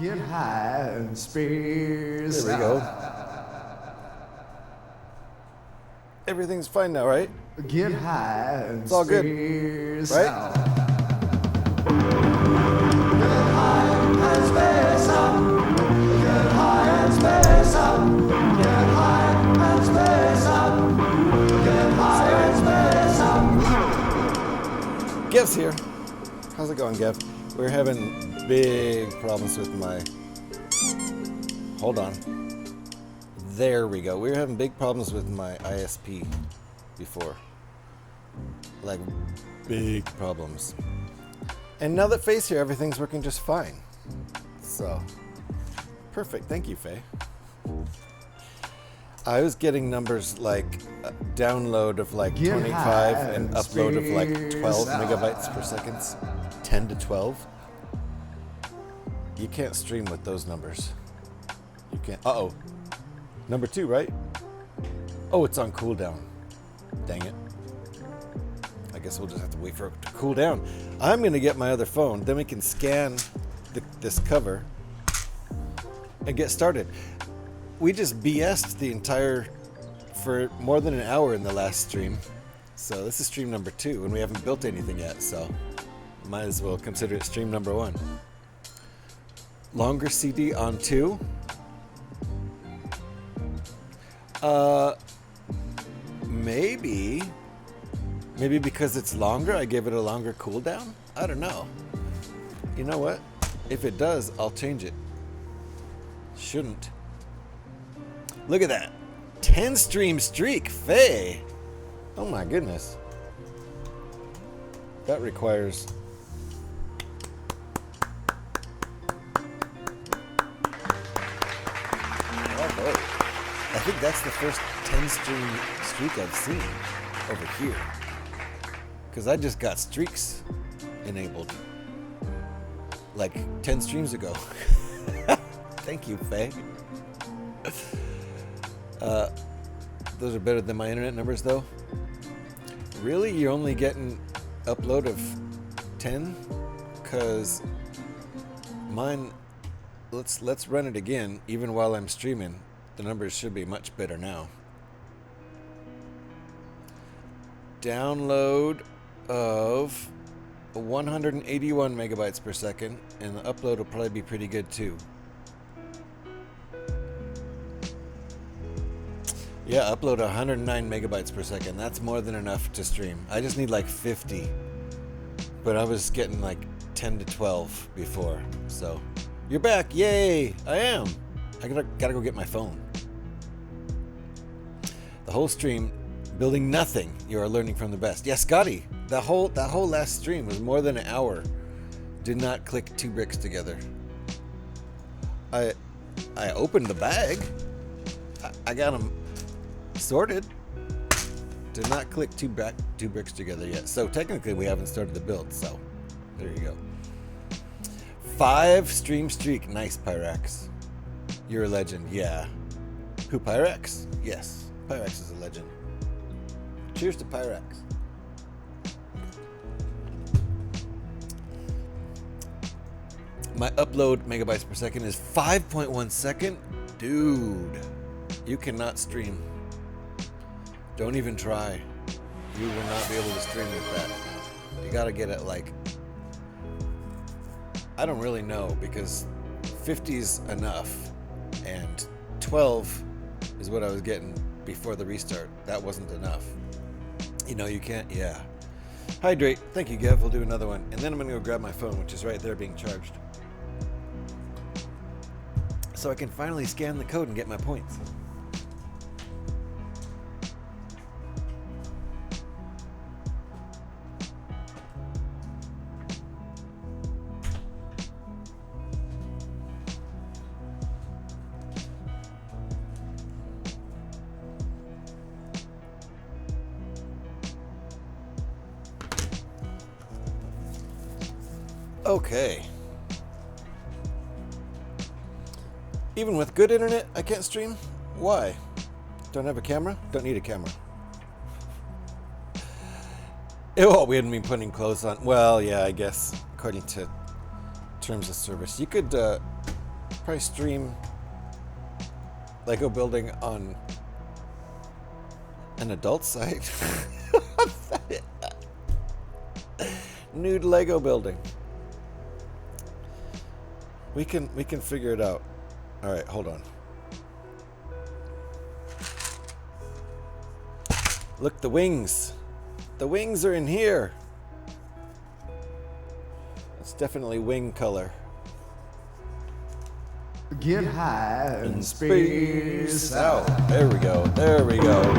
Get high and space. There we go. Everything's fine now, right? Get high and it's all good, right? Out. Get high and space up. Get high and space up. Get high and space up. Get high and space up. Gev's here. How's it going, Gev? We're having big problems with my... Hold on. There we go. We were having big problems with my ISP before. Like, big problems. And now that Faye's here, everything's working just fine. So, perfect. Thank you, Faye. I was getting numbers like download of like 25 and upload of like 12 megabytes per second. 10 to 12. You can't stream with those numbers. You can't. Uh-oh. Number 2, right? Oh, it's on cooldown. Dang it. I guess we'll just have to wait for it to cool down. I'm going to get my other phone. Then we can scan this cover and get started. We just BS'd the entire... for more than an hour in the last stream. So this is stream number 2, and we haven't built anything yet, so might as well consider it stream number 1. Longer CD on 2. Maybe because it's longer, I gave it a longer cooldown? I don't know. You know what? If it does, I'll change it. Shouldn't. Look at that. 10 stream streak, Faye. Oh my goodness. That requires... I think that's the first 10 stream streak I've seen over here. Because I just got streaks enabled like 10 streams ago. Thank you, Faye. Those are better than my internet numbers, though. Really? You're only getting upload of 10? Because mine, let's run it again, even while I'm streaming. The numbers should be much better now. Download of 181 megabytes per second, and the upload will probably be pretty good too. Yeah, upload 109 megabytes per second. That's more than enough to stream. I just need like 50, but I was getting like 10 to 12 before. So you're back, yay! I am. I gotta go get my phone. The whole stream, building nothing. You are learning from the best. Yeah, Scotty. That whole last stream was more than an hour. Did not click 2 bricks together. I opened the bag. I got them sorted. Did not click 2 bricks together yet. So technically we haven't started the build. So there you go. 5 stream streak. Nice, Pyrex. You're a legend. Yeah. Who, Pyrex? Yes. Pyrex is a legend. Cheers to Pyrex. My upload megabytes per second is 5.1 second. Dude, you cannot stream. Don't even try. You will not be able to stream with that. You gotta get it like, I don't really know, because 50's enough, and 12 is what I was getting before the restart. That wasn't enough. You know, you can't, yeah. Hydrate. Thank you, Gev. We'll do another one. And then I'm gonna go grab my phone, which is right there being charged. So I can finally scan the code and get my points. Okay. Even with good internet, I can't stream? Why? Don't have a camera? Don't need a camera. Oh, we hadn't been putting clothes on. Well, yeah, I guess, according to terms of service. You could probably stream Lego building on an adult site. Nude Lego building. We can figure it out. All right, hold on. Look, the wings. The wings are in here. It's definitely wing color. Get high In and space out. There we go. There we go. Get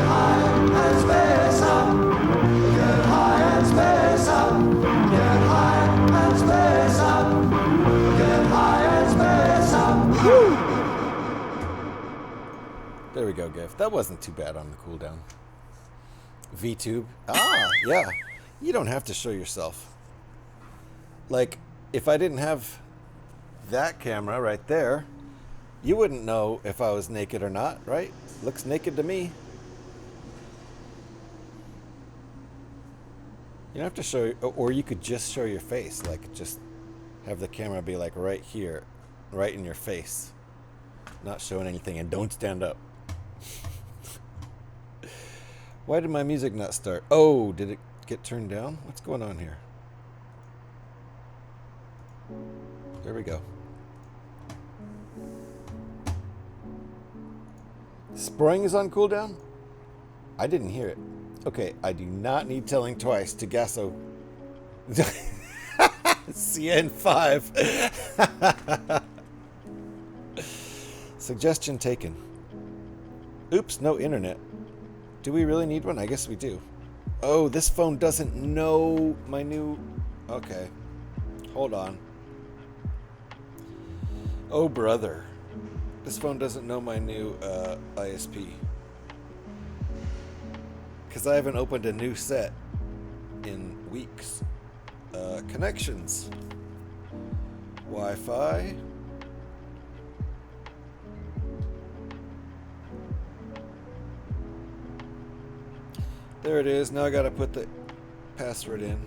high and space up. Get high and space up. Get high and space up. Get high and space up. Woo! There we go, Giff. That wasn't too bad on the cooldown. VTube. Ah, yeah. You don't have to show yourself. Like, if I didn't have that camera right there, you wouldn't know if I was naked or not, right? Looks naked to me. You don't have to show, or you could just show your face, like just have the camera be like right here, right in your face, not showing anything, and don't stand up. Why did my music not start? Oh, did it get turned down? What's going on here? There we go. Spring is on cooldown? I didn't hear it. Okay, I do not need telling twice to Gasso. CN5. Suggestion taken. Oops, no internet. Do we really need one? I guess we do. Oh, this phone doesn't know my new... Okay. Hold on. Oh, brother. This phone doesn't know my new ISP. Because I haven't opened a new set in weeks. Connections. Wi-Fi. There it is. Now I gotta put the password in.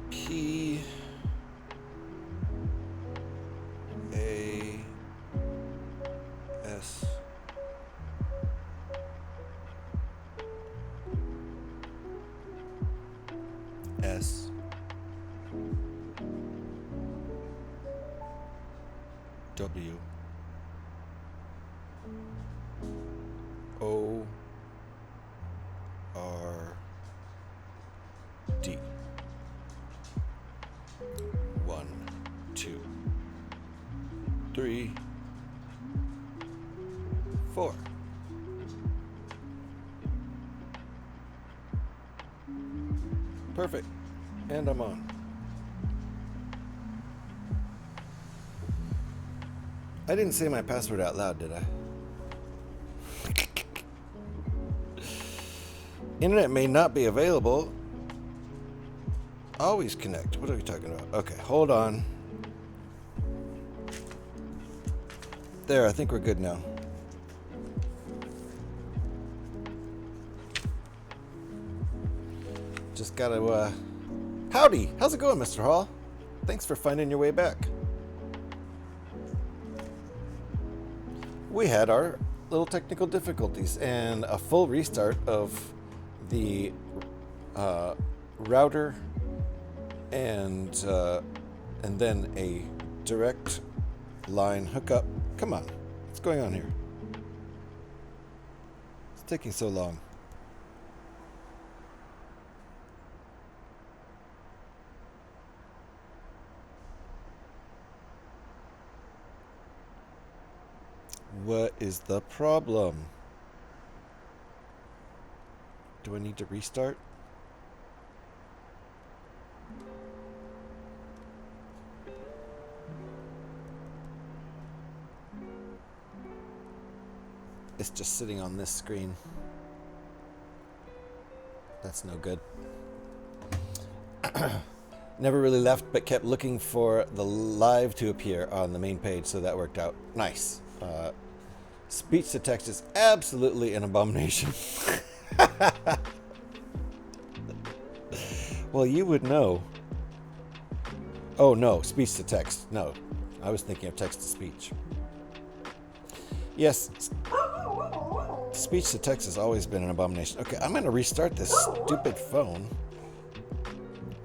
P A S S W O R D 1 2 3 4. Perfect. And I'm on. I didn't say my password out loud, did I? Internet may not be available. Always connect. What are we talking about? Okay, hold on. There, I think we're good now. Just gotta, howdy! How's it going, Mr. Hall? Thanks for finding your way back. We had our little technical difficulties and a full restart of the router and then a direct line hookup. Come on, what's going on here? It's taking so long. What is the problem? Do I need to restart? It's just sitting on this screen. That's no good. Never really left, but kept looking for the live to appear on the main page, so that worked out. Nice. Speech to text is absolutely an abomination. Well, you would know. Oh, no, speech to text. No, I was thinking of text to speech. Yes, speech to text has always been an abomination. Okay, I'm going to restart this stupid phone.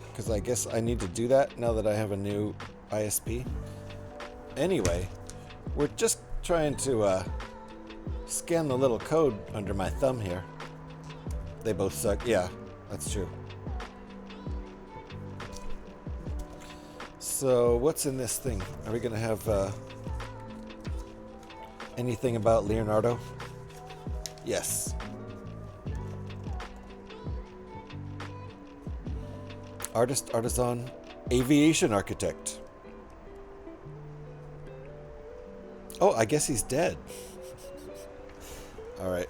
Because I guess I need to do that now that I have a new ISP. Anyway, we're just trying to scan the little code under my thumb here. They both suck. Yeah, that's true. So what's in this thing? Are we going to have anything about Leonardo? Yes. Artist, artisan, aviation architect. Oh, I guess he's dead. All right,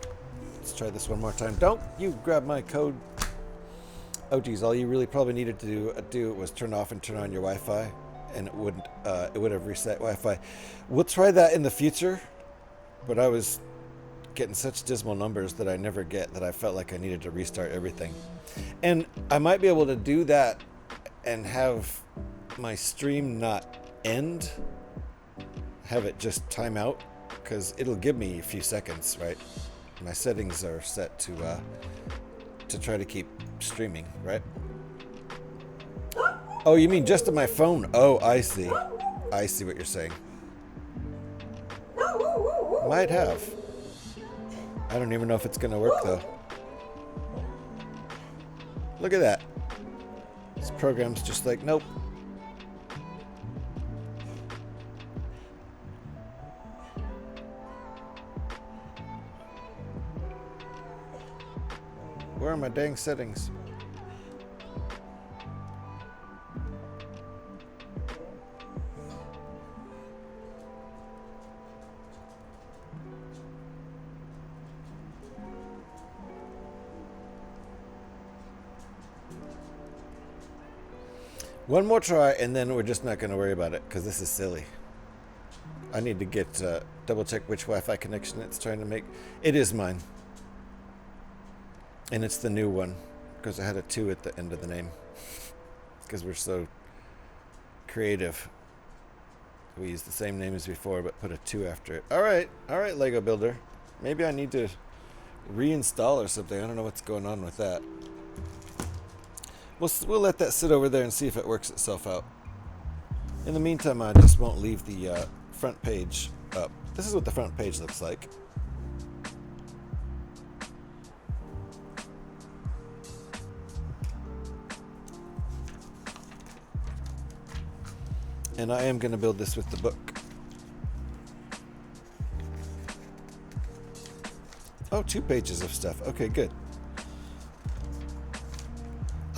let's try this one more time. Don't you grab my code. Oh geez, all you really probably needed to do was turn off and turn on your Wi-Fi, and it would have reset Wi-Fi. We'll try that in the future, but I was getting such dismal numbers that I never get that I felt like I needed to restart everything. And I might be able to do that and have my stream not end, have it just time out, because it'll give me a few seconds, right? My settings are set to try to keep streaming, right? Oh, you mean just on my phone? Oh, I see. I see what you're saying. Might have. I don't even know if it's gonna work though. Look at that. This program's just like, nope. Where are my dang settings? One more try, and then we're just not going to worry about it, because this is silly. I need to get double check which Wi-Fi connection it's trying to make. It is mine. And it's the new one, because I had a 2 at the end of the name. Because we're so creative. We use the same name as before, but put a 2 after it. All right, Lego Builder. Maybe I need to reinstall or something. I don't know what's going on with that. We'll let that sit over there and see if it works itself out. In the meantime, I just won't leave the front page up. This is what the front page looks like. And I am going to build this with the book. Oh, 2 pages of stuff. Okay, good.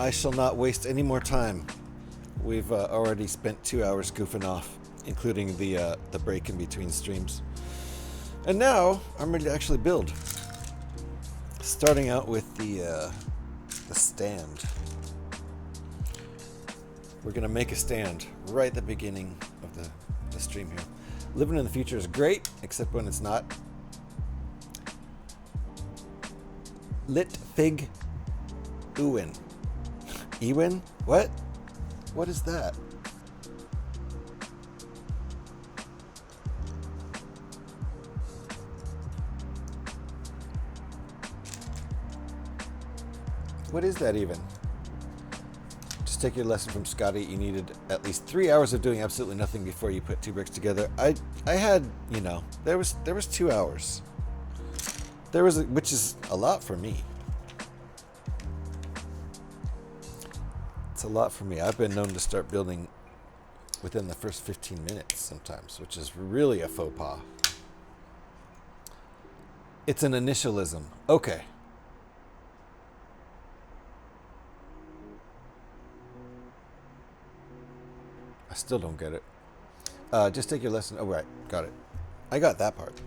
I shall not waste any more time. We've already spent 2 hours goofing off, including the break in between streams. And now I'm ready to actually build. Starting out with the stand. We're going to make a stand right at the beginning of the stream here. Living in the future is great, except when it's not. Lit fig Ewin. Ewin? What? What is that? What is that even? Just take your lesson from Scotty. You needed at least 3 hours of doing absolutely nothing before you put 2 bricks together. I had, you know, there was 2 hours. Which is a lot for me. It's a lot for me. I've been known to start building within the first 15 minutes sometimes, which is really a faux pas. It's an initialism. Okay. I still don't get it. Just take your lesson. Oh, right. Got it. I got that part.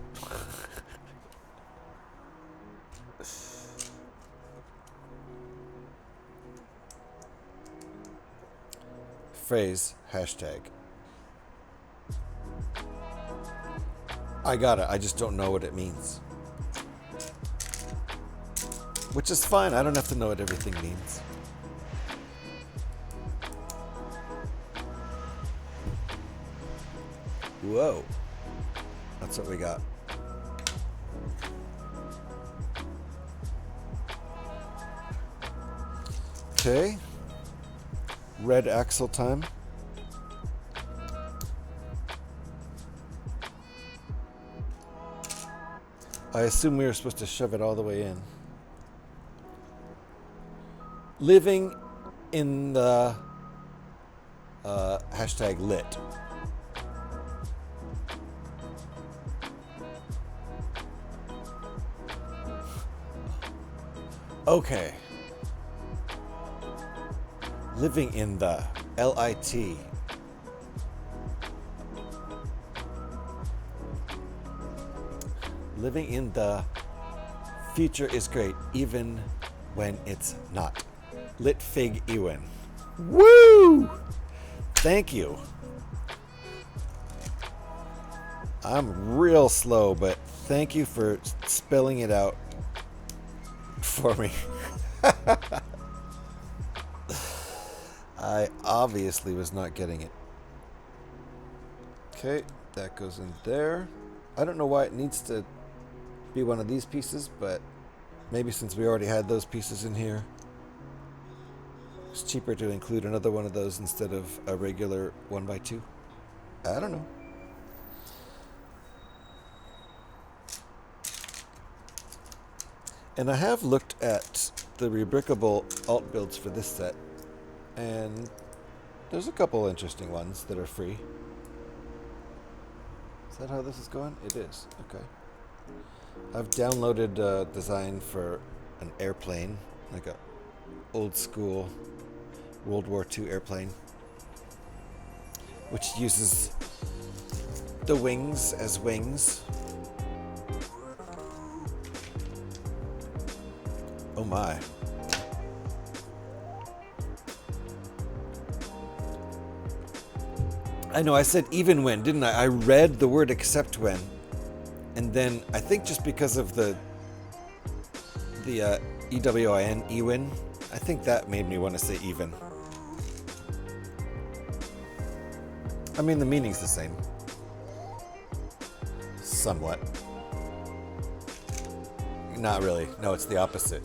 Phrase, hashtag. I got it. I just don't know what it means. Which is fine. I don't have to know what everything means. Whoa. That's what we got. Okay. Red axle time. I assume we were supposed to shove it all the way in. Living in the hashtag lit. Okay. Living in the LIT. Living in the future is great, even when it's not. Lit Fig Ewan. Woo! Thank you. I'm real slow, but thank you for spelling it out for me. I obviously was not getting it. Okay, that goes in there. I don't know why it needs to be one of these pieces, but maybe since we already had those pieces in here, it's cheaper to include another one of those instead of a regular 1x2. I don't know. And I have looked at the rebrickable alt builds for this set, and there's a couple interesting ones that are free. Is that how this is going? It is. Okay. I've downloaded a design for an airplane, like a old school World War II airplane, which uses the wings as wings. Oh my. I know I said even when, didn't I? I read the word except when. And then I think just because of the EWIN, EWIN, I think that made me want to say even. I mean, the meaning's the same. Somewhat. Not really. No, it's the opposite.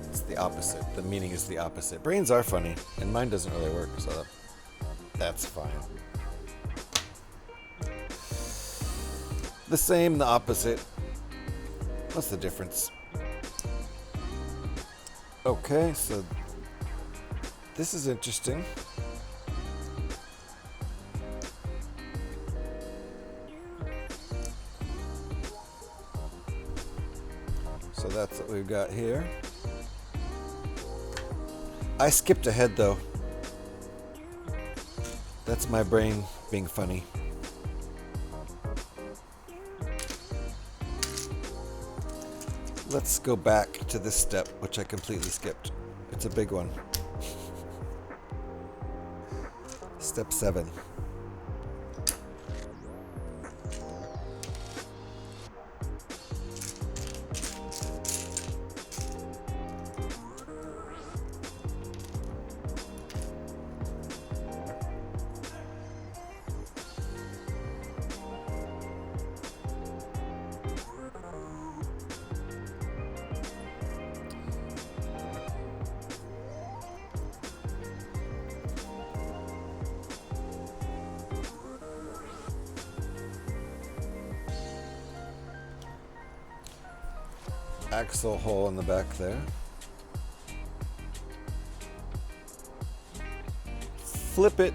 It's the opposite. The meaning is the opposite. Brains are funny, and mine doesn't really work, so that's fine. The same, the opposite. What's the difference? Okay, so this is interesting. So that's what we've got here. I skipped ahead though. That's my brain being funny. Let's go back to this step, which I completely skipped. It's a big one. Step 7. Axle hole in the back there. Flip it.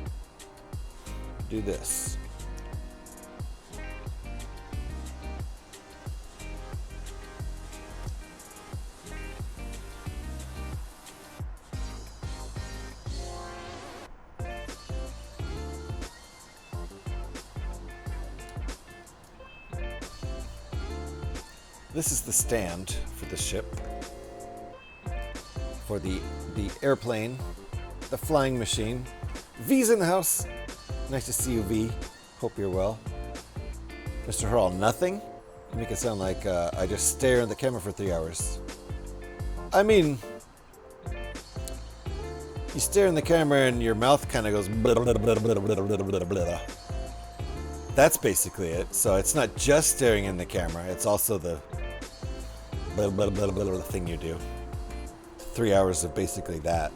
Do this. This is the stand for the ship, for the airplane, the flying machine. V's in the house. Nice to see you, V. Hope you're well. Mr. Hurl, nothing? You make it sound like I just stare at the camera for 3 hours. I mean, you stare in the camera and your mouth kind of goes blah, blah, blah, blah, blah, blah, blah, blah. That's basically it. So it's not just staring in the camera, it's also the blah, blah, blah, blah, blah thing you do. 3 hours of basically that.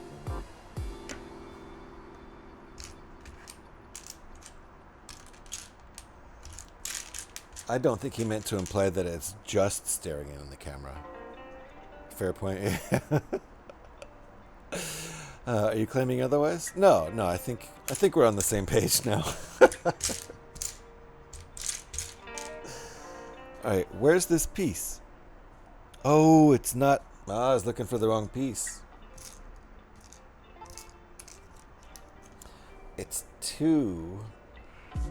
I don't think he meant to imply that it's just staring in the camera. Fair point. Are you claiming otherwise? No, I think we're on the same page now. All right, where's this piece? Oh, it's not. I was looking for the wrong piece. It's 2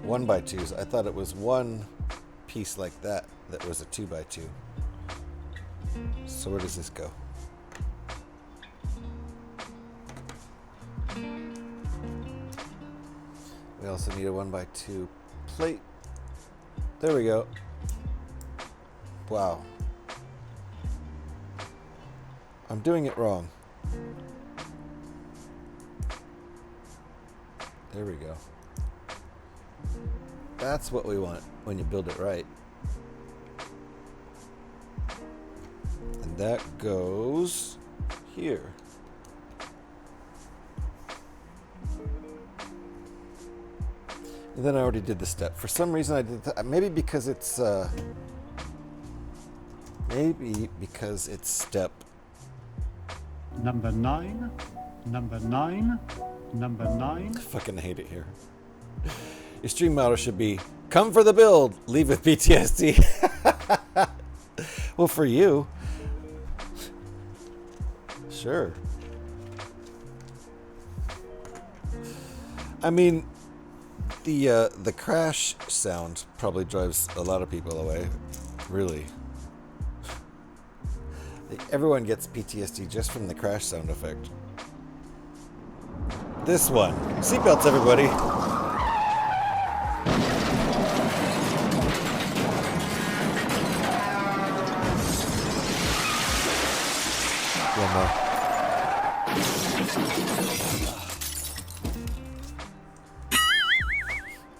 1x2s. I thought it was one piece like that was a 2x2. So where does this go? We also need a 1x2 plate. There we go. Wow. I'm doing it wrong. There we go. That's what we want when you build it right. And that goes here. And then I already did the step. For some reason I did that. Maybe because it's step Number 9, number 9, number 9. I fucking hate it here. Your stream motto should be, come for the build, leave with PTSD. Well, for you. Sure. I mean, the crash sound probably drives a lot of people away. Really. Everyone gets PTSD just from the crash sound effect. This one. Seatbelts, everybody. One more.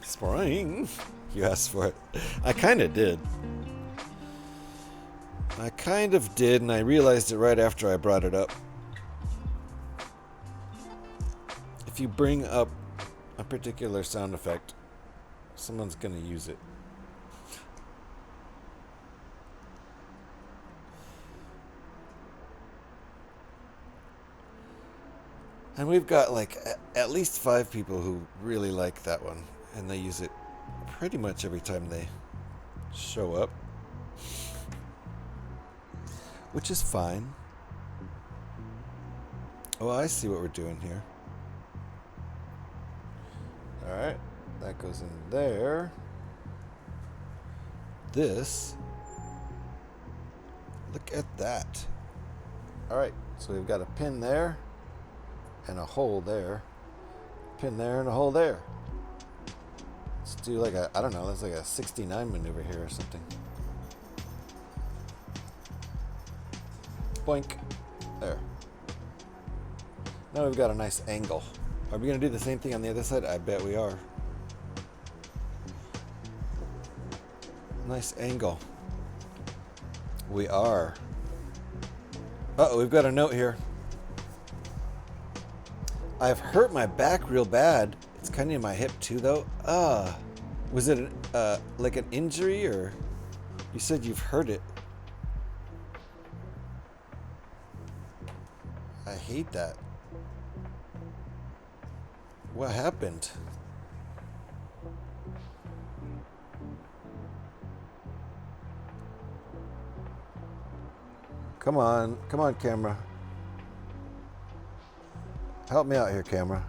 Spring. You asked for it. I kind of did. And I realized it right after I brought it up. If you bring up a particular sound effect, someone's going to use it. And we've got like at least 5 people who really like that one, and they use it pretty much every time they show up, which is fine. Oh, I see what we're doing here. Alright, that goes in there. This, look at that. Alright, so we've got a pin there and a hole there, pin there and a hole there. Let's do like a, I don't know, that's like a 69 maneuver here or something. Boink. There. Now we've got a nice angle. Are we going to do the same thing on the other side? I bet we are. Nice angle. We are. Uh-oh, we've got a note here. I've hurt my back real bad. It's kind of in my hip too, though. Was it like an injury, or you said you've hurt it? I hate that. What happened? Come on, camera. Help me out here, camera.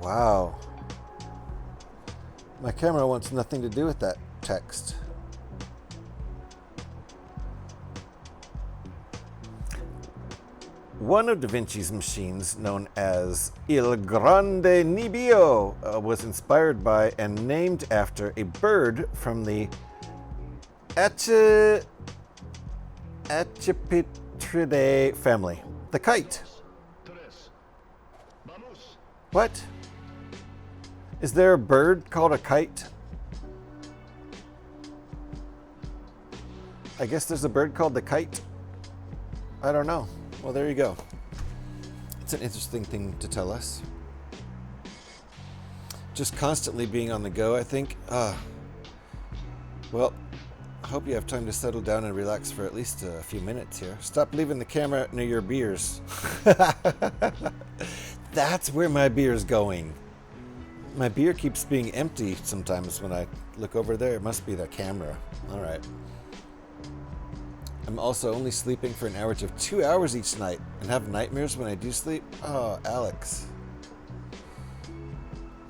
Wow. My camera wants nothing to do with that text. One of Da Vinci's machines, known as Il Grande Nibbio, was inspired by and named after a bird from the Accipitridae family, the kite. What? Is there a bird called a kite? I guess there's a bird called the kite. I don't know. Well, there you go. It's an interesting thing to tell us. Just constantly being on the go, I think. Well, I hope you have time to settle down and relax for at least a few minutes here. Stop leaving the camera near your beers. That's where my beer's going. My beer keeps being empty sometimes when I look over there. It must be the camera. All right. I'm also only sleeping for an average of 2 hours each night and have nightmares when I do sleep. Oh, Alex.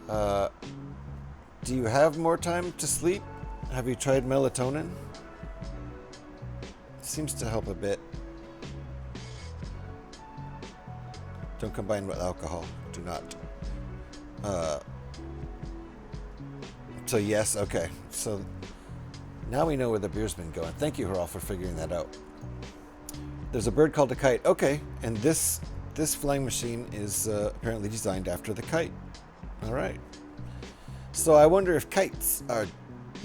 Do you have more time to sleep? Have you tried melatonin? It seems to help a bit. Don't combine with alcohol. Do not. So yes, okay. So now we know where the beer's been going. Thank you, Haral, for figuring that out. There's a bird called a kite. Okay, and this flying machine is apparently designed after the kite. All right. So I wonder if kites are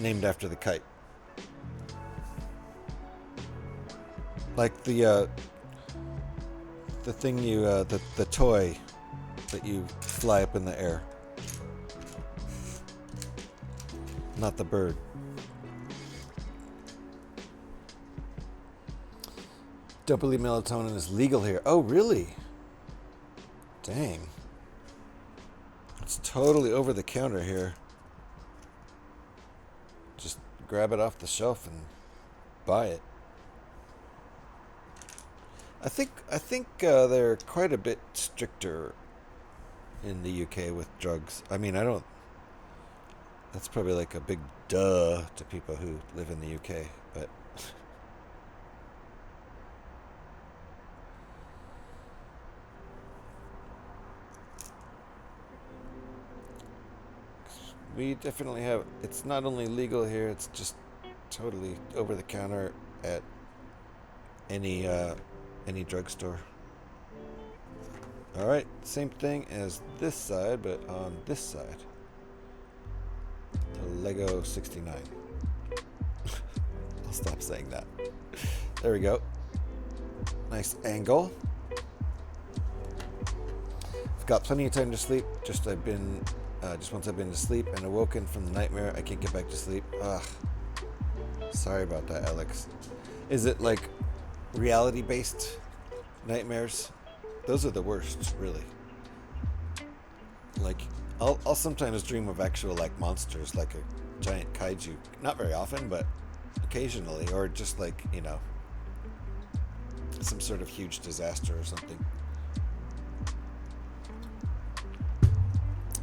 named after the kite. Like the thing you, the toy that you fly up in the air. Not the bird. Don't believe melatonin is legal here. Oh, really? Dang. It's totally over the counter here. Just grab it off the shelf and buy it. I think they're quite a bit stricter in the UK with drugs. I mean, that's probably like a big duh to people who live in the UK, but We definitely have. It's not only legal here; it's just totally over the counter at any drugstore. All right, same thing as this side, but on this side, the Lego 69. I'll stop saying that. There we go. Nice angle. I've got plenty of time to sleep. Just once I've been to sleep and awoken from the nightmare, I can't get back to sleep. Ugh. Sorry about that, Alex. Is it like reality-based nightmares? Those are the worst, really. Like, I'll sometimes dream of actual like monsters, like a giant kaiju. Not very often, but occasionally, or just like, you know, some sort of huge disaster or something.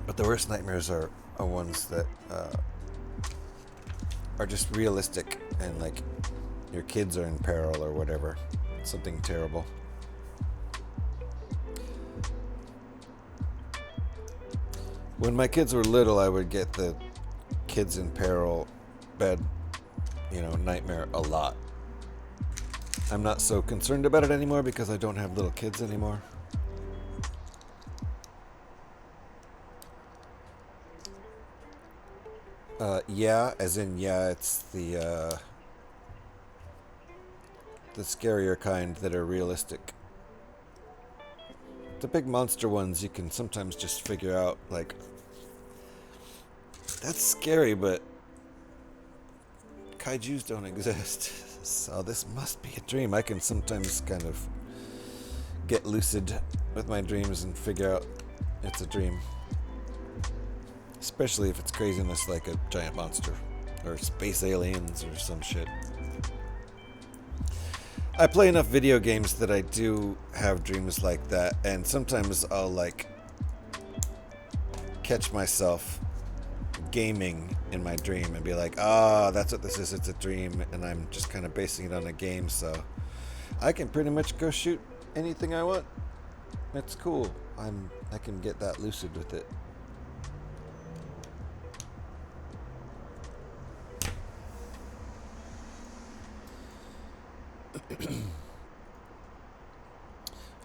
But the worst nightmares are ones that are just realistic, and like your kids are in peril or whatever. Something terrible. When my kids were little, I would get the kids in peril bed, nightmare a lot. I'm not so concerned about it anymore because I don't have little kids anymore. It's the scarier kind that are realistic. The big monster ones you can sometimes just figure out, like, that's scary, but kaijus don't exist. So this must be a dream. I can sometimes kind of get lucid with my dreams and figure out it's a dream. Especially if it's craziness like a giant monster or space aliens or some shit. I play enough video games that I do have dreams like that, and sometimes I'll like catch myself gaming in my dream and be like, that's what this is, it's a dream, and I'm just kind of basing it on a game, so I can pretty much go shoot anything I want. It's cool. I can get that lucid with it.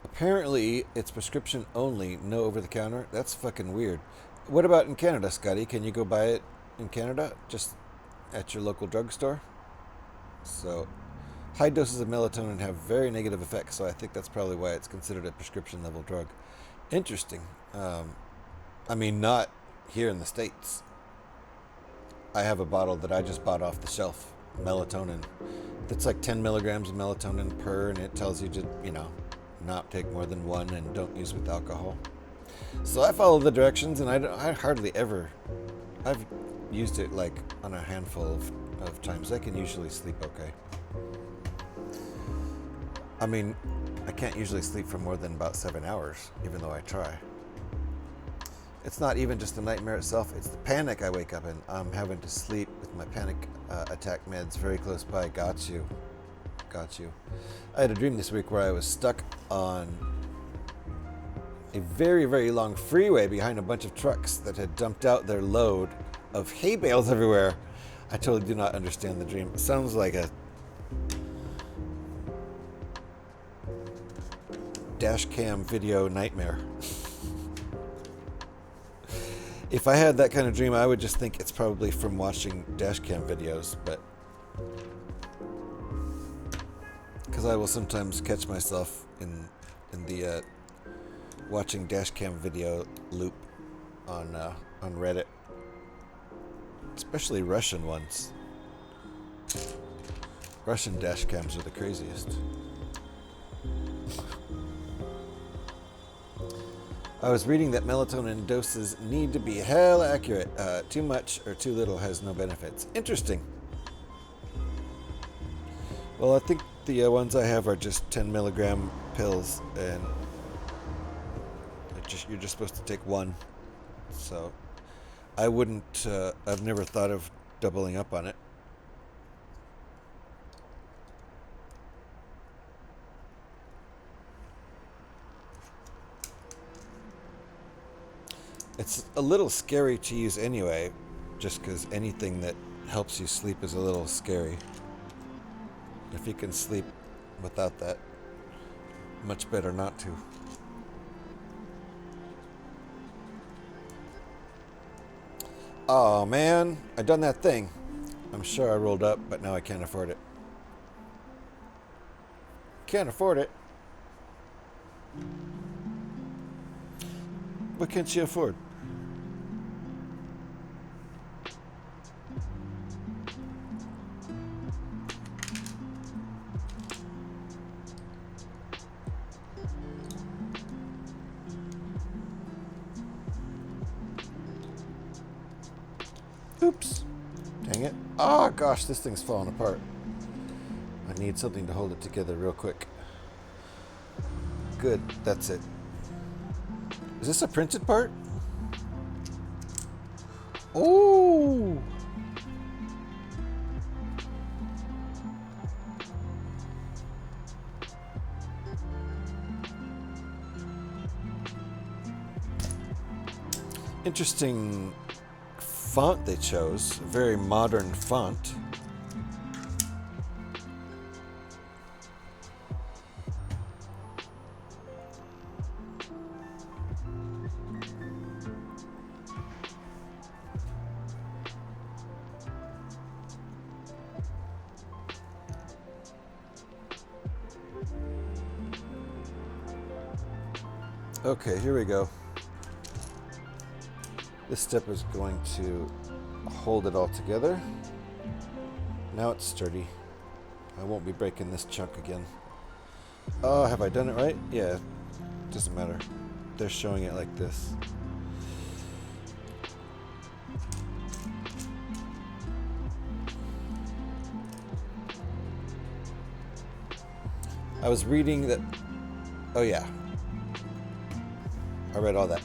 Apparently, it's prescription only, no over-the-counter. That's fucking weird. What about in Canada, Scotty? Can you go buy it in Canada, just at your local drugstore? So, high doses of melatonin have very negative effects, so I think that's probably why it's considered a prescription-level drug. Interesting. Not here in the States. I have a bottle that I just bought off the shelf, melatonin. That's like 10 milligrams of melatonin per, and it tells you to, not take more than one and don't use with alcohol. So I follow the directions, and I hardly ever, I've used it like on a handful of times. I can usually sleep okay. I can't usually sleep for more than about 7 hours, even though I try. It's not even just the nightmare itself, it's the panic I wake up in. I'm having to sleep with my panic attack meds very close by. Got you. I had a dream this week where I was stuck on a very, very long freeway behind a bunch of trucks that had dumped out their load of hay bales everywhere. I totally do not understand the dream. It sounds like a dash cam video nightmare. If I had that kind of dream, I would just think it's probably from watching dash cam videos, but because I will sometimes catch myself in the watching dash cam video loop on Reddit, especially Russian ones. Russian dash cams are the craziest. I was reading that melatonin doses need to be hell accurate. Too much or too little has no benefits. Interesting. Well, I think the ones I have are just 10 milligram pills, and you're just supposed to take one. So I wouldn't, I've never thought of doubling up on it. It's a little scary to use anyway, just because anything that helps you sleep is a little scary. If you can sleep without that, much better not to. Oh man, I done that thing. I'm sure I rolled up, but now I can't afford it. Can't afford it. What can't she afford? Oops. Dang it. Oh gosh, this thing's falling apart. I need something to hold it together real quick. Good, that's it. Is this a printed part? Oh! Interesting font they chose. A very modern font. Okay, here we go. This step is going to hold it all together. Now it's sturdy. I won't be breaking this chunk again. Oh, have I done it right? Yeah, doesn't matter. They're showing it like this. I was reading that... Oh yeah. I read all that.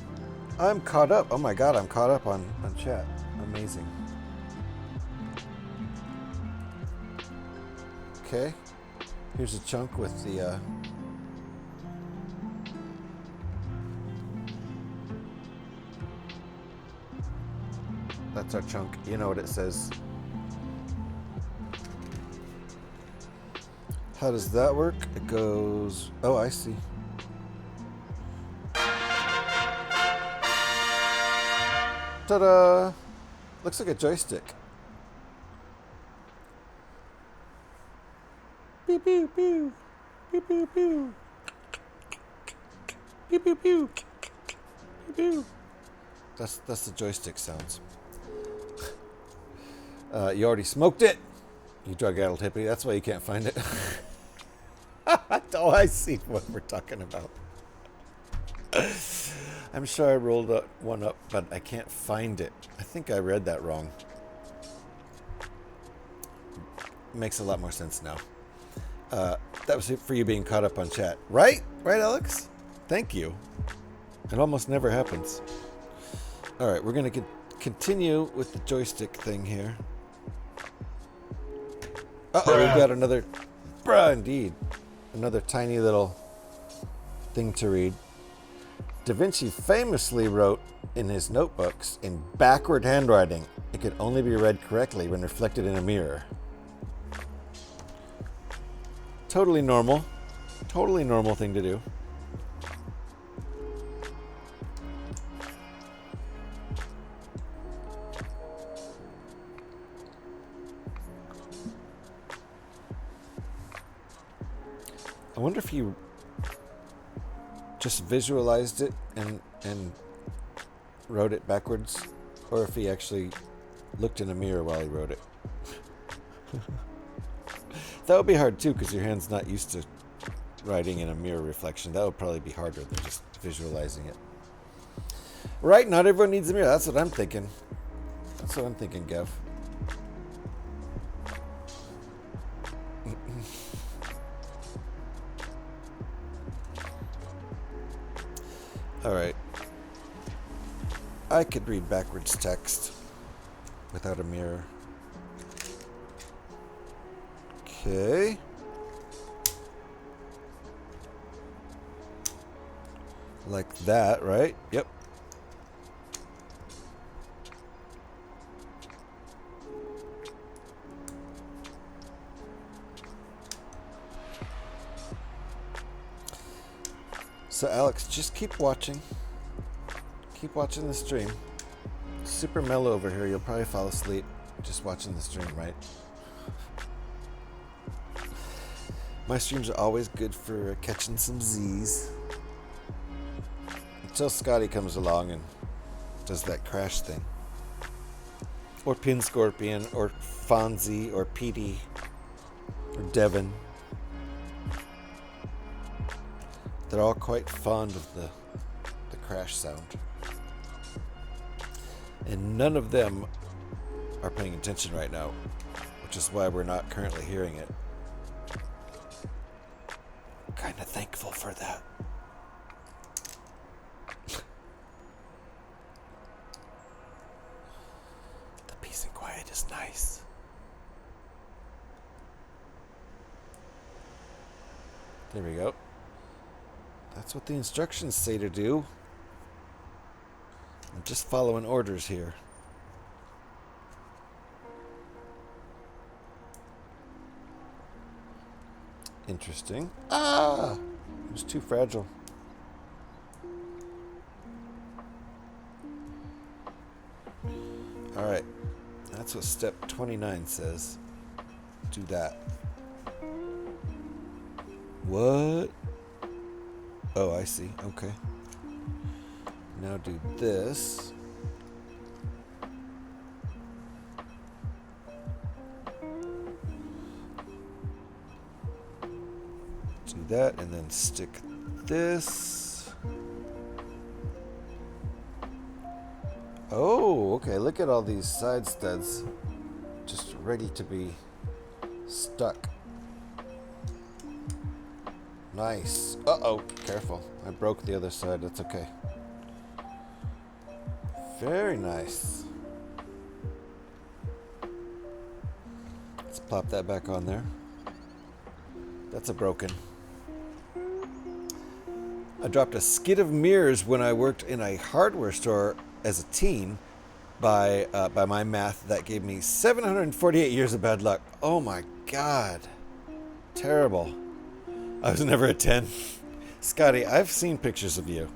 I'm caught up. Oh my god, I'm caught up on chat. Amazing. Okay. Here's a chunk with the... That's our chunk. You know what it says. How does that work? It goes... Oh, I see. Ta-da! Looks like a joystick. Pew pew pew. Pew pew pew. Pew pew pew. Pew pew. That's the joystick sounds. You already smoked it. You drug-addled hippie. That's why you can't find it. Oh, I see what we're talking about. I'm sure I rolled one up, but I can't find it. I think I read that wrong. Makes a lot more sense now. That was it for you being caught up on chat. Right? Right, Alex? Thank you. It almost never happens. All right, we're going to continue with the joystick thing here. Uh-oh, we've got another... Bruh, indeed. Another tiny little thing to read. Da Vinci famously wrote in his notebooks in backward handwriting. It could only be read correctly when reflected in a mirror. Totally normal. Totally normal thing to do. I wonder if he just visualized it and wrote it backwards, or if he actually looked in a mirror while he wrote it. That would be hard too, because your hand's not used to writing in a mirror reflection. That would probably be harder than just visualizing it. Right? Not everyone needs a mirror. That's what I'm thinking. That's what I'm thinking, Gav. Alright. I could read backwards text without a mirror. Okay. Like that, right? Yep. So Alex, just keep watching. Keep watching the stream. Super mellow over here. You'll probably fall asleep just watching the stream, right? My streams are always good for catching some Z's. Until Scotty comes along and does that crash thing. Or Pin Scorpion, or Fonzie, or Petey, or Devin. They're all quite fond of the crash sound. And none of them are paying attention right now, which is why we're not currently hearing it. Kind of thankful for that. The peace and quiet is nice. There we go. That's what the instructions say to do. I'm just following orders here. Interesting. Ah! It was too fragile. Alright. That's what step 29 says. Do that. What? Oh, I see. Okay. Now do this. Do that and then stick this. Oh, okay. Look at all these side studs just ready to be stuck. Nice. Uh-oh. Careful. I broke the other side. That's okay. Very nice. Let's plop that back on there. That's a broken. I dropped a skid of mirrors when I worked in a hardware store as a teen. By my math, that gave me 748 years of bad luck. Oh my God. Terrible. I was never a 10. Scotty, I've seen pictures of you.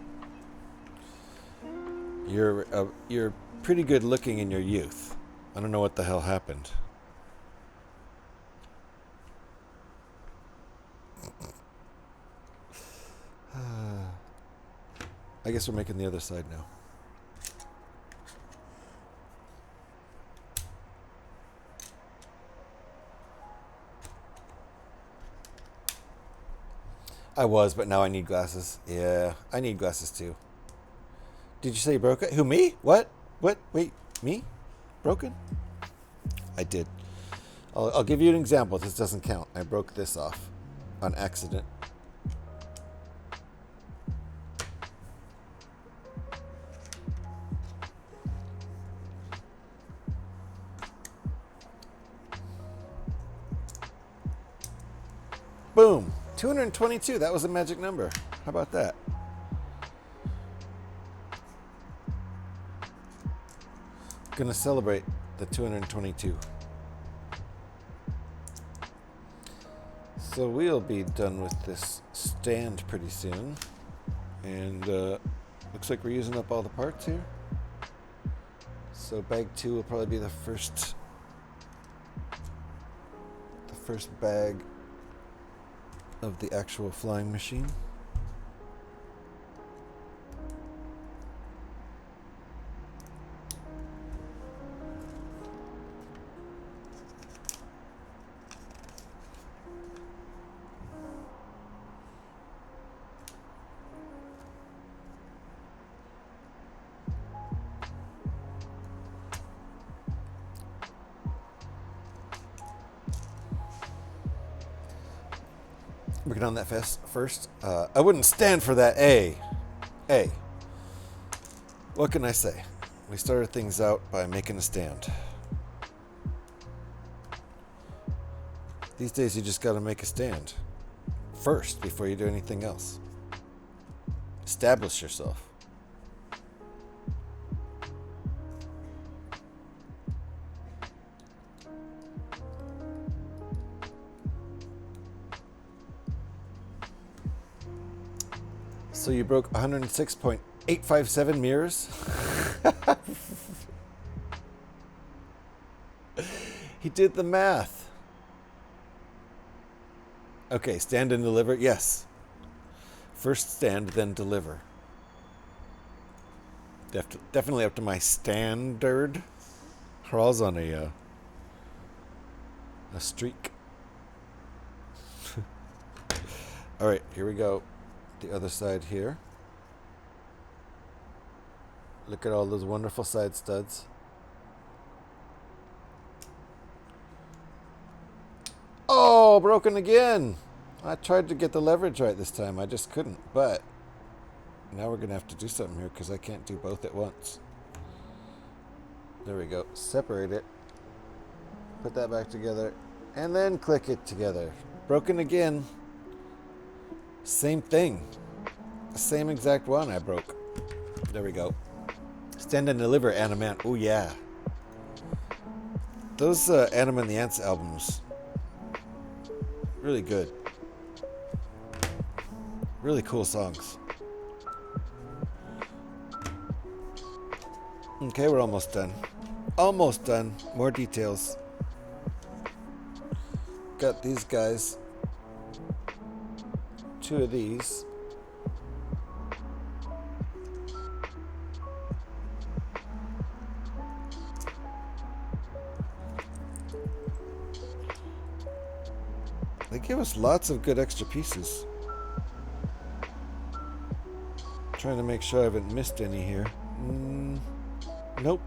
You're pretty good looking in your youth. I don't know what the hell happened. I guess we're making the other side now. I was, but now I need glasses. Yeah, I need glasses too. Did you say you broke it? Who, me? What? What? Wait, me? Broken? I did. I'll give you an example. This doesn't count. I broke this off on accident. Boom. 222. That was a magic number. How about that? Gonna celebrate the 222. So we'll be done with this stand pretty soon. And looks like we're using up all the parts here. So bag 2 will probably be the first bag of the actual flying machine. Working on that first. I wouldn't stand for that. A. What can I say? We started things out by making a stand. These days you just gotta make a stand first before you do anything else. Establish yourself. So you broke 106.857 mirrors? He did the math. Okay, stand and deliver. Yes. First stand, then deliver. Definitely up to my standard. Haral's on a streak. All right, here we go. The other side here. Look at all those wonderful side studs. Oh, broken again. I tried to get the leverage right this time. I just couldn't. But now we're going to have to do something here because I can't do both at once. There we go. Separate it. Put that back together. And then click it together. Broken again. Same thing. The same exact one I broke. There we go. Stand and deliver, Anna Man. Oh, yeah. Those Anna and the Ants albums. Really good. Really cool songs. Okay, we're almost done. Almost done. More details. Got these guys. 2 of these. They give us lots of good extra pieces. Trying to make sure I haven't missed any here. Nope.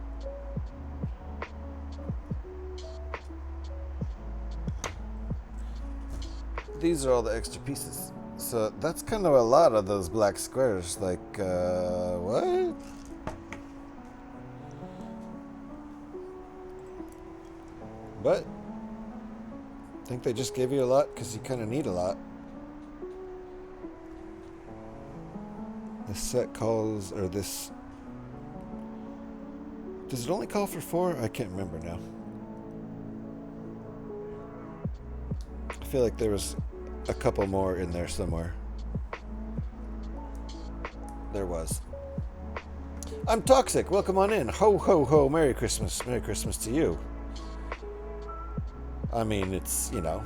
These are all the extra pieces. So that's kind of a lot of those black squares. Like, what? But I think they just gave you a lot because you kind of need a lot. This set calls, or this... Does it only call for 4? I can't remember now. I feel like there was a couple more in there somewhere. There was. I'm Toxic. Welcome on in. Ho, ho, ho. Merry Christmas. Merry Christmas to you. I mean, it's, you know,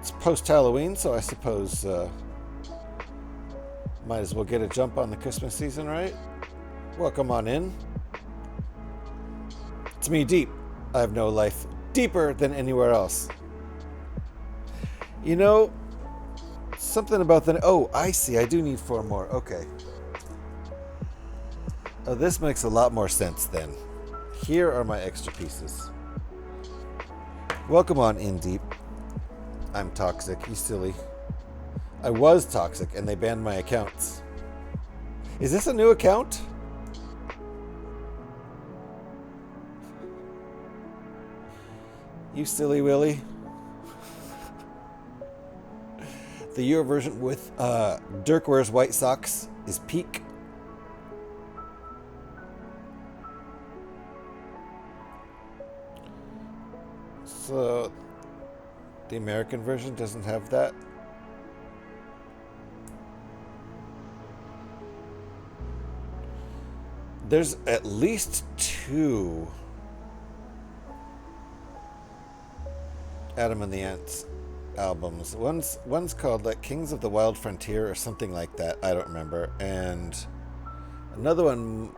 it's post-Halloween, so I suppose might as well get a jump on the Christmas season, right? Welcome on in. It's me, Deep. I have no life deeper than anywhere else. You know, something about the... Oh, I see. I do need 4 more. Okay. Oh, this makes a lot more sense then. Here are my extra pieces. Welcome on in, Deep. I'm Toxic. You silly. I was Toxic, and they banned my accounts. Is this a new account? You silly Willy. The Euro version with Dirk wears white socks is peak. So the American version doesn't have that. There's at least 2 Adam and the Ants albums. One's called like Kings of the Wild Frontier or something like that. I don't remember. And another one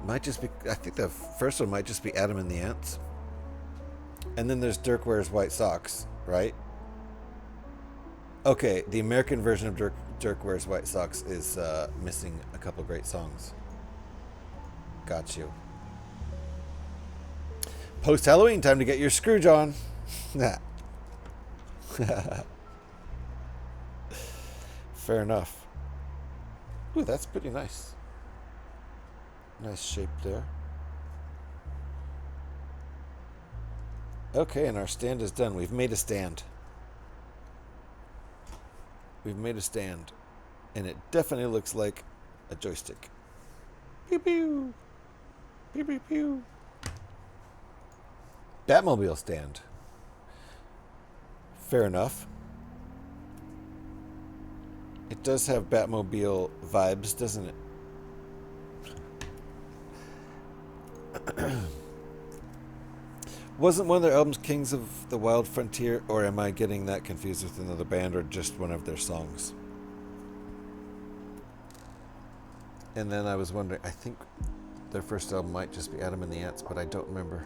might just be, I think the first one might just be Adam and the Ants. And then there's Dirk Wears White Socks, right? Okay, the American version of Dirk Wears White Socks is missing a couple great songs. Got you. Post-Halloween, time to get your Scrooge on. Fair enough. Ooh, that's pretty nice. Nice shape there. Okay, and our stand is done. We've made a stand. We've made a stand. And it definitely looks like a joystick. Pew pew. Pew pew pew. Batmobile stand. Fair enough. It does have Batmobile vibes, doesn't it? Wasn't one of their albums Kings of the Wild Frontier, or am I getting that confused with another band or just one of their songs? And then I was wondering, I think their first album might just be Adam and the Ants, but I don't remember.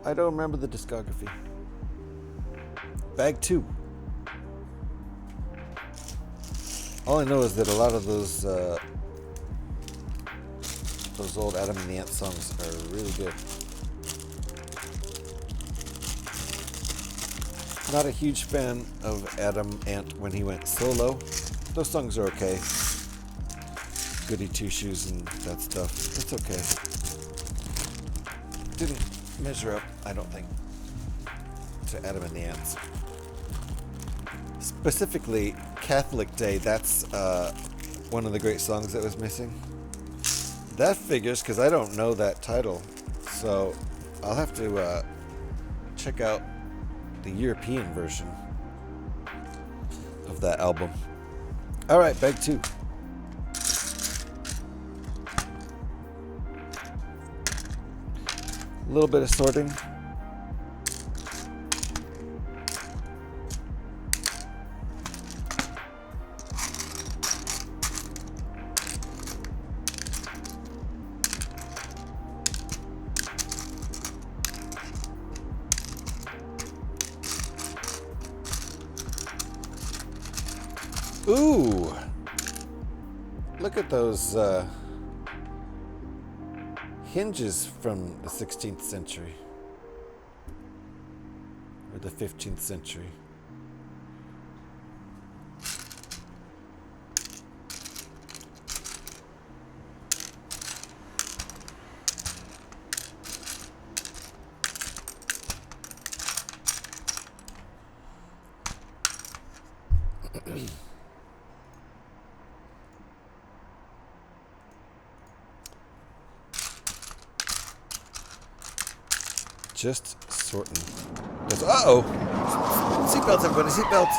I don't remember the discography. Bag 2. All I know is that a lot of those old Adam and the Ants songs are really good. Not a huge fan of Adam Ant when he went solo. Those songs are okay. Goody Two Shoes and that stuff. It's okay. Didn't measure up, I don't think, to Adam and the Ants. Specifically, Catholic Day, that's one of the great songs that was missing. That figures, because I don't know that title. So I'll have to check out the European version of that album. All right, bag 2. A little bit of sorting. Ooh, look at those hinges from the 16th century or the 15th century. Just sorting. Uh-oh! Seatbelts, everybody, seatbelts!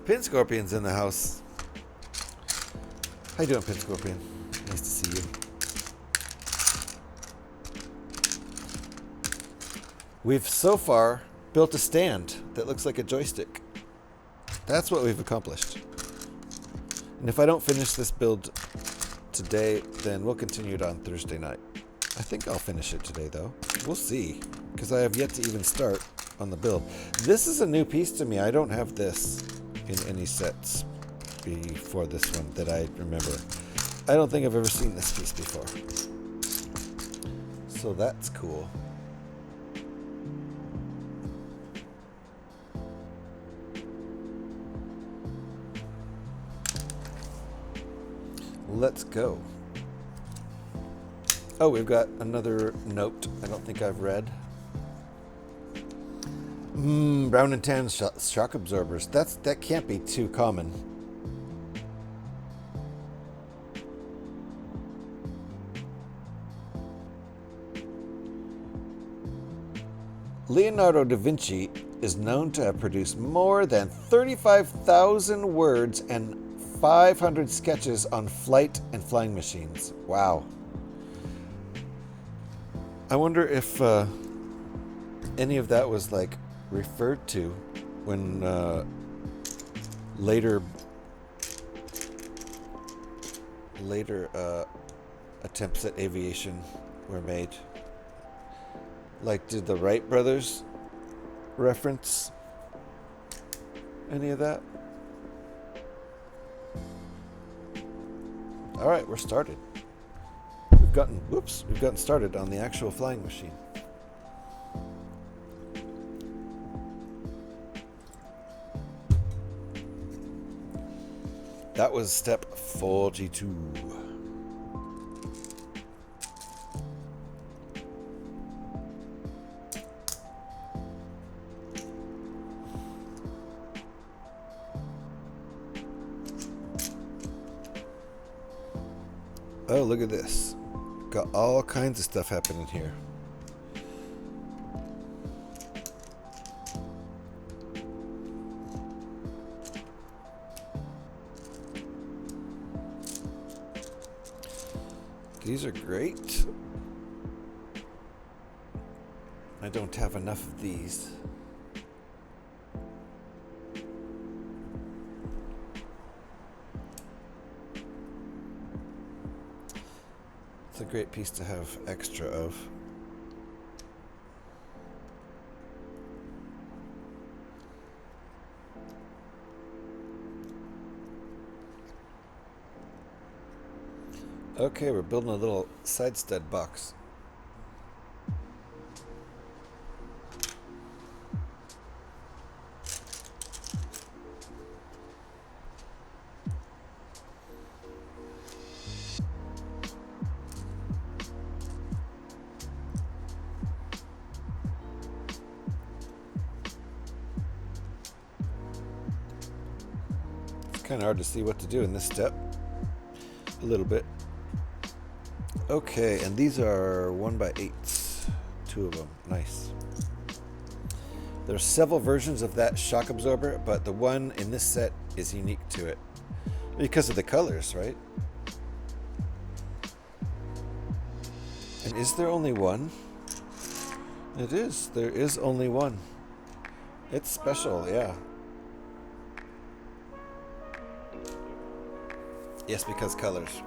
Pin Scorpion's in the house. How you doing, Pin Scorpion? Nice to see you. We've so far built a stand that looks like a joystick. That's what we've accomplished. And if I don't finish this build today, then we'll continue it on Thursday night. I think I'll finish it today, though. We'll see, because I have yet to even start on the build. This is a new piece to me. I don't have this in any sets before this one that I remember. I don't think I've ever seen this piece before. So that's cool. Let's go. Oh, we've got another note I don't think I've read. Brown and tan shock absorbers. That can't be too common. Leonardo Da Vinci is known to have produced more than 35,000 words and 500 sketches on flight and flying machines. Wow. I wonder if any of that was like referred to when later attempts at aviation were made. Like, did the Wright brothers reference any of that? All right, we're started. We've gotten started on the actual flying machine. That was step 42. Oh, look at this. Got all kinds of stuff happening here. These are great. I don't have enough of these. It's a great piece to have extra of. Okay, we're building a little side stud box. It's kind of hard to see what to do in this step. A little bit. Okay, and these are 1x8s. 2 of them. Nice. There's several versions of that shock absorber, but the one in this set is unique to it. Because of the colors, right? And is there only one? It is. There is only one. It's special, yeah. Yes, because colors.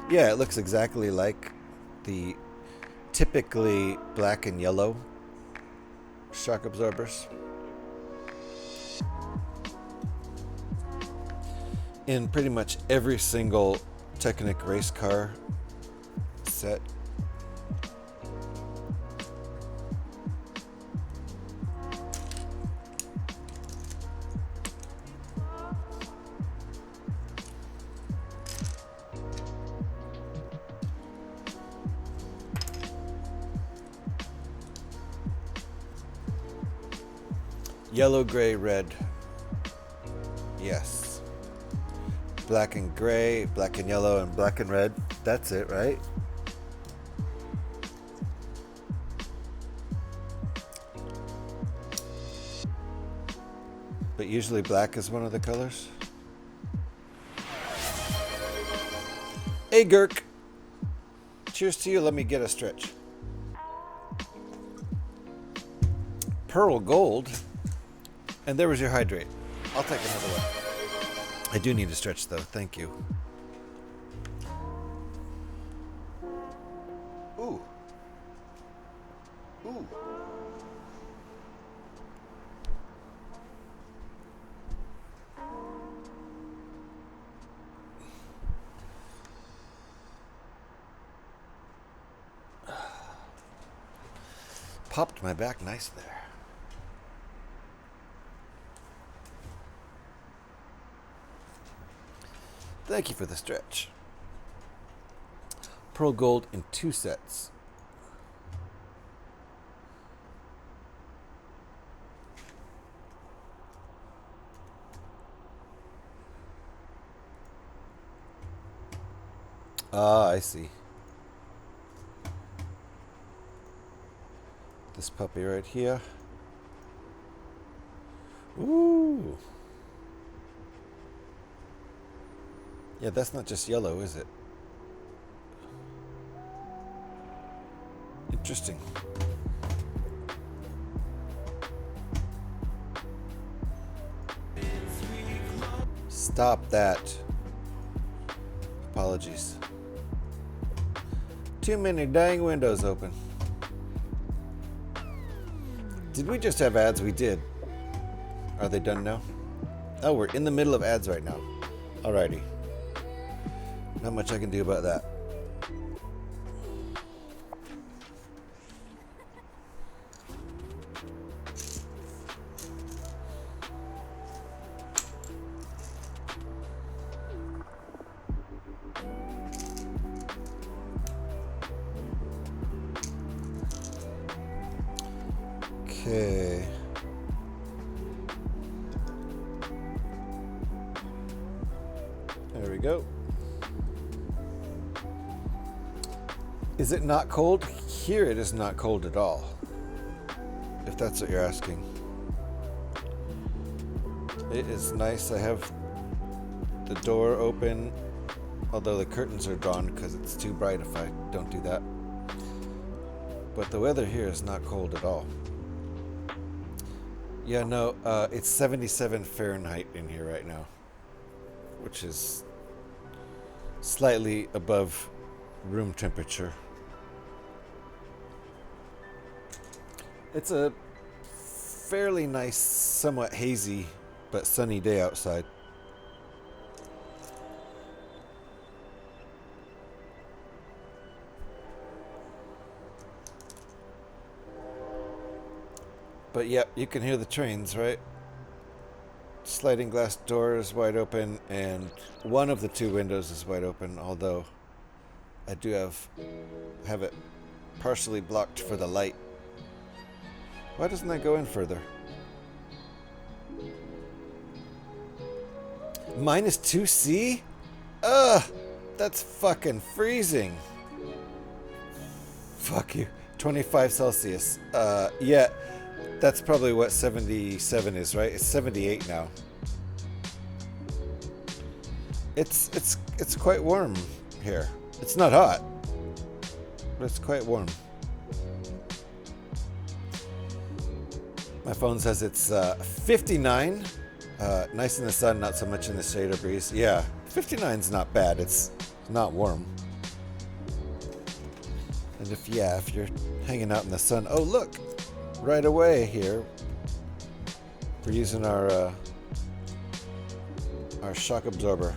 Yeah, it looks exactly like the typically black and yellow shock absorbers. In pretty much every single Technic race car set. Yellow, gray, red. Yes. Black and gray, black and yellow, and black and red. That's it, right? But usually black is one of the colors. Hey, Gurk. Cheers to you. Let me get a stretch. Pearl gold. And there was your hydrate. I'll take another one. I do need a stretch though. Thank you. Ooh. Ooh. Popped my back nice there. Thank you for the stretch. Pearl gold in 2 sets. Ah, I see. This puppy right here. Ooh. Yeah, that's not just yellow, is it? Interesting. Stop that. Apologies. Too many dang windows open. Did we just have ads? We did. Are they done now? Oh, we're in the middle of ads right now. Alrighty. Not much I can do about that. Okay. There we go. Is it not cold? Here it is not cold at all. If that's what you're asking. It is nice. I have the door open, although the curtains are drawn because it's too bright if I don't do that. But the weather here is not cold at all. Yeah, no, it's 77 Fahrenheit in here right now, which is slightly above room temperature. It's a fairly nice, somewhat hazy, but sunny day outside. But yep, you can hear the trains, right? Sliding glass door is wide open, and one of the two windows is wide open, although I do have it partially blocked for the light. Why doesn't that go in further? -2°C? Ugh! That's fucking freezing. Fuck you. 25 Celsius. Yeah. That's probably what 77 is, right? It's 78 now. It's quite warm here. It's not hot, but it's quite warm. My phone says it's 59. Nice in the sun, not so much in the shade or breeze. Yeah, 59's not bad. It's not warm. And if you're hanging out in the sun, oh look, right away here, we're using our shock absorber.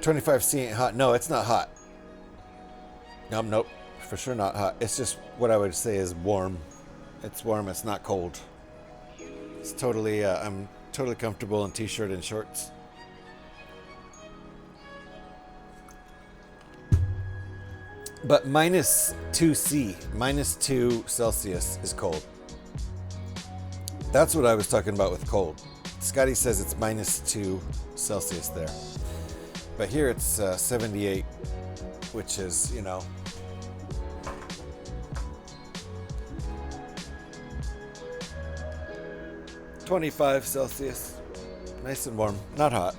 25°C ain't hot. No, it's not hot. Nope, for sure not hot. It's just what I would say is warm. It's warm. It's not cold. It's totally. I'm totally comfortable in t-shirt and shorts. But -2°C, -2 Celsius is cold. That's what I was talking about with cold. Scotty says it's -2 Celsius there. But here it's 78, which is, 25 Celsius. Nice and warm. Not hot.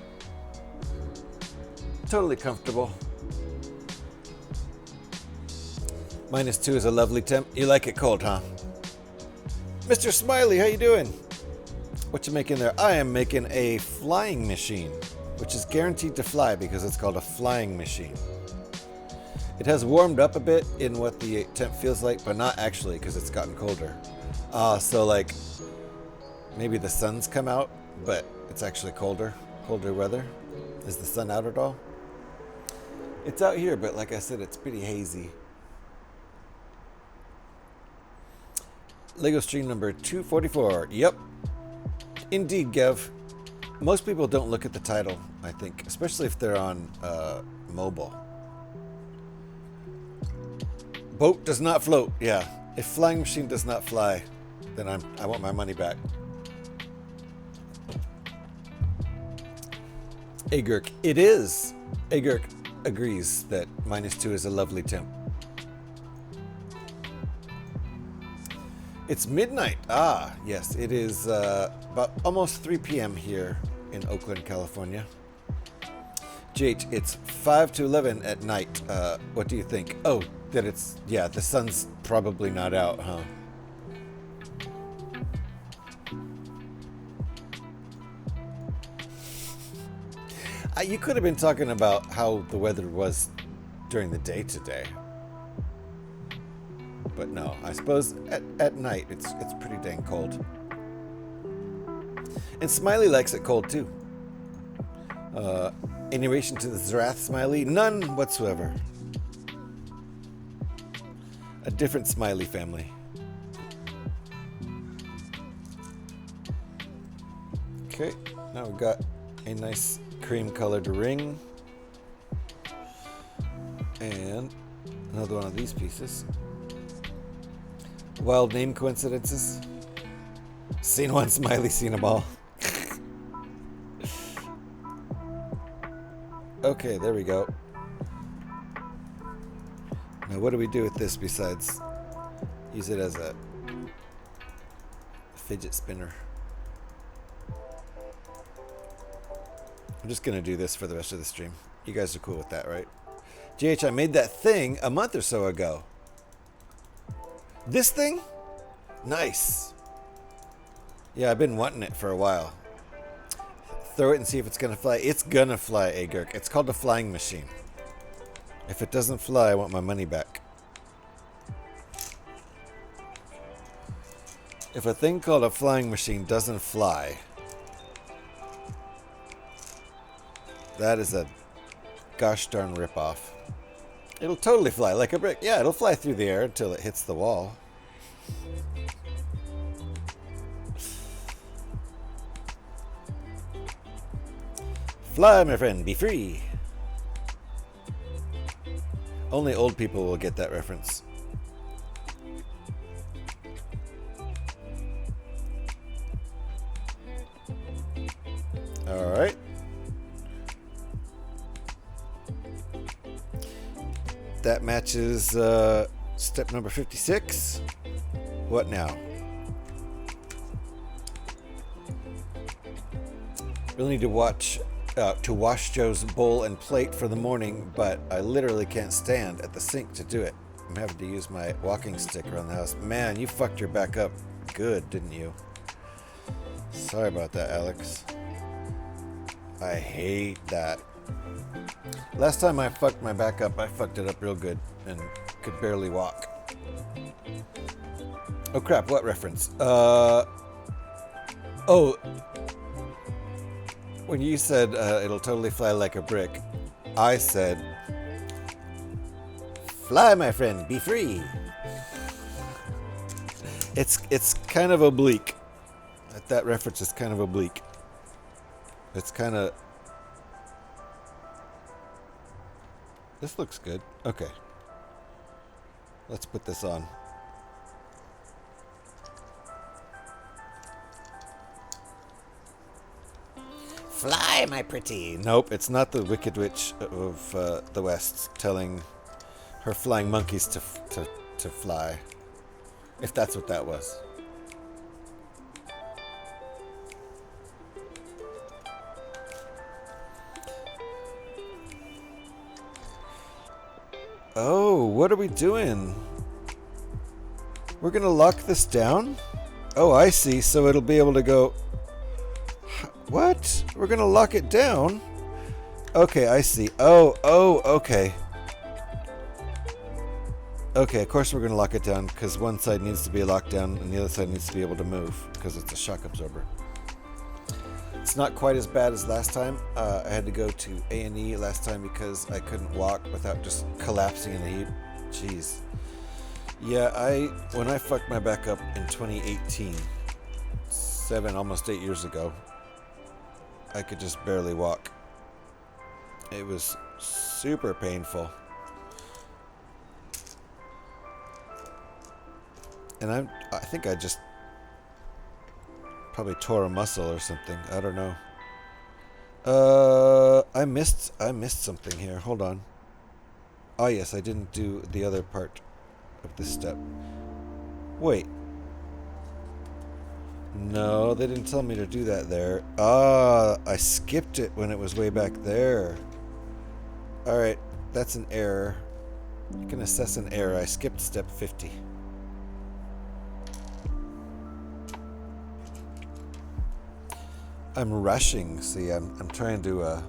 Totally comfortable. -2 is a lovely temp. You like it cold, huh? Mr. Smiley, how you doing? What you making there? I am making a flying machine, which is guaranteed to fly because it's called a flying machine. It has warmed up a bit in what the temp feels like, but not actually because it's gotten colder. So like maybe the sun's come out, but it's actually colder weather. Is the sun out at all? It's out here, but like I said, it's pretty hazy. Lego stream number 244. Yep. Indeed, Gev. Most people don't look at the title, I think, especially if they're on mobile. Boat does not float. Yeah. If flying machine does not fly, then I want my money back. Agurk. It is. Agurk agrees that -2 is a lovely temp. It's midnight. Yes, it is about almost 3 p.m. here in Oakland, California. GH, it's 5 to 11 at night. What do you think? Oh, that it's, the sun's probably not out, huh? You could have been talking about how the weather was during the day today. But no, I suppose at night it's pretty dang cold. And Smiley likes it cold too. Any relation to the Zrath Smiley? None whatsoever. A different Smiley family. Okay, now we've got a nice cream colored ring. And another one of these pieces. Wild name coincidences. Seen one Smiley, seen them all. Okay, there we go. Now what do we do with this besides use it as a fidget spinner? I'm just gonna do this for the rest of the stream. You guys are cool with that, right? GH, I made that thing a month or so ago. This thing? Nice. Yeah, I've been wanting it for a while. Throw it and see if it's gonna fly. It's gonna fly, Agurk. It's called a flying machine. If it doesn't fly, I want my money back. If a thing called a flying machine doesn't fly, that is a gosh darn ripoff. It'll totally fly like a brick. Yeah, it'll fly through the air until it hits the wall. Fly, my friend, be free. Only old people will get that reference. All right. That matches step number 56. What now? Really need to wash Joe's bowl and plate for the morning, but I literally can't stand at the sink to do it. I'm having to use my walking stick around the house. Man, you fucked your back up good, didn't you? Sorry about that, Alex. I hate that. Last time I fucked my back up, I fucked it up real good and could barely walk. Oh crap, what reference? When you said it'll totally fly like a brick, I said, fly, my friend, be free. It's kind of oblique. That reference is kind of oblique. It's kind of... This looks good. Okay. Let's put this on. Fly, my pretty. Nope, it's not the Wicked Witch of the West telling her flying monkeys to fly. If that's what that was. Oh, what are we doing? We're gonna lock this down? Oh, I see. So it'll be able to go... What? We're gonna lock it down? Okay, I see. Oh, okay. Okay, of course we're gonna lock it down because one side needs to be locked down and the other side needs to be able to move because it's a shock absorber. It's not quite as bad as last time. I had to go to A&E last time because I couldn't walk without just collapsing in a heap. Jeez. Yeah, when I fucked my back up in 2018, almost 8 years ago, I could just barely walk. It was super painful. And I think I just probably tore a muscle or something. I don't know. I missed something here. Hold on. Oh yes, I didn't do the other part of this step. Wait. No, they didn't tell me to do that there. Ah, I skipped it when it was way back there. Alright, that's an error. You can assess an error. I skipped step 50. I'm rushing. See, I'm trying to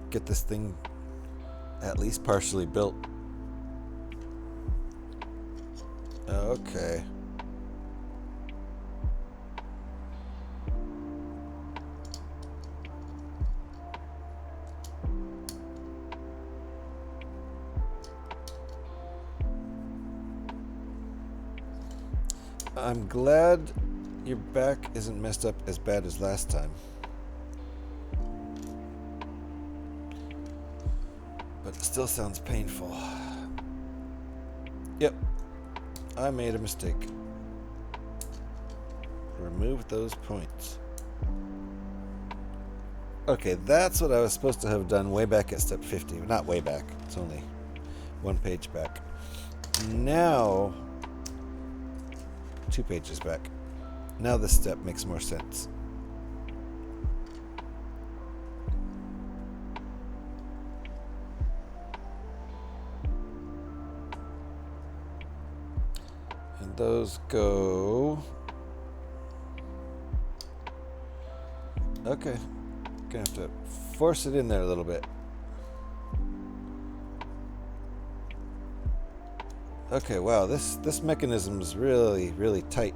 get this thing at least partially built. Okay. I'm glad your back isn't messed up as bad as last time. But it still sounds painful. Yep. I made a mistake. Remove those points. Okay, that's what I was supposed to have done way back at step 50. Not way back. It's only one page back. Now, 2 pages back. Now this step makes more sense. And those go... Okay. Gonna have to force it in there a little bit. Okay, wow, this mechanism is really tight.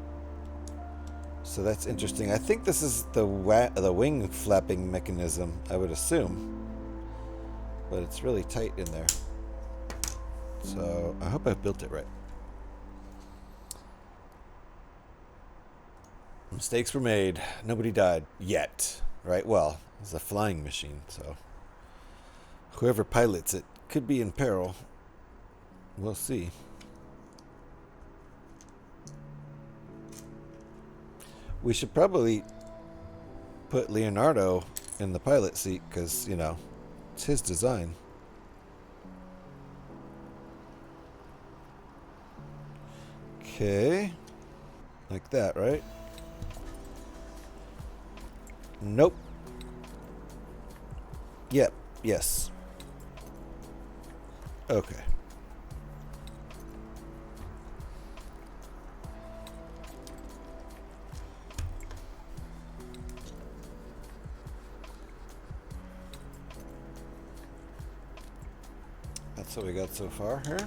So that's interesting. I think this is the wing flapping mechanism, I would assume. But it's really tight in there. So I hope I've built it right. Mistakes were made. Nobody died yet, right? Well, it's a flying machine, so whoever pilots it could be in peril. We'll see. We should probably put Leonardo in the pilot seat because, you know, it's his design. Okay. Like that, right? Nope. Yep. Yes. Okay. That's what we got so far here.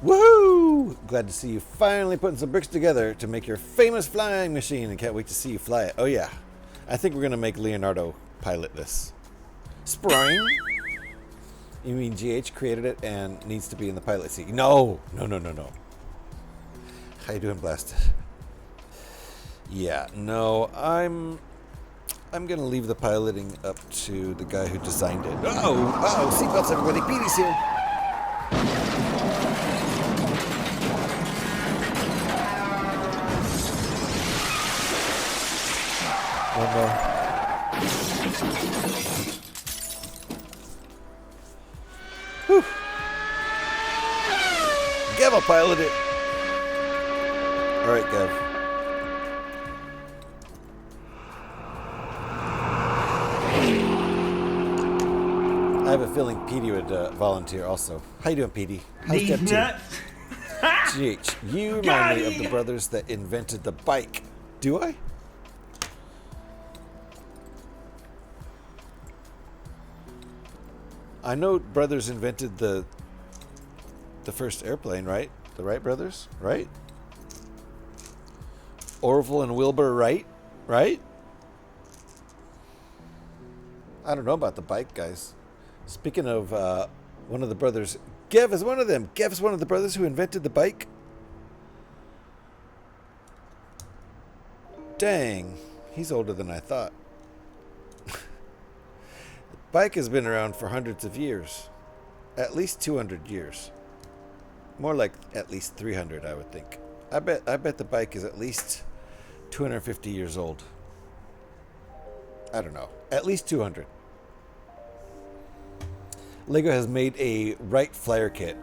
Woohoo! Glad to see you finally putting some bricks together to make your famous flying machine, and can't wait to see you fly it. Oh yeah. I think we're going to make Leonardo pilot this. Spring? You mean GH created it and needs to be in the pilot seat? No. No. How you doing, Blasted? Yeah, no, I'm going to leave the piloting up to the guy who designed it. Oh, seatbelts, everybody. Petey's here. One more. Whew. Gav will pilot it. All right, Gav. I have a feeling Petey would volunteer also. How you doing, Petey? How's These Step 2? nuts. GH, you remind me of the brothers that invented the bike. Do I? I know brothers invented the first airplane, right? The Wright brothers, right? Orville and Wilbur Wright, right? I don't know about the bike, guys. Speaking of one of the brothers, Gev is one of them. Gev is one of the brothers who invented the bike. Dang, he's older than I thought. Bike has been around for hundreds of years. At least 200 years. More like at least 300, I would think. I bet the bike is at least 250 years old. I don't know. At least 200. Lego has made a Wright Flyer kit.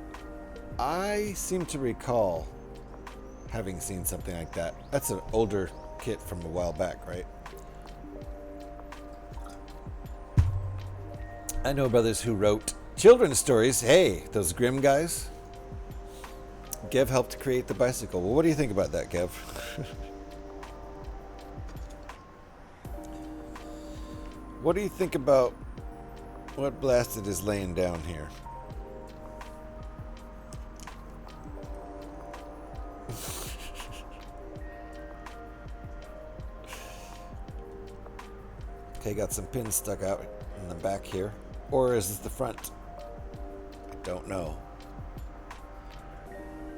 I seem to recall having seen something like that. That's an older kit from a while back, right? I know brothers who wrote children's stories. Hey, those Grimm guys. Gev helped create the bicycle. Well, what do you think about that, Gev? What do you think about what Blasted is laying down here? Okay, got some pins stuck out in the back here. Or is this the front? I don't know.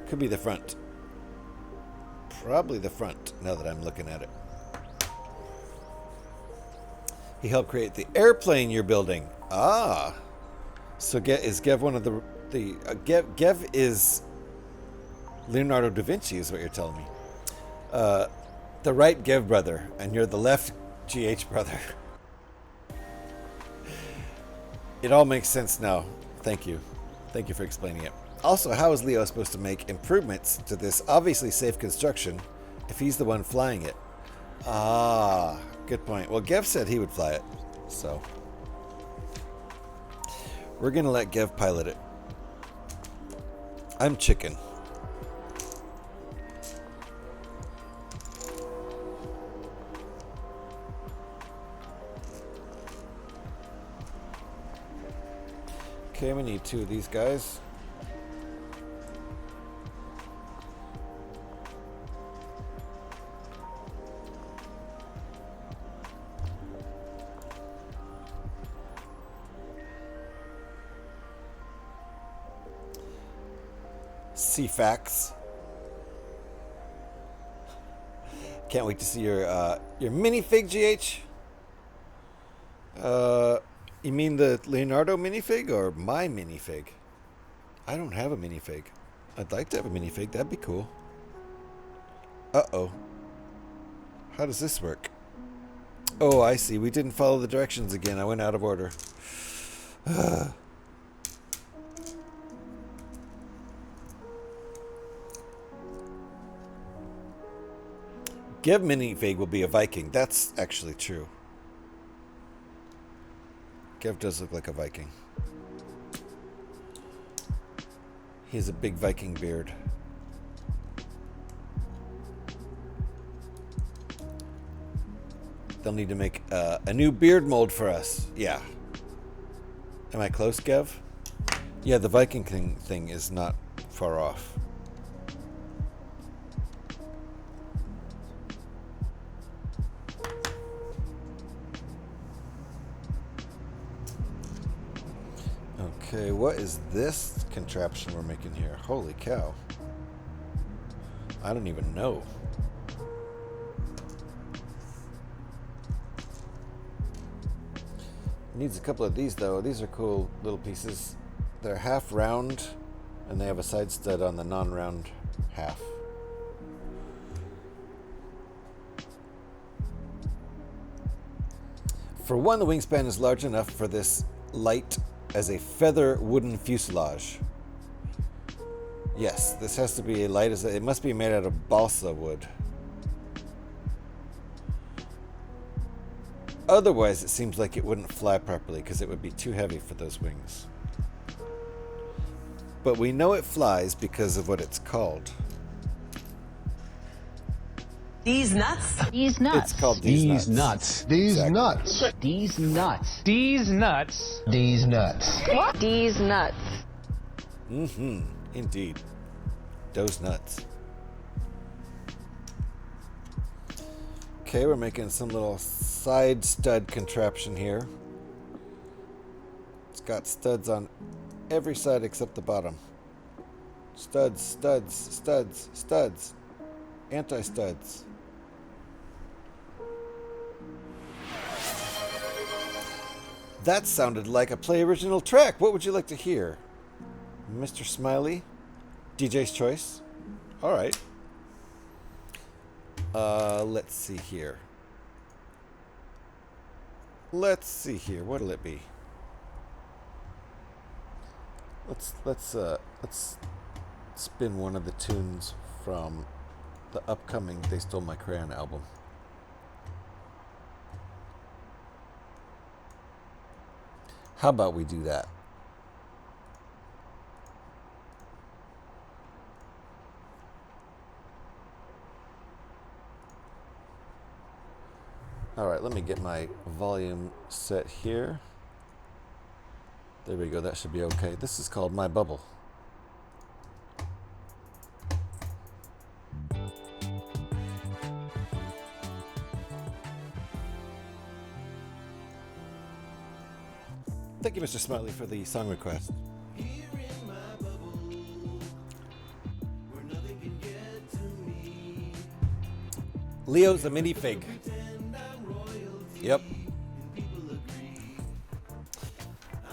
Could be the front. Probably the front, now that I'm looking at it. He helped create the airplane you're building. Ah. So is Gev one of Gev is Leonardo Da Vinci, is what you're telling me. The right Gev brother, and you're the left GH brother. It all makes sense now. Thank you. Thank you for explaining it. Also, how is Leo supposed to make improvements to this obviously safe construction if he's the one flying it? Ah, good point. Well, Gev said he would fly it, so we're gonna let Gev pilot it. I'm chicken. Okay, we need 2 of these guys. CFAX. Can't wait to see your minifig, GH. You mean the Leonardo minifig or my minifig? I don't have a minifig. I'd like to have a minifig. That'd be cool. Uh-oh. How does this work? Oh, I see. We didn't follow the directions again. I went out of order. Gev minifig will be a Viking. That's actually true. Gev does look like a Viking. He has a big Viking beard. They'll need to make a new beard mold for us. Yeah. Am I close, Gev? Yeah, the Viking thing is not far off. Okay, what is this contraption we're making here? Holy cow. I don't even know. Needs a couple of these though. These are cool little pieces. They're half round and they have a side stud on the non-round half. For one, the wingspan is large enough for this light as a feather wooden fuselage. Yes, this has to be light as it must be made out of balsa wood. Otherwise, it seems like it wouldn't fly properly because it would be too heavy for those wings. But we know it flies because of what it's called. These nuts? These nuts. It's called these nuts. These Exactly. nuts. These nuts. These nuts. These nuts. These nuts. Mm-hmm. Indeed. Those nuts. Okay, we're making some little side stud contraption here. It's got studs on every side except the bottom. Studs, studs, studs, studs. Anti-studs. That sounded like a Play Original track. What would you like to hear? Mr. Smiley? DJ's Choice? Alright. Let's see here. What'll it be? Let's spin one of the tunes from the upcoming They Stole My Crayon album. How about we do that? All right, let me get my volume set here. There we go, that should be okay. This is called My Bubble. Thank you, Mr. Smiley, for the song request. Leo's a minifig. Yep.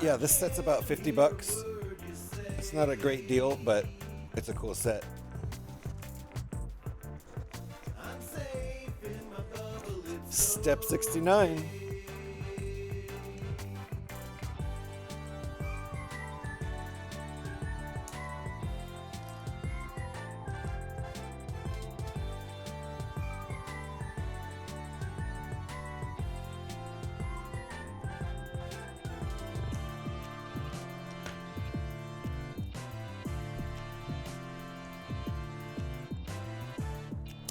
Yeah, this set's about $50. It's not a great deal, but it's a cool set. Step 69.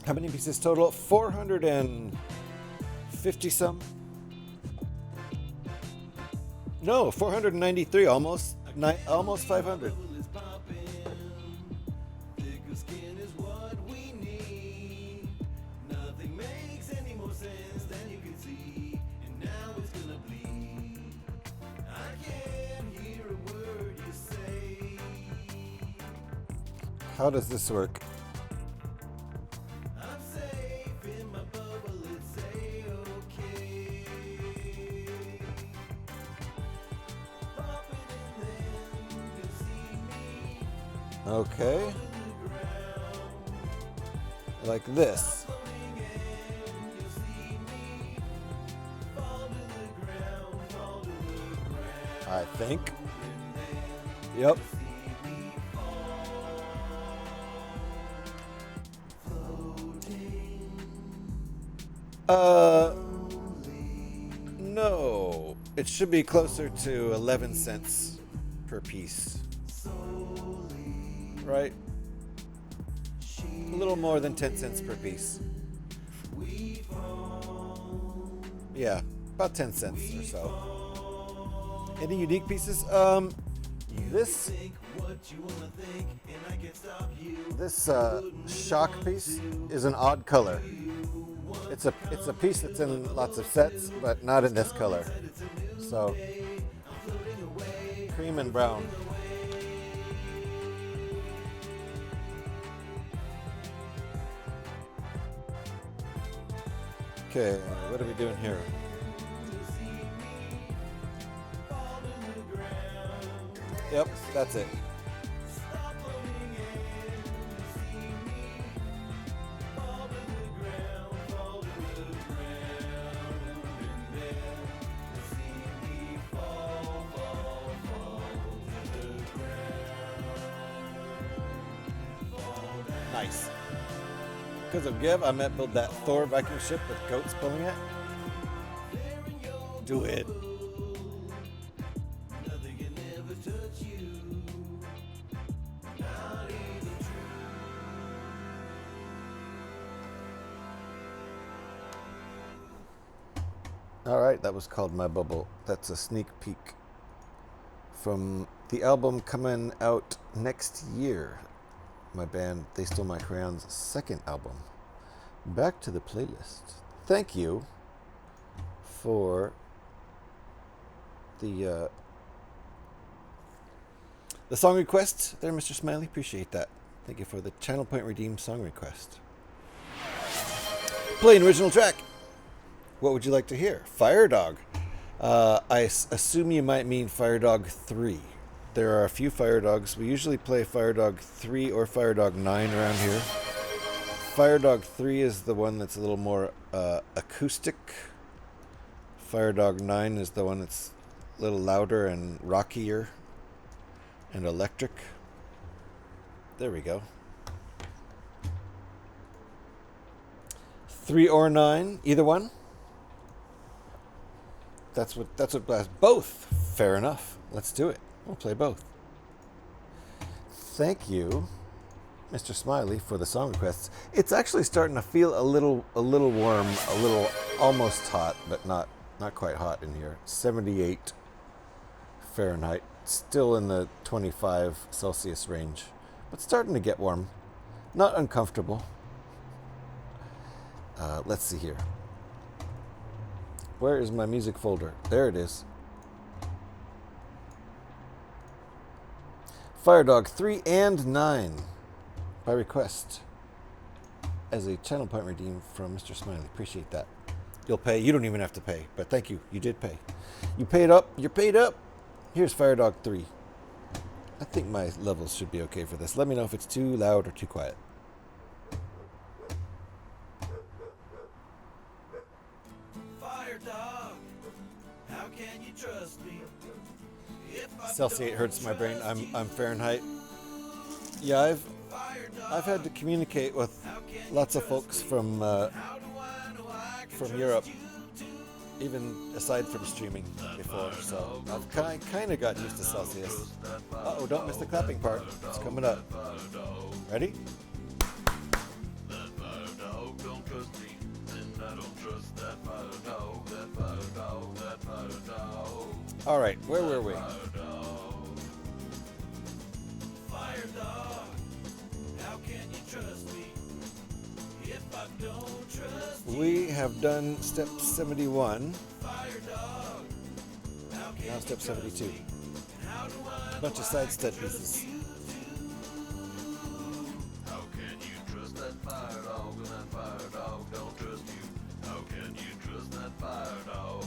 How many pieces total? 450 some? No, 493, almost 500. How does this work? Okay. Like this. I think. Yep. No. It should be closer to 11 cents per piece. Right? A little more than 10 cents per piece. Yeah, about 10 cents or so. Any unique pieces? This shock piece is an odd color. It's a piece that's in lots of sets, but not in this color. So, cream and brown. Okay, what are we doing here? Yep, that's it. Nice. Because of Give, I might build that Thor Viking ship with goats pulling it. Do it. Alright, that was called My Bubble. That's a sneak peek from the album coming out next year. My band, They Stole My Crayon's second album. Back to the playlist. Thank you for the song request there, Mr. Smiley. Appreciate that. Thank you for the Channel Point Redeemed song request. Play an original track. What would you like to hear? Fire Dog. I assume you might mean Fire Dog 3. There are a few Fire Dogs. We usually play Fire Dog 3 or Fire Dog 9 around here. Fire Dog 3 is the one that's a little more acoustic. Fire Dog 9 is the one that's a little louder and rockier and electric. There we go. 3 or 9, either one. That's what both. Fair enough. Let's do it. We'll play both. Thank you, Mr. Smiley, for the song requests. It's actually starting to feel a little warm, a little almost hot, but not quite hot in here. 78 Fahrenheit, still in the 25 Celsius range, but starting to get warm. Not uncomfortable. Let's see here. Where is my music folder? There it is. Fire Dog 3 and 9 by request as a channel point redeem from Mr. Smiley. Appreciate that. You'll pay. You don't even have to pay, but thank you. You did pay. You paid up. You're paid up. Here's Fire Dog 3. I think my levels should be okay for this. Let me know if it's too loud or too quiet. Fire Dog, how can you trust me? Celsius hurts my brain. I'm Fahrenheit. Yeah, I've had to communicate with lots of folks from Europe, even aside from streaming before. So I've kind of got used to Celsius. Uh-oh, don't miss the clapping part. It's coming up. Ready? All right, where were we? We have done step 71. Now step 72. A bunch of side step pieces. How can you trust that fire dog when that fire dog don't trust you? How can you trust that fire dog?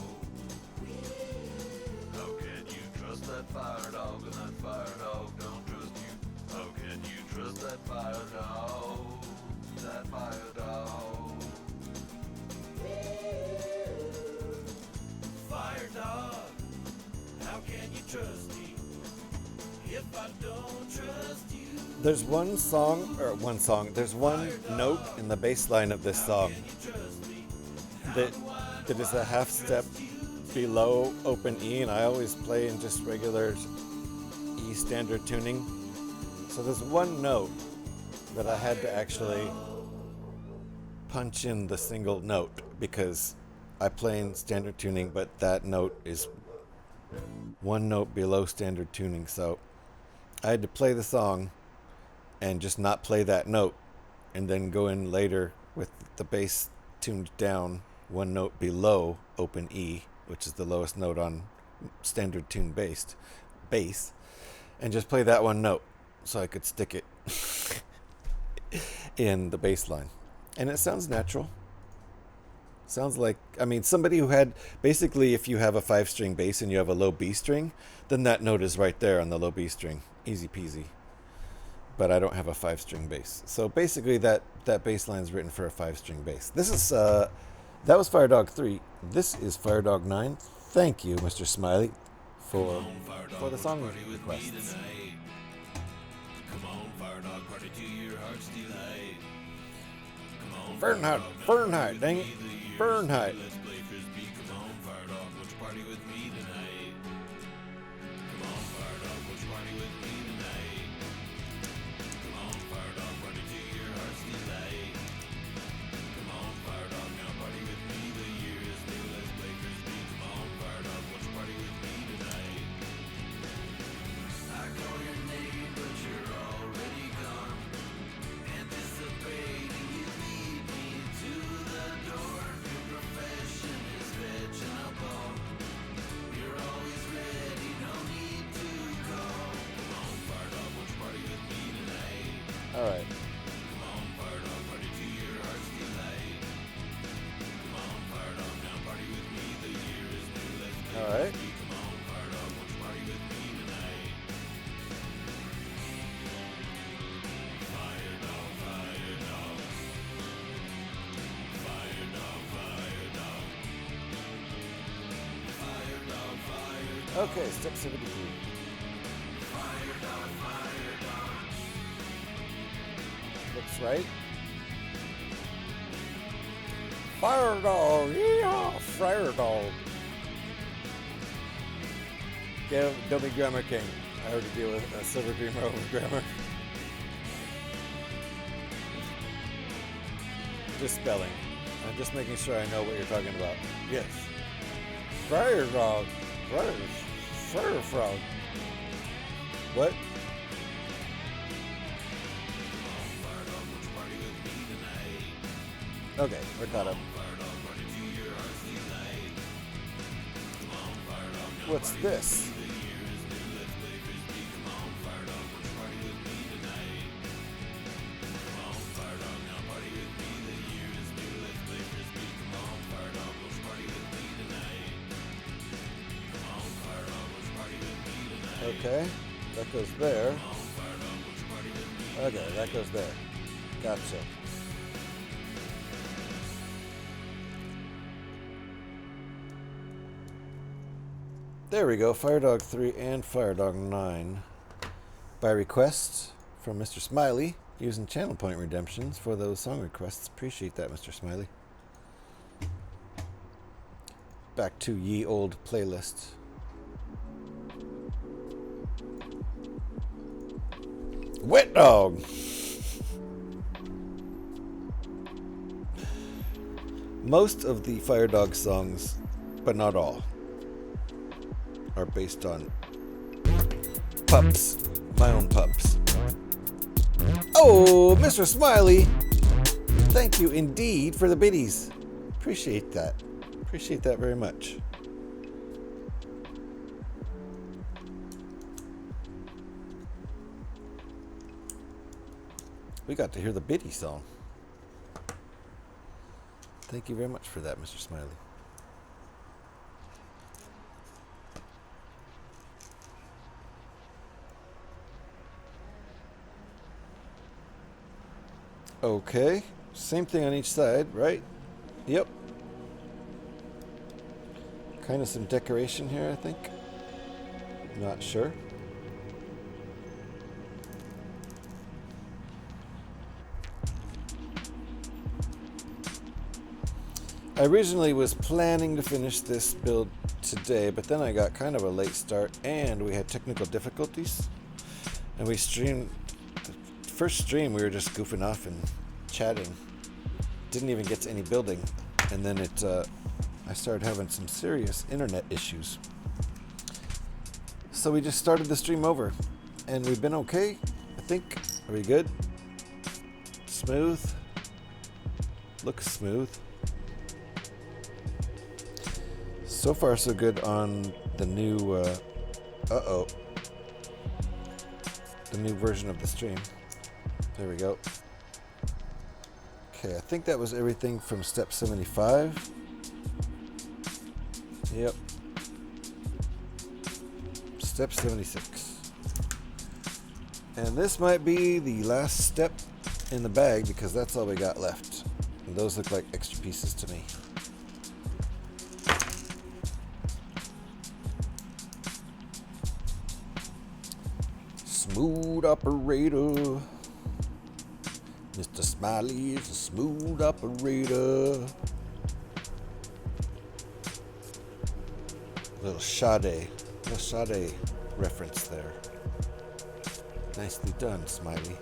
How can you trust that fire dog when that fire dog don't trust you? How can you trust that fire dog? That fire dog. Fire dog, how can you trust me if I don't trust you? There's one there's one note in the bass line of this song that is a half step below open E, and I always play in just regular E standard tuning. So there's one note that I had to actually punch in the single note because I play in standard tuning, but that note is one note below standard tuning. So I had to play the song and just not play that note and then go in later with the bass tuned down one note below open E, which is the lowest note on standard tune bass, and just play that one note so I could stick it in the bass line. And it sounds natural. Sounds like, I mean, somebody who had, basically if you have a 5-string bass and you have a low B string, then that note is right there on the low B string. Easy peasy. But I don't have a 5-string bass. So basically that bass line is written for a 5-string bass. This is, that was Fire Dog 3. This is Fire Dog 9. Thank you, Mr. Smiley, for the song requests. Come on, fire dog, party to your heart's delight. Come on, Fahrenheit, dang it. Fahrenheit. let's play frisbee. Come on, fire dog, won't you party with me tonight? Come on, fire dog, won't you party with me tonight? Come on, fire dog, party to your heart's delight. Come on, fire dog, now party with me. The year is new, let's play frisbee. Come on, fire dog, won't you party with me tonight? I call your name, but you're already gone. Anticipating you lead me to the door. Your profession is fetching a ball. You're always ready, no need to call. Come on, fire dog, won't you party with me tonight? All right. Come on, fire dog, party to your heart's delight. Come on, fire dog, now party with me. The year is new, let's play All right. frisbee. Come on, fire dog, won't you party with me tonight? Fire dog, fire dog. Fire dog, fire dog. Fire dog, fire dog. Okay, step 73. Fire dog, fire dog. Looks right. Fire dog, yeehaw, fire dog. Don't be Grammar King. I already deal with a Silver Dreamer over grammar. Just spelling. I'm just making sure I know what you're talking about. Yes. Fire dog. Fire frog. What? Okay, we're caught up. What's this? Okay, that goes there. Okay, that goes there. Gotcha. There we go, Fire Dog 3 and Fire Dog 9. By request from Mr. Smiley, using channel point redemptions for those song requests. Appreciate that, Mr. Smiley. Back to ye old playlist. Wet Dog! Most of the Fire Dog songs, but not all, are based on pups. My own pups. Oh, Mr. Smiley! Thank you indeed for the biddies. Appreciate that. Appreciate that very much. We got to hear the biddy song. Thank you very much for that, Mr. Smiley. Okay, same thing on each side, right? Yep. Kind of some decoration here, I think. Not sure. I originally was planning to finish this build today, but then I got kind of a late start and we had technical difficulties. And we streamed, the first stream we were just goofing off and chatting. Didn't even get to any building. And then I started having some serious internet issues. So we just started the stream over and we've been okay, I think. Are we good? Smooth? Looks smooth. So far, so good on the new, the new version of the stream. There we go. Okay, I think that was everything from step 75. Yep. Step 76. And this might be the last step in the bag because that's all we got left. And those look like extra pieces to me. Smooth operator. Mr. Smiley is a smooth operator. Little Sade reference there. Nicely done, Smiley.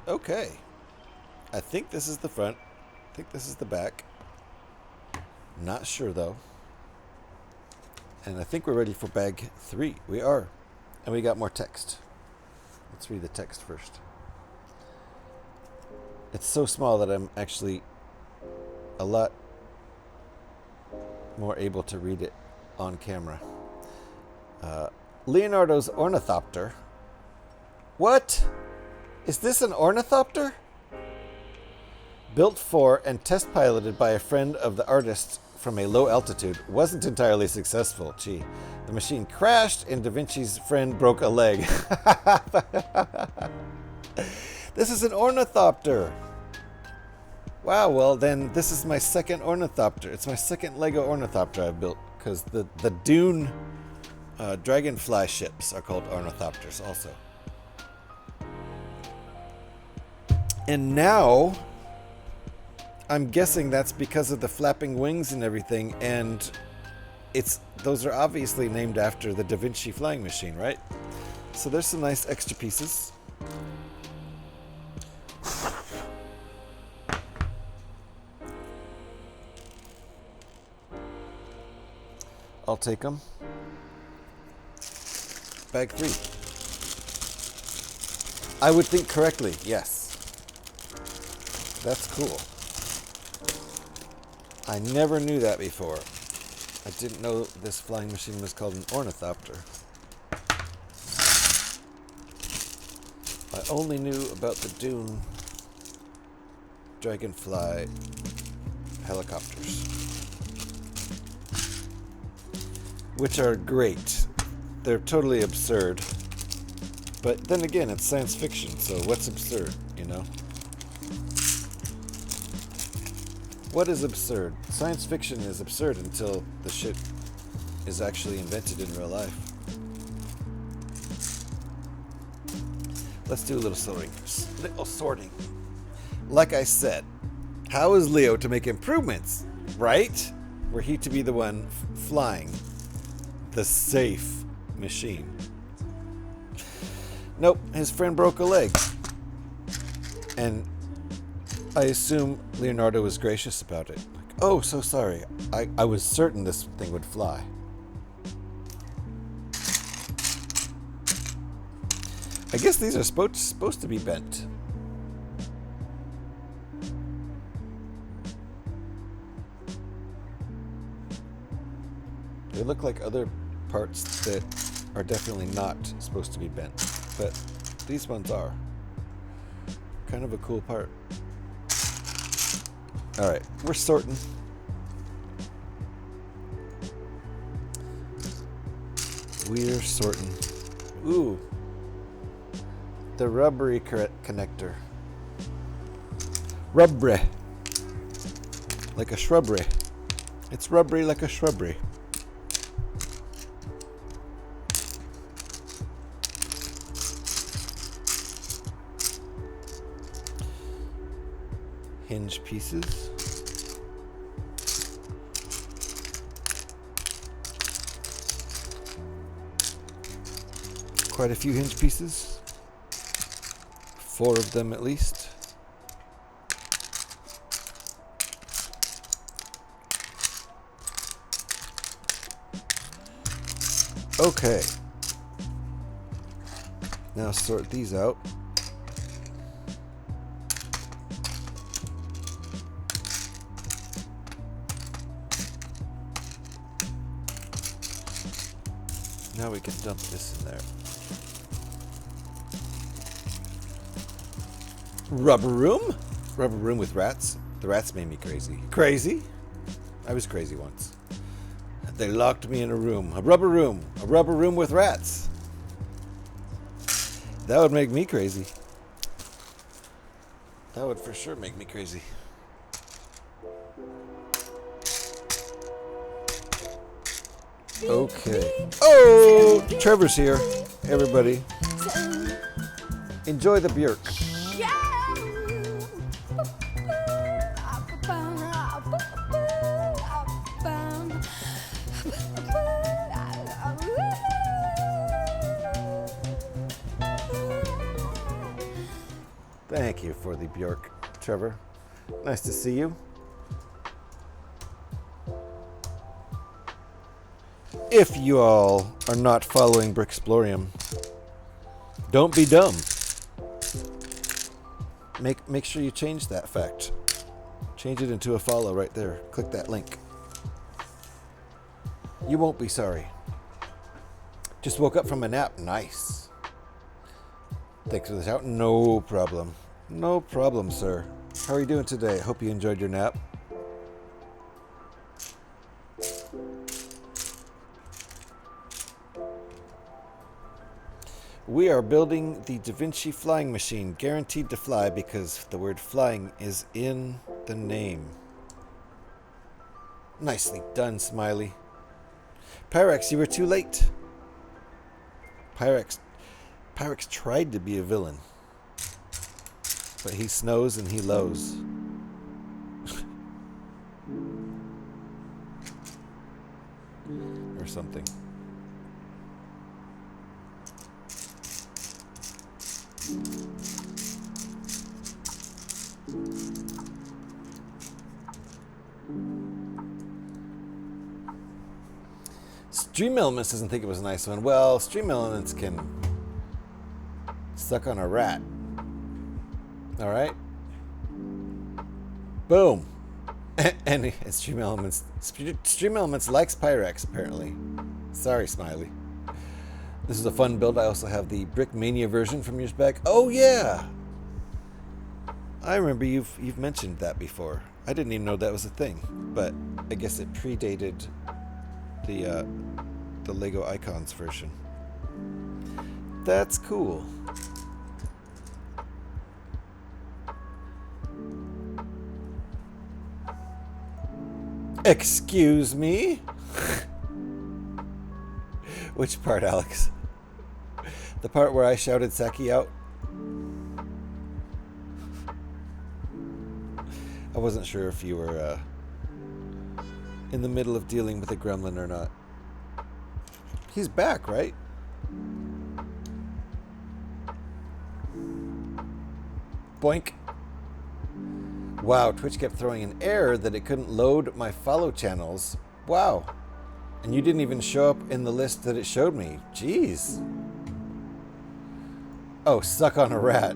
Okay. I think this is the front. I think this is the back. Not sure though. And I think we're ready for bag 3. We are. And we got more text. Let's read the text first. It's so small that I'm actually a lot more able to read it on camera. Leonardo's ornithopter. What? Is this an ornithopter? Built for and test piloted by a friend of the artist from a low altitude, wasn't entirely successful. Gee, the machine crashed and Da Vinci's friend broke a leg. This is an ornithopter. Wow, well then this is my second ornithopter. It's my second Lego ornithopter I've built because the Dune dragonfly ships are called ornithopters also. And now I'm guessing that's because of the flapping wings and everything, and those are obviously named after the Da Vinci flying machine, right? So there's some nice extra pieces. I'll take them. Bag 3. I would think correctly, yes. That's cool. I never knew that before. I didn't know this flying machine was called an ornithopter. I only knew about the Dune dragonfly helicopters, which are great. They're totally absurd. But then again, it's science fiction, so what's absurd, you know? What is absurd? Science fiction is absurd until the shit is actually invented in real life. Let's do a little sorting. Like I said, how is Leo to make improvements, right? Were he to be the one flying the safe machine? Nope, his friend broke a leg. And I assume Leonardo was gracious about it. Like, oh, so sorry. I was certain this thing would fly. I guess these are supposed to be bent. They look like other parts that are definitely not supposed to be bent, but these ones are. Kind of a cool part. Alright, we're sorting. We're sorting. Ooh. The rubbery connector. Rubbery. Like a shrubbery. It's rubbery like a shrubbery. Hinge pieces. Quite a few hinge pieces. 4 of them at least. Okay. Now sort these out. Now we can dump this in there. Rubber room? Rubber room with rats? The rats made me crazy. Crazy? I was crazy once. They locked me in a room. A rubber room. A rubber room with rats. That would make me crazy. That would for sure make me crazy. Okay. Oh, Trevor's here. Everybody. Enjoy the Björk. Thank you for the Björk, Trevor. Nice to see you. If you all are not following Bricksplorium, don't be dumb. Make sure you change that fact. Change it into a follow right there. Click that link. You won't be sorry. Just woke up from a nap. Nice. Thanks for the shout. No problem. No problem, sir. How are you doing today? Hope you enjoyed your nap. We are building the Da Vinci flying machine, guaranteed to fly because the word flying is in the name. Nicely done, Smiley. Pyrex, you were too late. Pyrex tried to be a villain, but he snows and he lows. Or something. Stream Elements doesn't think it was a nice one. Well, Stream Elements can suck on a rat. All right. Boom. And Stream Elements likes Pyrex apparently. Sorry, Smiley. This is a fun build. I also have the Brick Mania version from years back. Oh yeah. I remember you've mentioned that before. I didn't even know that was a thing, but I guess it predated the Lego Icons version. That's cool. Excuse me? Which part, Alex? The part where I shouted Saki out? I wasn't sure if you were in the middle of dealing with a gremlin or not. He's back, right? Boink. Wow, Twitch kept throwing an error that it couldn't load my follow channels. Wow. And you didn't even show up in the list that it showed me. Jeez. Oh, suck on a rat.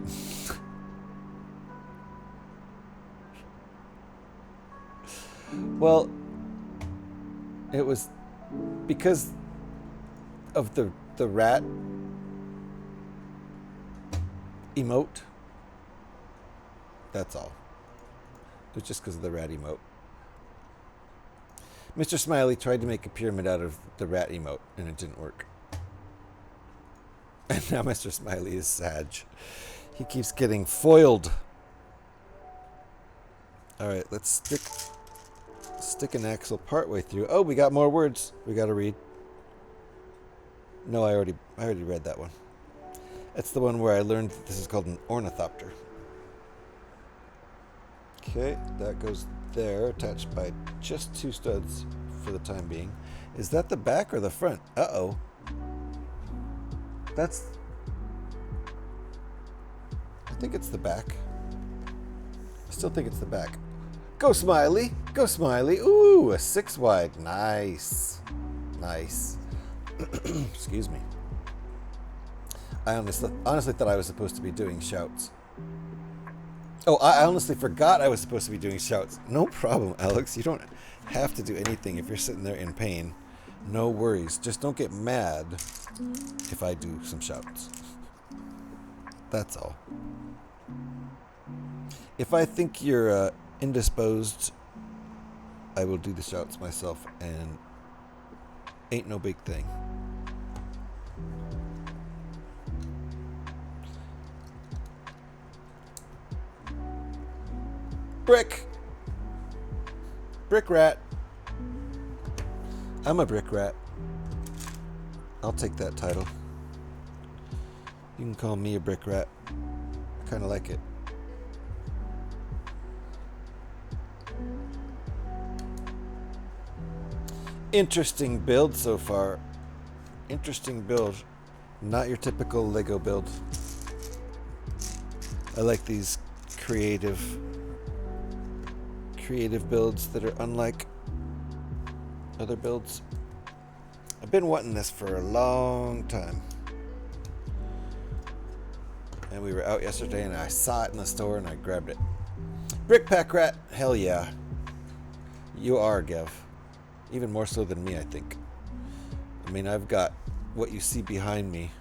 Well, it was because of the rat emote. That's all. It was just because of the rat emote. Mr. Smiley tried to make a pyramid out of the rat emote, and it didn't work. And now Mr. Smiley is Sag. He keeps getting foiled. All right, let's stick an axle partway through. Oh, we got more words we got to read. No, I already read that one. That's the one where I learned that this is called an ornithopter. Okay, that goes there, attached by just 2 studs for the time being. Is that the back or the front? Uh-oh. I think it's the back. I still think it's the back. Go Smiley! Go Smiley! Ooh, a 6 wide. Nice. Nice. Excuse me. I honestly thought I was supposed to be doing shouts. Oh, I honestly forgot I was supposed to be doing shouts. No problem, Alex. You don't have to do anything if you're sitting there in pain. No worries. Just don't get mad if I do some shouts. That's all. If I think you're indisposed, I will do the shouts myself, and ain't no big thing. Brick rat. I'm a brick rat. I'll take that title. You can call me a brick rat. I kind of like it. Interesting build so far. Interesting build. Not your typical Lego build. I like these creative builds that are unlike other builds. I've been wanting this for a long time. And we were out yesterday and I saw it in the store and I grabbed it. Brick pack rat, hell yeah. You are, Gev. Even more so than me, I think. I mean, I've got what you see behind me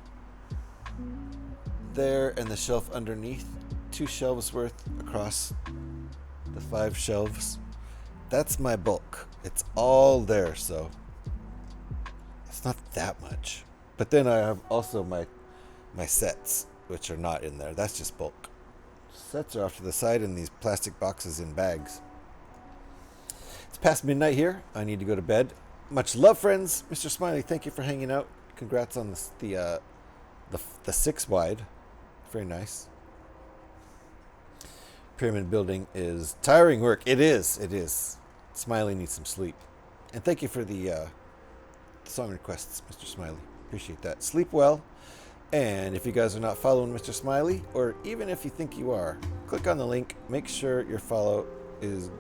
there and the shelf underneath. 2 shelves worth across the 5 shelves. That's my bulk. It's all there, so it's not that much. But then I have also my sets, which are not in there. That's just bulk. Sets are off to the side in these plastic boxes in bags. It's past midnight here. I need to go to bed. Much love, friends. Mr. Smiley, thank you for hanging out. Congrats on the 6 wide. Very nice. Pyramid building is tiring work. It is. Smiley needs some sleep. And thank you for the song requests, Mr. Smiley. Appreciate that. Sleep well. And if you guys are not following Mr. Smiley, or even if you think you are, click on the link. Make sure your follow is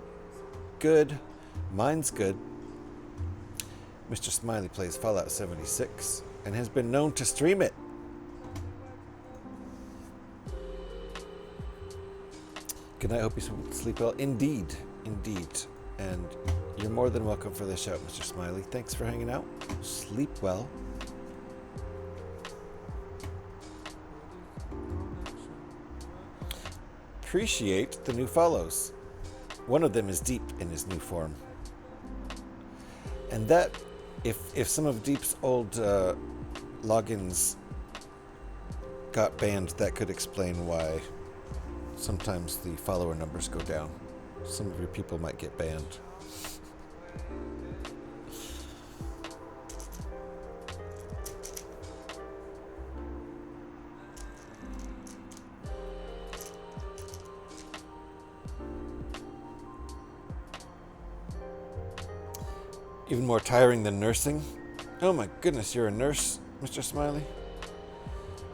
good. Mine's good. Mr. Smiley plays Fallout 76 and has been known to stream it. Good night. Hope you sleep well. Indeed. And you're more than welcome for the shout, Mr. Smiley. Thanks for hanging out. Sleep well. Appreciate the new follows. One of them is Deep in his new form. And that, if some of Deep's old logins got banned, that could explain why sometimes the follower numbers go down. Some of your people might get banned. Even more tiring than nursing. Oh my goodness, you're a nurse, Mr. Smiley?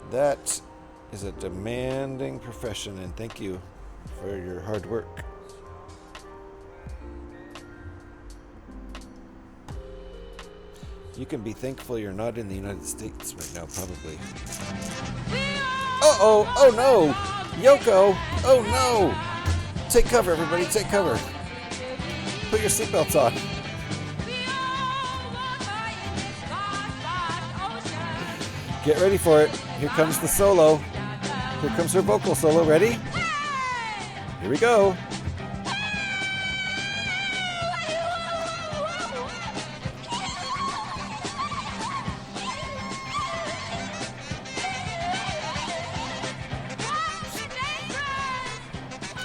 That is a demanding profession, and thank you for your hard work. You can be thankful you're not in the United States right now, probably. Uh-oh! Oh no! Yoko! Oh no! Take cover, everybody, take cover. Put your seatbelts on. Get ready for it. Here comes the solo. Here comes her vocal solo. Ready? Here we go.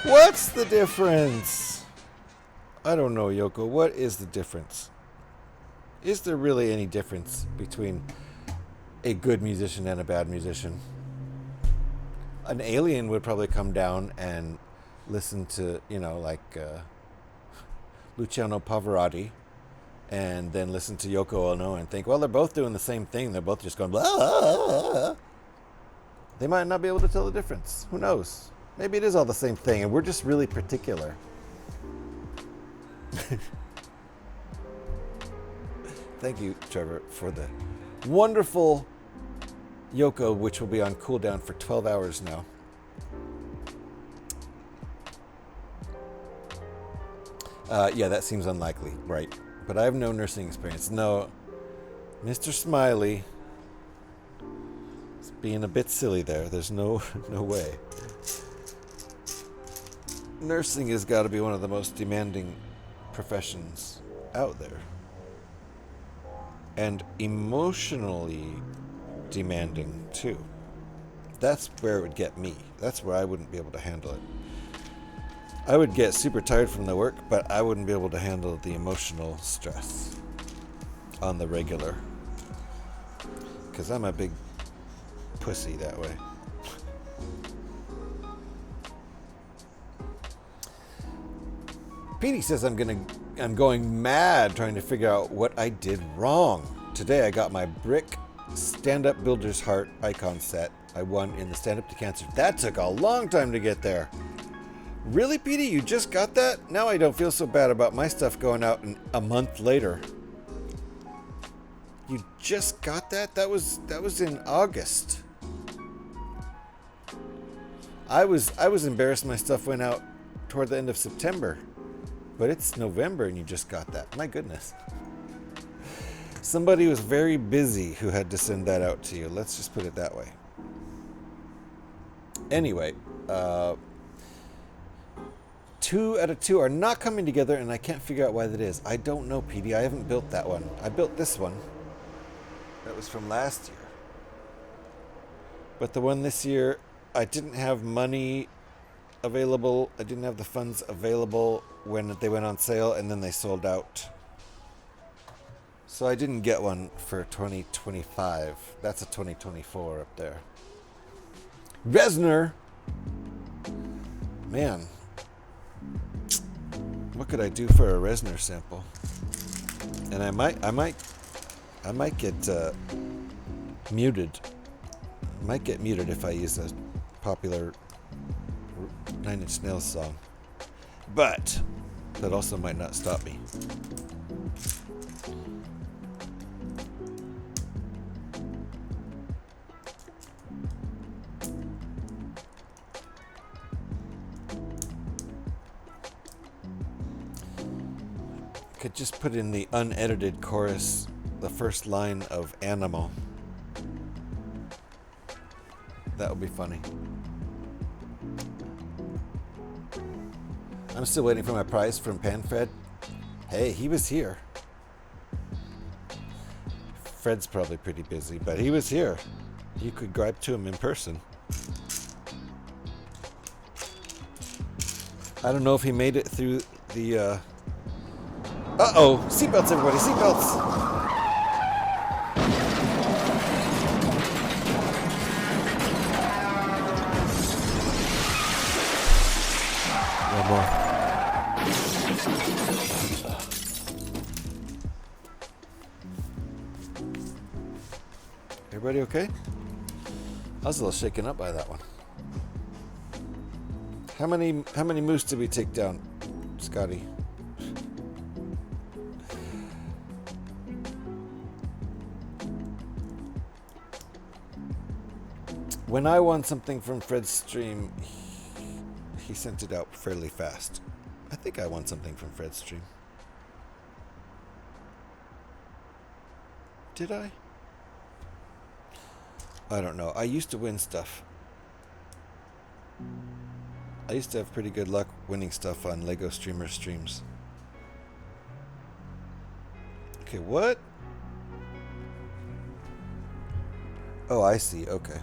What's the difference? I don't know, Yoko. What is the difference? Is there really any difference between a good musician and a bad musician? An alien would probably come down and listen to, you know, like Luciano Pavarotti, and then listen to Yoko Ono and think, well, they're both doing the same thing. They're both just going blah, blah, blah. They might not be able to tell the difference. Who knows? Maybe it is all the same thing, and we're just really particular. Thank you, Trevor, for the wonderful Yoko, which will be on cooldown for 12 hours now. Yeah, that seems unlikely, right? But I have no nursing experience. No, Mr. Smiley is being a bit silly there. There's no way. Nursing has got to be one of the most demanding professions out there. And emotionally demanding, too. That's where it would get me. That's where I wouldn't be able to handle it. I would get super tired from the work, but I wouldn't be able to handle the emotional stress on the regular. Because I'm a big pussy that way. Petey says I'm going mad trying to figure out what I did wrong. Today I got my brick stand-up builder's heart icon set. I won in the stand-up to cancer. That took a long time to get there. Really, Petey? You just got that? Now I don't feel so bad about my stuff going out a month later. You just got that? That was in August. I was embarrassed my stuff went out toward the end of September. But it's November and you just got that. My goodness. Somebody was very busy who had to send that out to you. Let's just put it that way. Anyway, 2 out of 2 are not coming together, and I can't figure out why that is. I don't know, Petey. I haven't built that one. I built this one. That was from last year. But the one this year, I didn't have money available. I didn't have the funds available when they went on sale, and then they sold out. So I didn't get one for 2025. That's a 2024 up there. Resner! Man. What could I do for a Resner sample? And I might get muted. I might get muted if I use a popular Nine Inch Nails song. But that also might not stop me. Could just put in the unedited chorus, the first line of Animal. That would be funny. I'm still waiting for my prize from PanFred. Hey, he was here. Fred's probably pretty busy, but he was here. You could gripe to him in person. I don't know if he made it through the uh-oh! Seatbelts, everybody! Seatbelts! One more. Everybody okay? I was a little shaken up by that one. How many moose did we take down, Scotty? When I won something from Fred's stream, he sent it out fairly fast. I think I won something from Fred's stream. Did I? I don't know. I used to win stuff. I used to have pretty good luck winning stuff on Lego streamer streams. Okay, what? Oh, I see. Okay.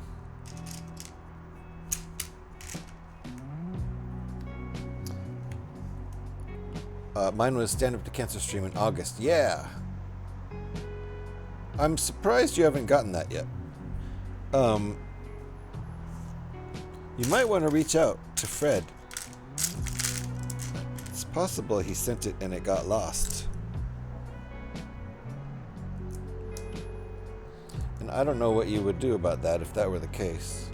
Mine was Stand Up to Cancer stream in August. Yeah. I'm surprised you haven't gotten that yet. You might want to reach out to Fred. It's possible he sent it and it got lost. And I don't know what you would do about that if that were the case.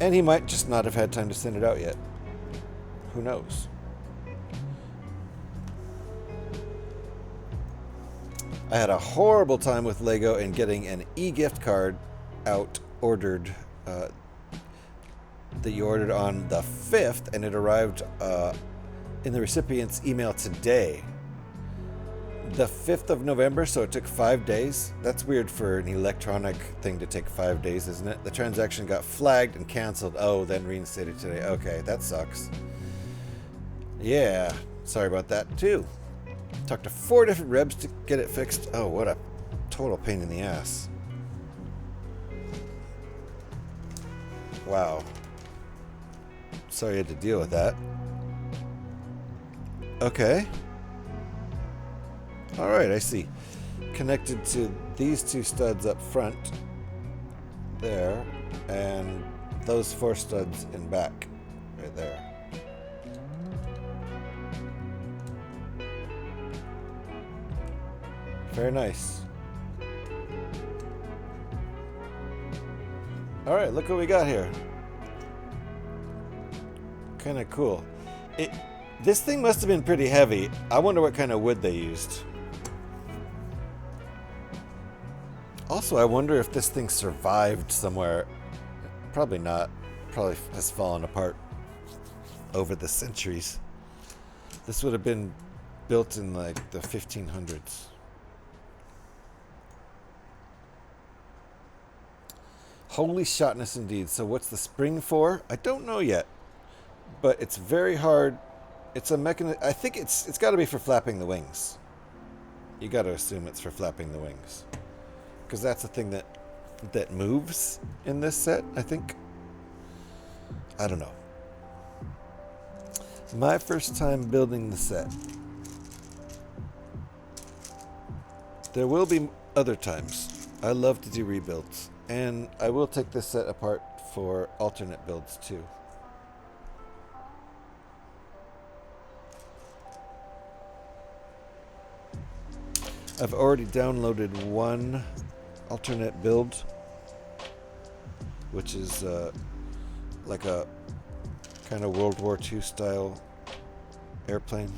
And he might just not have had time to send it out yet. Who knows? I had a horrible time with Lego and getting an e-gift card out ordered that you ordered on the 5th, and it arrived in the recipient's email today. The 5th of November, so it took 5 days. That's weird for an electronic thing to take 5 days, isn't it? The transaction got flagged and canceled. Oh, then reinstated today. Okay, that sucks. Yeah, sorry about that too. Talked to 4 different reps to get it fixed. Oh, what a total pain in the ass. Wow. Sorry you had to deal with that. Okay. Alright, I see. Connected to these 2 studs up front. There. And those 4 studs in back. Right there. Very nice. Alright, look what we got here. Kind of cool. This thing must have been pretty heavy. I wonder what kind of wood they used. Also, I wonder if this thing survived somewhere. Probably not. Probably has fallen apart over the centuries. This would have been built in like the 1500s. Holy shotness indeed. So what's the spring for? I don't know yet. But it's very hard. It's a mechanism. I think it's got to be for flapping the wings. You got to assume it's for flapping the wings. Because that's the thing that moves in this set, I think. I don't know. It's my first time building the set. There will be other times. I love to do rebuilds. And I will take this set apart for alternate builds too. I've already downloaded one alternate build, which is like a kind of World War II style airplane.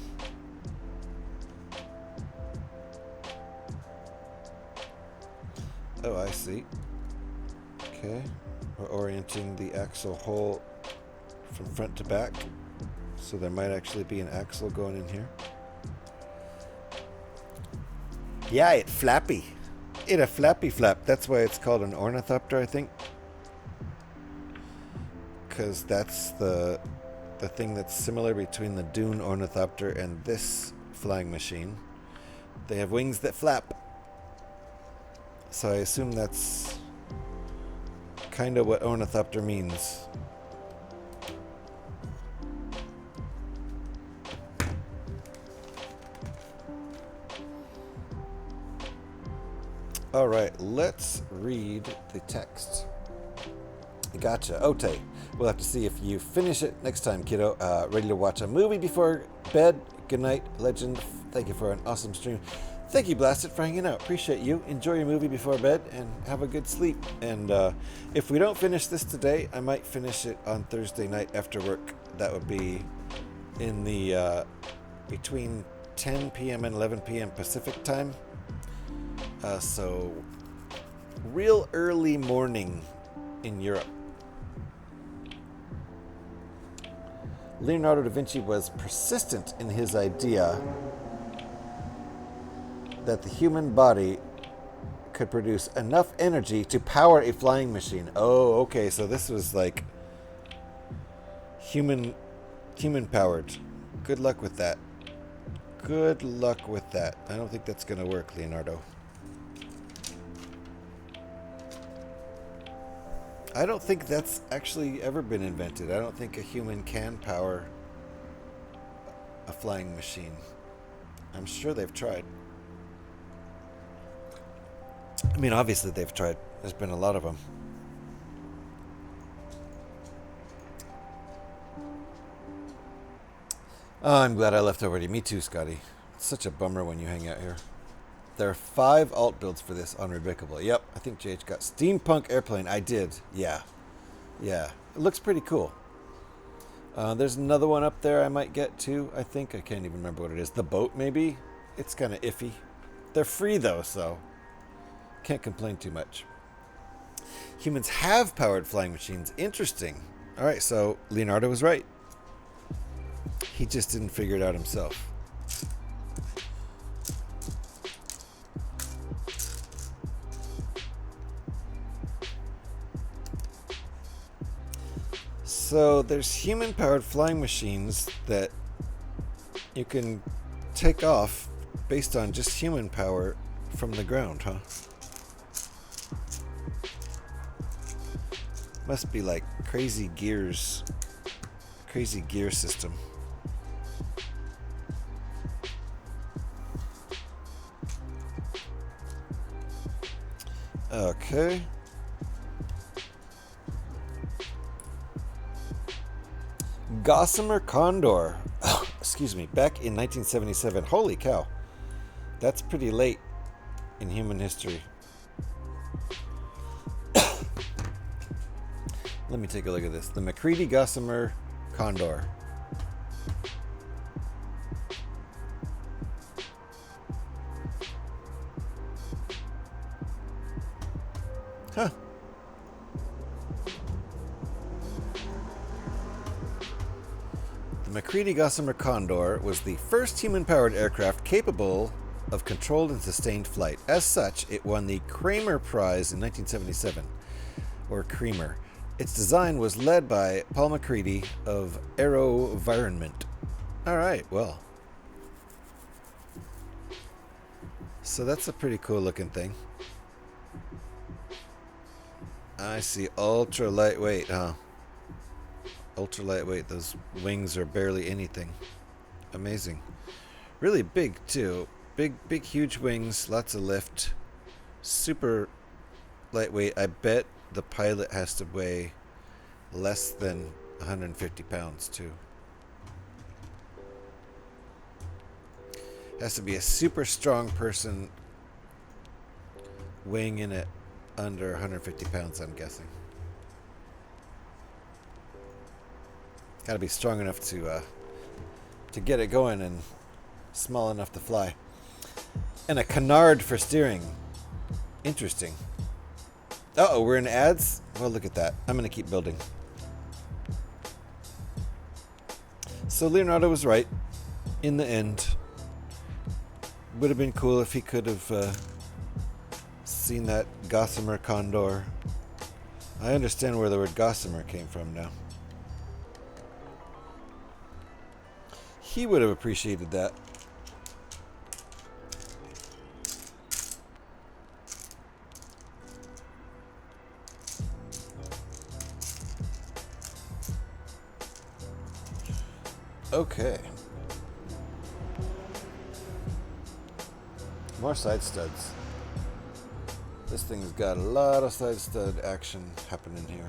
Oh, I see. Okay, we're orienting the axle hole from front to back, so there might actually be an axle going in here. Yeah, it flappy. It a flappy flap. That's why it's called an ornithopter, I think. Because that's the thing that's similar between the Dune ornithopter and this flying machine. They have wings that flap. So I assume that's kind of what ornithopter means. All right, let's read the text. Gotcha. Ote. We'll have to see if you finish it next time, kiddo. Ready to watch a movie before bed? Good night, legend. Thank you for an awesome stream. Thank you, Blasted, for hanging out. Appreciate you. Enjoy your movie before bed and have a good sleep. And if we don't finish this today, I might finish it on Thursday night after work. That would be in the between 10 p.m. and 11 p.m. Pacific time. So, real early morning in Europe. Leonardo da Vinci was persistent in his idea that the human body could produce enough energy to power a flying machine. Oh, okay, so this was like human powered. Good luck with that. Good luck with that. I don't think that's going to work, Leonardo. I don't think that's actually ever been invented. I don't think a human can power a flying machine. I'm sure they've tried. I mean, obviously they've tried. There's been a lot of them. Oh, I'm glad I left already. Me too, Scotty. It's such a bummer when you hang out here. There are 5 alt builds for this on Brickbuilder. Yep, I think JH got Steampunk Airplane. I did. Yeah. Yeah. It looks pretty cool. There's another one up there I might get too, I think. I can't even remember what it is. The boat, maybe? It's kind of iffy. They're free, though, so can't complain too much. Humans have powered flying machines. Interesting. All right, so Leonardo was right. He just didn't figure it out himself. So there's human-powered flying machines that you can take off based on just human power from the ground, huh? Must be like crazy gear system. Okay. Gossamer Condor. Oh, excuse me. Back in 1977. Holy cow. That's pretty late in human history. Let me take a look at this. The McCready Gossamer Condor. Huh. The McCready Gossamer Condor was the first human-powered aircraft capable of controlled and sustained flight. As such, it won the Kramer Prize in 1977, or Creamer. Its design was led by Paul McCready of AeroVironment. All right, well. So that's a pretty cool looking thing. I see. Ultra lightweight, huh? Ultra lightweight. Those wings are barely anything. Amazing. Really big, too. Big, huge wings. Lots of lift. Super lightweight. I bet the pilot has to weigh less than 150 pounds, too. Has to be a super strong person weighing in at under 150 pounds, I'm guessing. Got to be strong enough to get it going and small enough to fly. And a canard for steering. Interesting. Uh-oh, we're in ads? Well, look at that. I'm going to keep building. So Leonardo was right in the end. Would have been cool if he could have seen that Gossamer Condor. I understand where the word Gossamer came from now. He would have appreciated that. Okay. More side studs. This thing's got a lot of side stud action happening here.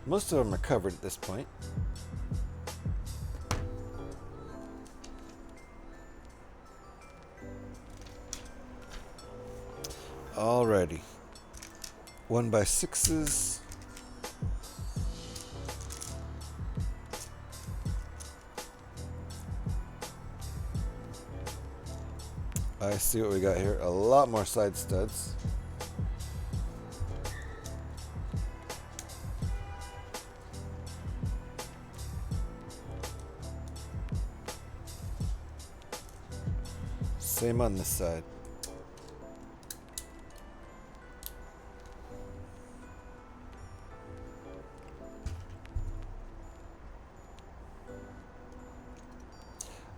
Most of them are covered at this point. Alrighty. 1x6s. I see what we got here. A lot more side studs. Same on this side.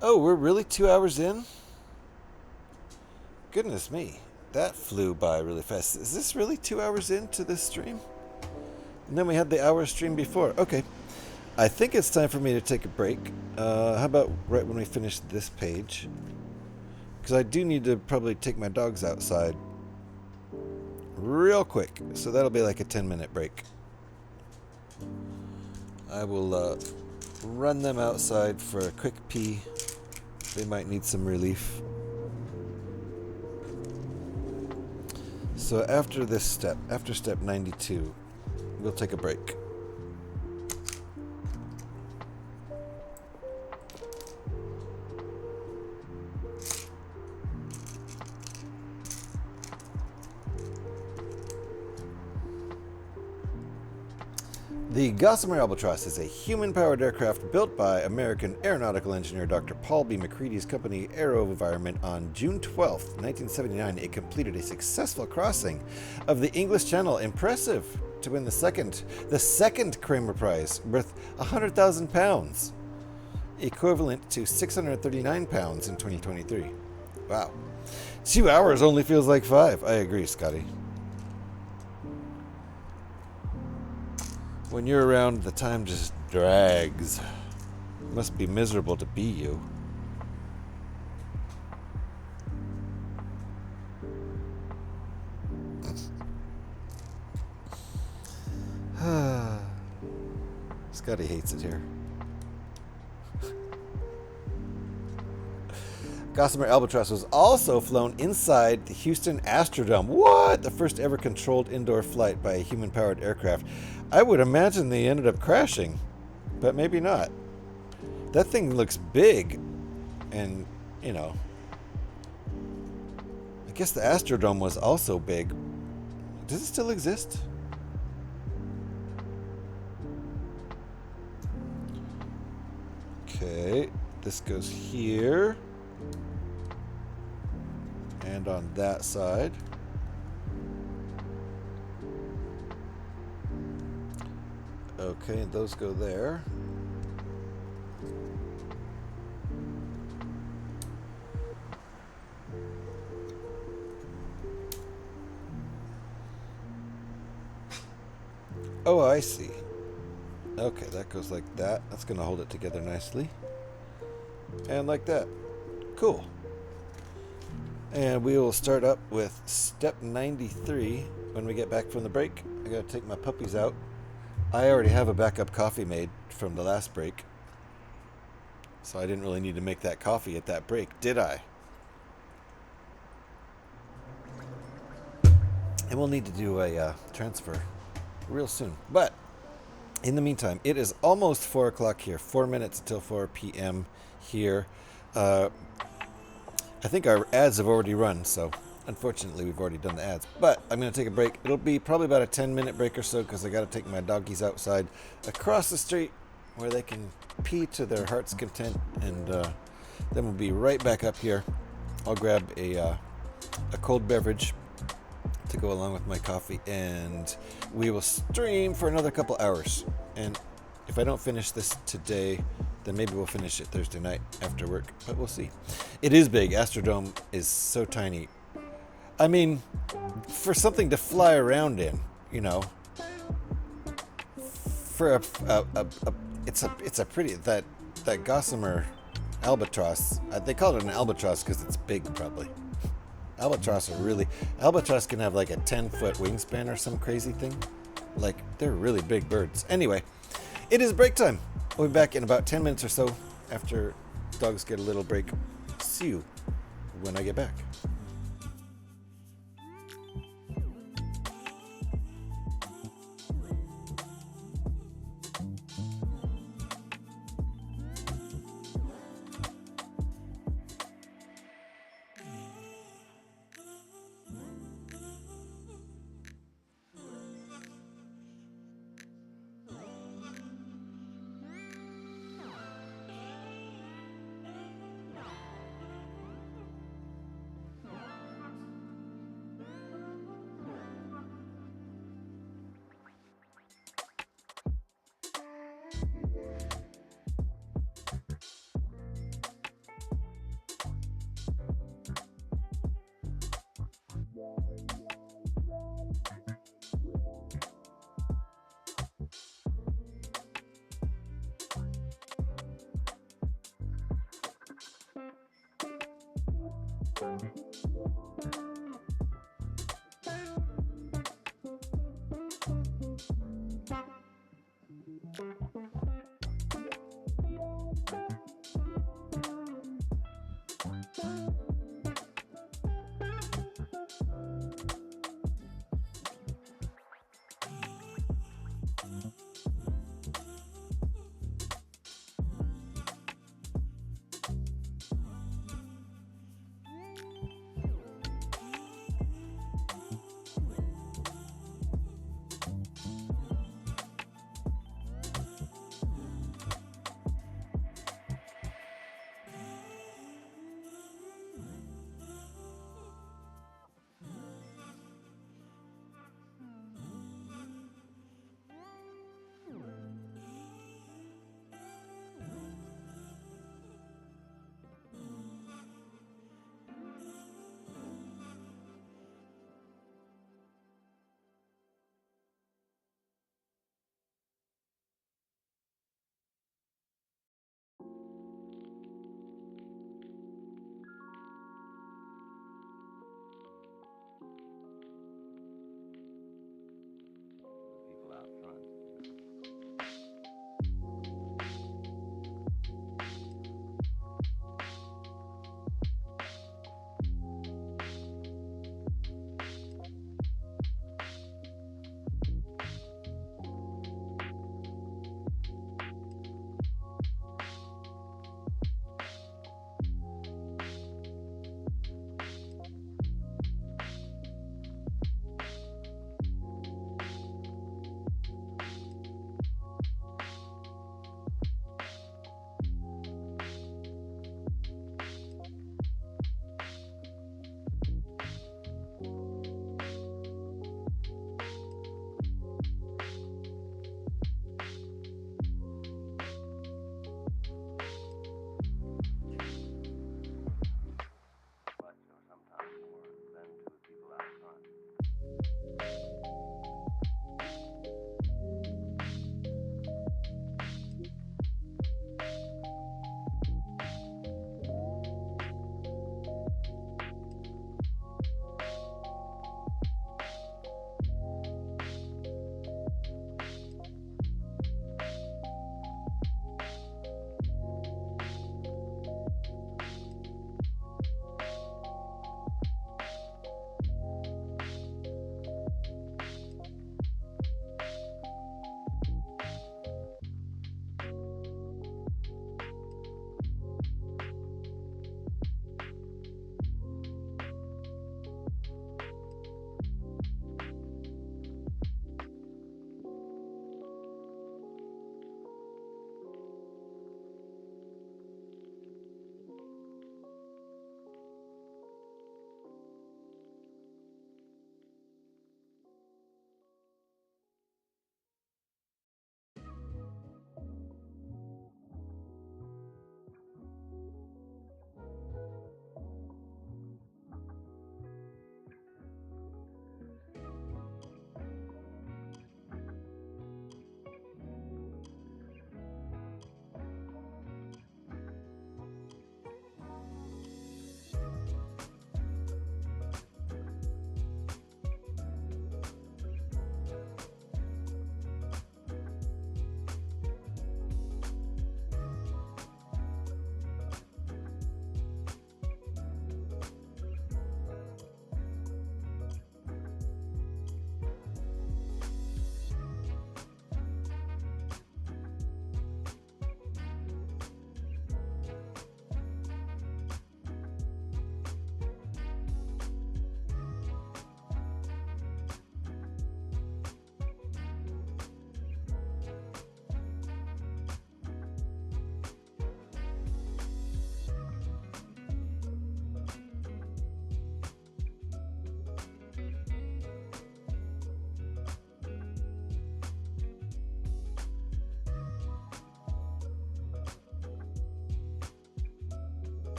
Oh, we're really 2 hours in? Goodness me. That flew by really fast. Is this really 2 hours into this stream? And then we had the hour stream before. Okay. I think it's time for me to take a break. How about right when we finish this page? Because I do need to probably take my dogs outside real quick. So that'll be like a 10-minute break. I will run them outside for a quick pee. They might need some relief. So after this step, after step 92, we'll take a break. The Gossamer Albatross is a human-powered aircraft built by American aeronautical engineer Dr. Paul B. McCready's company AeroVironment on June 12, 1979. It completed a successful crossing of the English Channel. Impressive to win the second Kramer Prize worth £100,000, equivalent to 639 pounds in 2023. Wow. 2 hours only feels like 5. I agree, Scotty. When you're around, the time just drags. It must be miserable to be you. Scotty hates it here. Gossamer Albatross was also flown inside the Houston Astrodome. What? The first ever controlled indoor flight by a human-powered aircraft. I would imagine they ended up crashing, but maybe not. That thing looks big, and, you know, I guess the Astrodome was also big. Does it still exist? Okay, this goes here. And on that side. Okay, and those go there. Oh, I see. Okay, that goes like that. That's going to hold it together nicely. And like that. Cool. And we will start up with step 93 when we get back from the break. I gotta take my puppies out. I already have a backup coffee made from the last break, so I didn't really need to make that coffee at that break, did I? And we'll need to do a transfer real soon. But in the meantime, it is almost 4 o'clock here. 4 minutes until 4 p.m. here. I think our ads have already run, so unfortunately we've already done the ads. But I'm going to take a break. It'll be probably about a 10-minute break or so because I got to take my doggies outside across the street where they can pee to their heart's content, and then we'll be right back up here. I'll grab a cold beverage to go along with my coffee, and we will stream for another couple hours. And if I don't finish this today, then maybe we'll finish it Thursday night after work, but we'll see. It is big. Astrodome is so tiny. I mean, for something to fly around in, you know, for it's a pretty, that Gossamer Albatross, they call it an albatross because it's big, probably. Albatross can have like a 10-foot wingspan or some crazy thing. Like, they're really big birds. Anyway, it is break time. We'll be back in about 10 minutes or so after dogs get a little break. See you when I get back.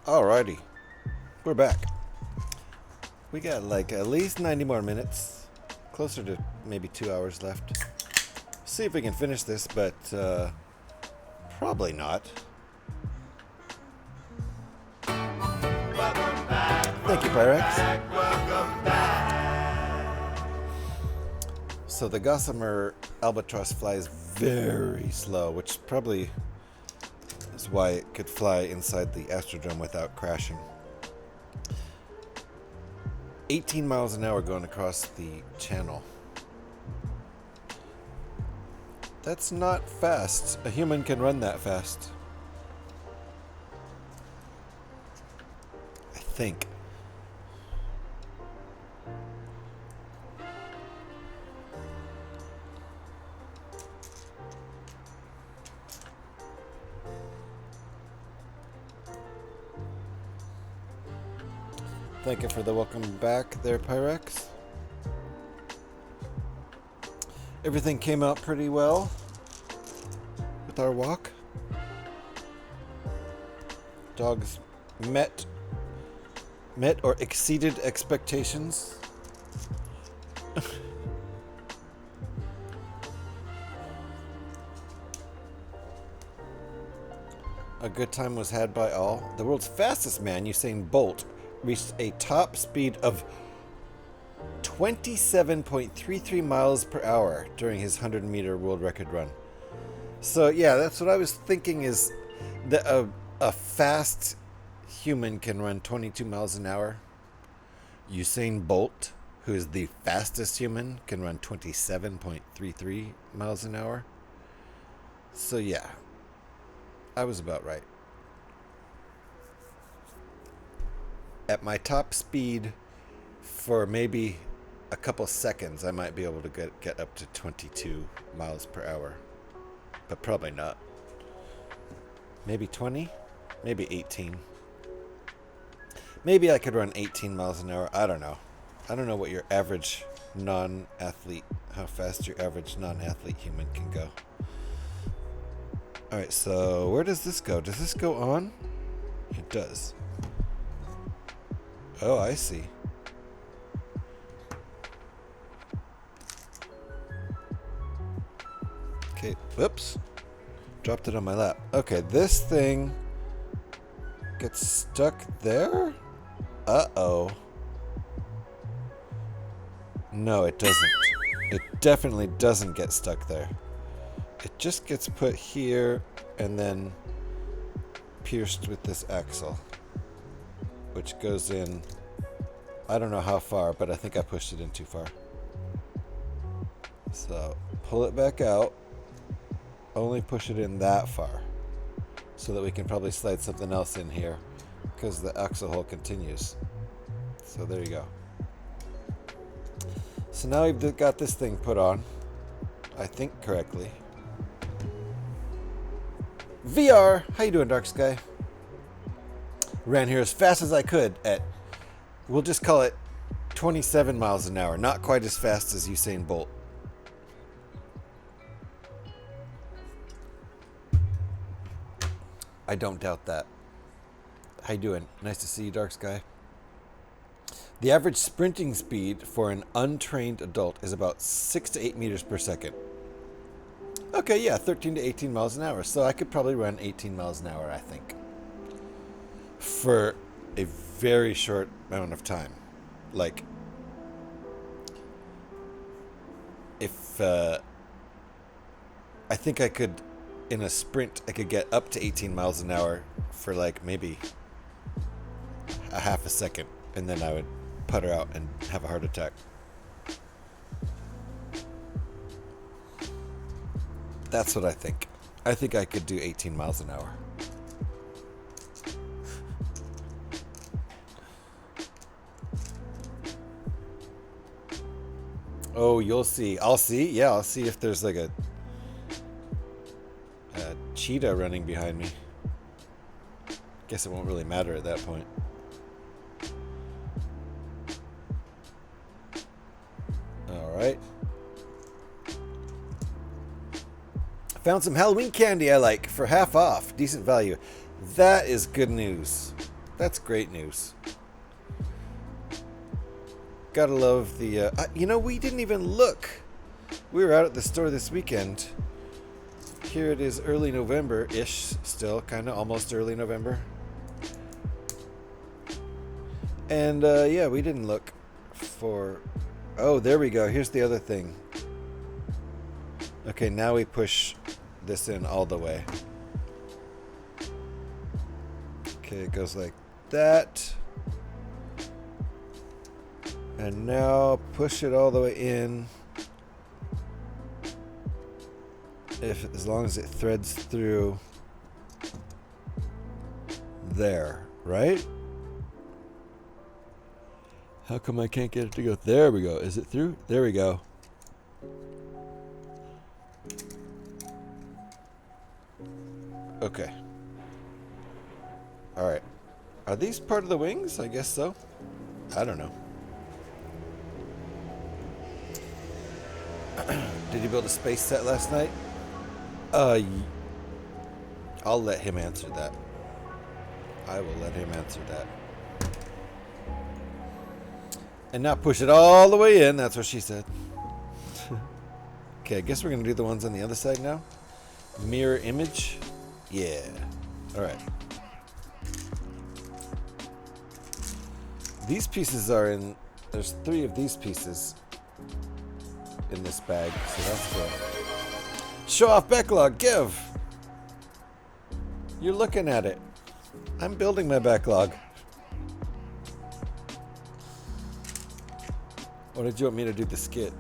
Alrighty. We're back. We got like at least 90 more minutes. Closer to maybe 2 hours left. See if we can finish this, but probably not. Thank you, Pyrex. So the Gossamer Albatross flies very slow, which probably is why it could fly inside the Astrodrome without crashing. 18 miles an hour going across the channel. That's not fast. A human can run that fast. I think. Thank you for the welcome back there, Pyrex. Everything came out pretty well with our walk. Dogs met or exceeded expectations. A good time was had by all. The world's fastest man, Usain Bolt, reached a top speed of 27.33 miles per hour during his 100-meter world record run. So yeah, that's what I was thinking, is that a fast human can run 22 miles an hour. Usain Bolt, who is the fastest human, can run 27.33 miles an hour. So yeah, I was about right. At my top speed, for maybe a couple seconds, I might be able to get up to 22 miles per hour. But probably not. Maybe 20? Maybe 18. Maybe I could run 18 miles an hour. I don't know. I don't know what your average non-athlete, how fast your average non-athlete human can go. Alright, so where does this go? Does this go on? It does. Oh, I see. Okay, whoops. Dropped it on my lap. Okay, this thing gets stuck there? Uh-oh. No, it doesn't. It definitely doesn't get stuck there. It just gets put here and then pierced with this axle, which goes in, I don't know how far, but I think I pushed it in too far. So pull it back out, only push it in that far, so that we can probably slide something else in here, because the axle hole continues. So there you go. So now we've got this thing put on, I think correctly. VR, how you doing, Dark Sky? Ran here as fast as I could at, we'll just call it 27 miles an hour. Not quite as fast as Usain Bolt. I don't doubt that. How you doing? Nice to see you, Dark Sky. The average sprinting speed for an untrained adult is about 6 to 8 meters per second. Okay, yeah, 13 to 18 miles an hour. So I could probably run 18 miles an hour, I think, for a very short amount of time. Like, if I think I could, in a sprint, I could get up to 18 miles an hour for like maybe a half a second, and then I would putter out and have a heart attack. That's what I think. I think I could do 18 miles an hour. Oh, you'll see. I'll see. Yeah, I'll see if there's like a cheetah running behind me. Guess it won't really matter at that point. All right. Found some Halloween candy I like for half off. Decent value. That is good news. That's great news. Gotta love the... you know, we didn't even look. We were out at the store this weekend. Here it is early November-ish still. Kind of almost early November. And, yeah, we didn't look for... Oh, there we go. Here's the other thing. Okay, now we push this in all the way. Okay, it goes like that. And now push it all the way in. As long as it threads through there, right? How come I can't get it to go? There we go. Is it through? There we go. Okay. Alright. Are these part of the wings? I guess so. I don't know. Did you build a space set last night? I'll let him answer that. I will let him answer that. And now push it all the way in. That's what she said. Okay, I guess we're going to do the ones on the other side now. Mirror image. Yeah. Alright. These pieces are in... There's 3 of these pieces in this bag, so that's cool. Show off backlog, give! You're looking at it. I'm building my backlog. Or did you want me to do the skit?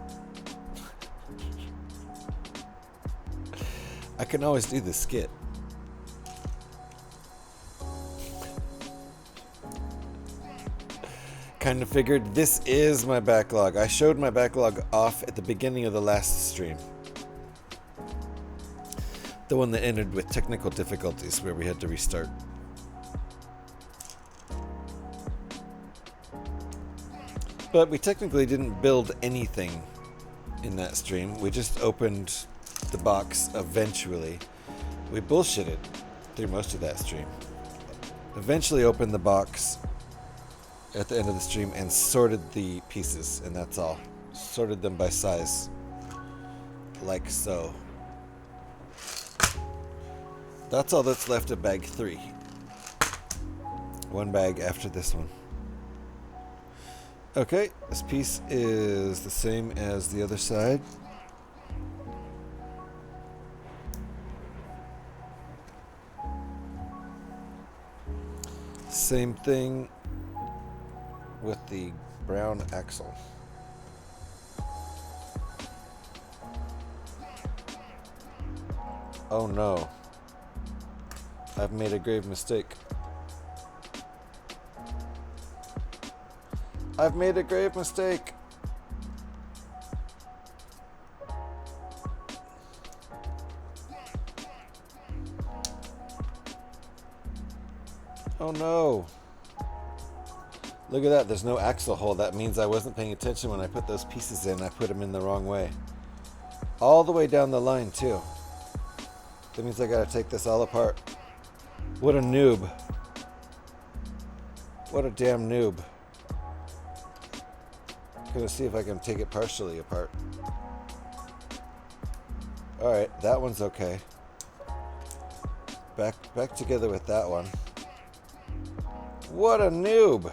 I can always do the skit. Kind of figured this is my backlog. I showed my backlog off at the beginning of the last stream. The one that ended with technical difficulties where we had to restart. But we technically didn't build anything in that stream. We just opened the box eventually. We bullshitted through most of that stream. Eventually opened the box at the end of the stream and sorted the pieces, and that's all. Sorted them by size. Like so. That's all that's left of bag 3. 1 bag after this one. Okay, this piece is the same as the other side. Same thing with the brown axle. Oh no. I've made a grave mistake. I've made a grave mistake. Oh no. Look at that, there's no axle hole. That means I wasn't paying attention when I put those pieces in. I put them in the wrong way. All the way down the line too. That means I gotta take this all apart. What a noob. What a damn noob. Gonna see if I can take it partially apart. Alright, that one's okay. Back together with that one. What a noob!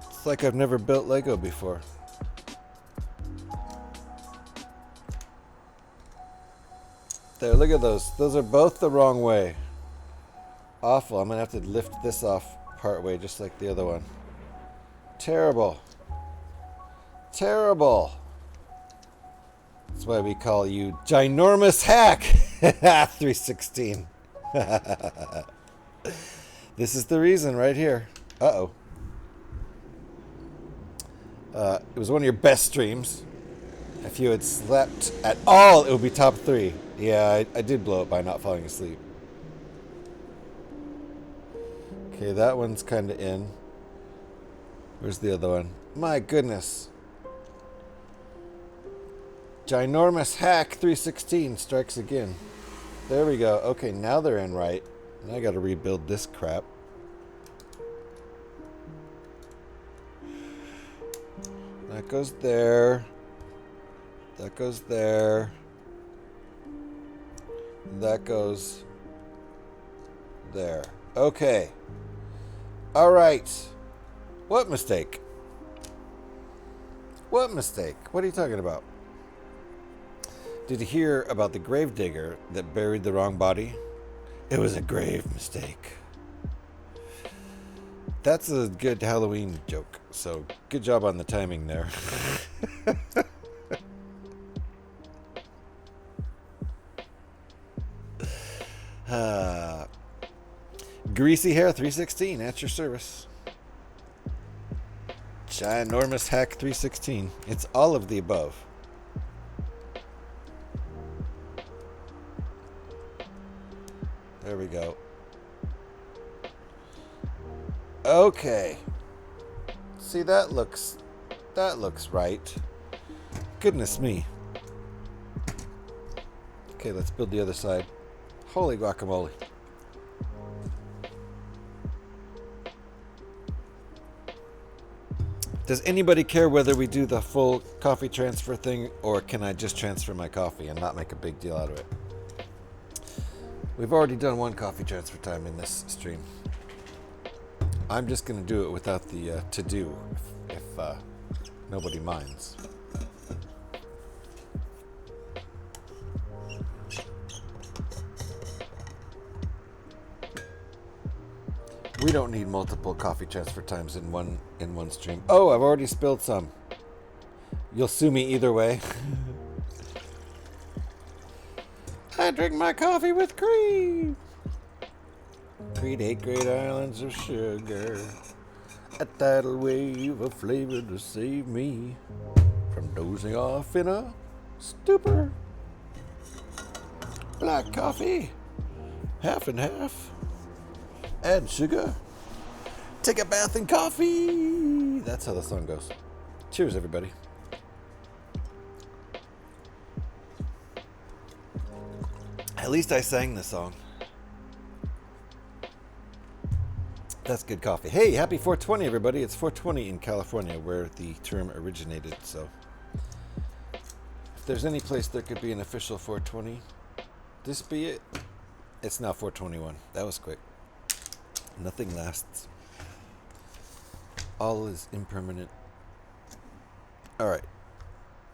It's like I've never built Lego before. There, look at those. Those are both the wrong way. Awful. I'm gonna have to lift this off part way just like the other one. Terrible. Terrible. That's why we call you Ginormous Hack 316. This is the reason right here. Uh-oh. It was one of your best streams. If you had slept at all, it would be top 3. Yeah, I did blow it by not falling asleep. Okay, that one's kind of in. Where's the other one? My goodness. Ginormous Hack 316 strikes again. There we go. Okay, now they're in right. And I gotta rebuild this crap. That goes there. That goes there. That goes there. Okay. All right. What mistake? What mistake? What are you talking about? Did you hear about the gravedigger that buried the wrong body? It was a grave mistake. That's a good Halloween joke. So good job on the timing there. Greasy Hair 316 at your service. Ginormous Hack 316. It's all of the above. There we go. Okay. See, that looks right. Goodness me. Okay, let's build the other side. Holy guacamole. Does anybody care whether we do the full coffee transfer thing, or can I just transfer my coffee and not make a big deal out of it? We've already done one coffee transfer time in this stream. I'm just going to do it without the to-do, if nobody minds. We don't need multiple coffee transfer times in one stream. Oh, I've already spilled some. You'll sue me either way. I drink my coffee with cream. Create great islands of sugar. A tidal wave of flavor to save me from dozing off in a stupor. Black coffee, half and half. Add sugar. Take a bath in coffee. That's how the song goes. Cheers, everybody. At least I sang the song. That's good coffee. Hey, happy 420, everybody. It's 420 in California, where the term originated. So if there's any place there could be an official 420, this be it. It's now 421. That was quick. Nothing lasts. All is impermanent. All right.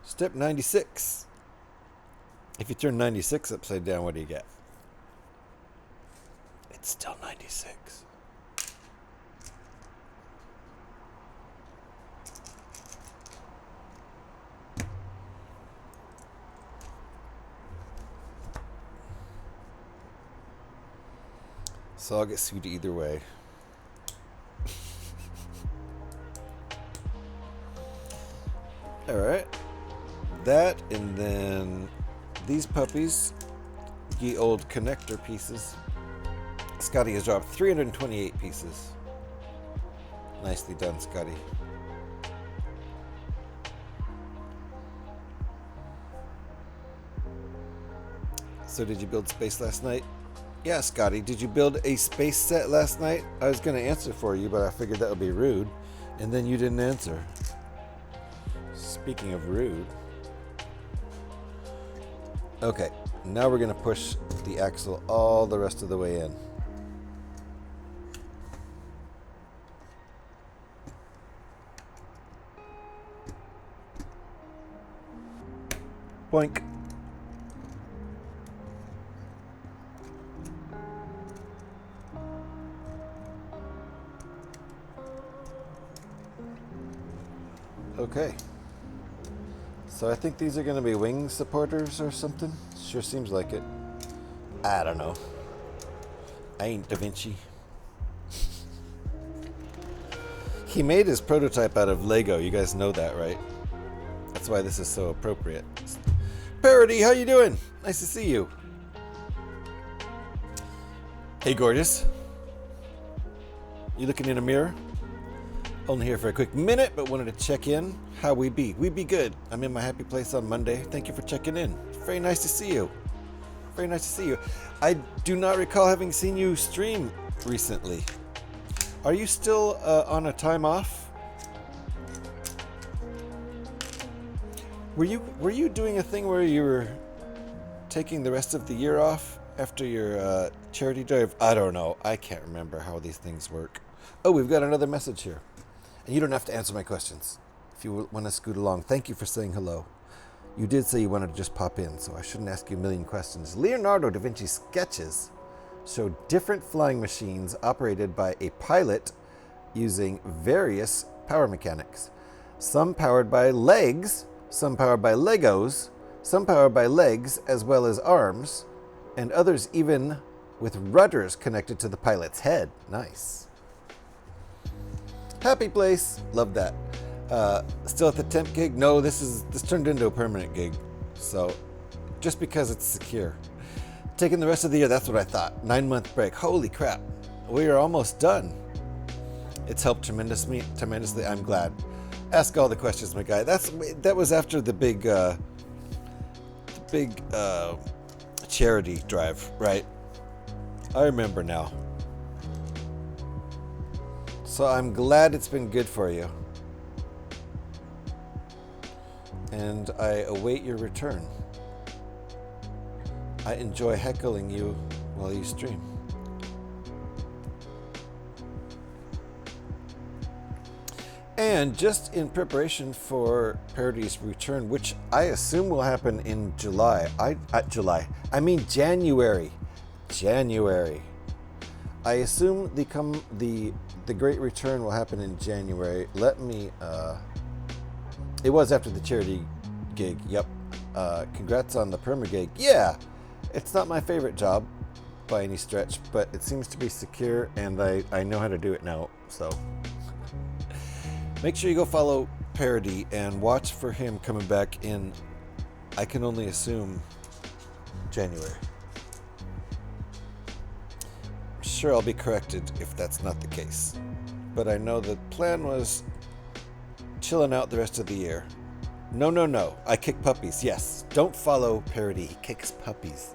Step 96. If you turn 96 upside down, what do you get? It's still 96. So I'll get sued either way. All right. That, and then these puppies, ye old connector pieces. Scotty has dropped 328 pieces. Nicely done, Scotty. So did you build space last night? Yeah, Scotty, did you build a space set last night? I was going to answer for you, but I figured that would be rude. And then you didn't answer. Speaking of rude. Okay, now we're going to push the axle all the rest of the way in. Boink. Okay. So I think these are going to be wing supporters or something. Sure seems like it. I don't know. I ain't Da Vinci. He made his prototype out of Lego. You guys know that, right? That's why this is so appropriate. Parody, how you doing? Nice to see you. Hey, gorgeous. You looking in a mirror? Only here for a quick minute, but wanted to check in. How we be? We be good. I'm in my happy place on Monday. Thank you for checking in. Very nice to see you. Very nice to see you. I do not recall having seen you stream recently. Are you still on a time off? Were you doing a thing where you were taking the rest of the year off after your charity drive? I don't know. I can't remember how these things work. Oh, we've got another message here. And you don't have to answer my questions. If you want to scoot along, thank you for saying hello. You did say you wanted to just pop in, so I shouldn't ask you a million questions. Leonardo Da Vinci's sketches show different flying machines operated by a pilot using various power mechanics. Some powered by legs, some powered by Legos, some powered by legs as well as arms, and others even with rudders connected to the pilot's head. Nice. Happy place. Love that. Still at the temp gig? No, this turned into a permanent gig. So, just because it's secure. Taking the rest of the year, that's what I thought. 9-month break. Holy crap. We are almost done. It's helped tremendously. I'm glad. Ask all the questions, my guy. That was after the big charity drive, right? I remember now. So I'm glad it's been good for you. And I await your return. I enjoy heckling you while you stream. And just in preparation for Parody's return, which I assume will happen in January. January. I assume the great return will happen in January. Let me, it was after the charity gig. Yep. Congrats on the perma gig. Yeah. It's not my favorite job by any stretch, but it seems to be secure and I know how to do it now. So make sure you go follow Parody and watch for him coming back in, I can only assume, January. Sure, I'll be corrected if that's not the case. But I know the plan was chilling out the rest of the year. No. I kick puppies. Yes. Don't follow Parody. He kicks puppies.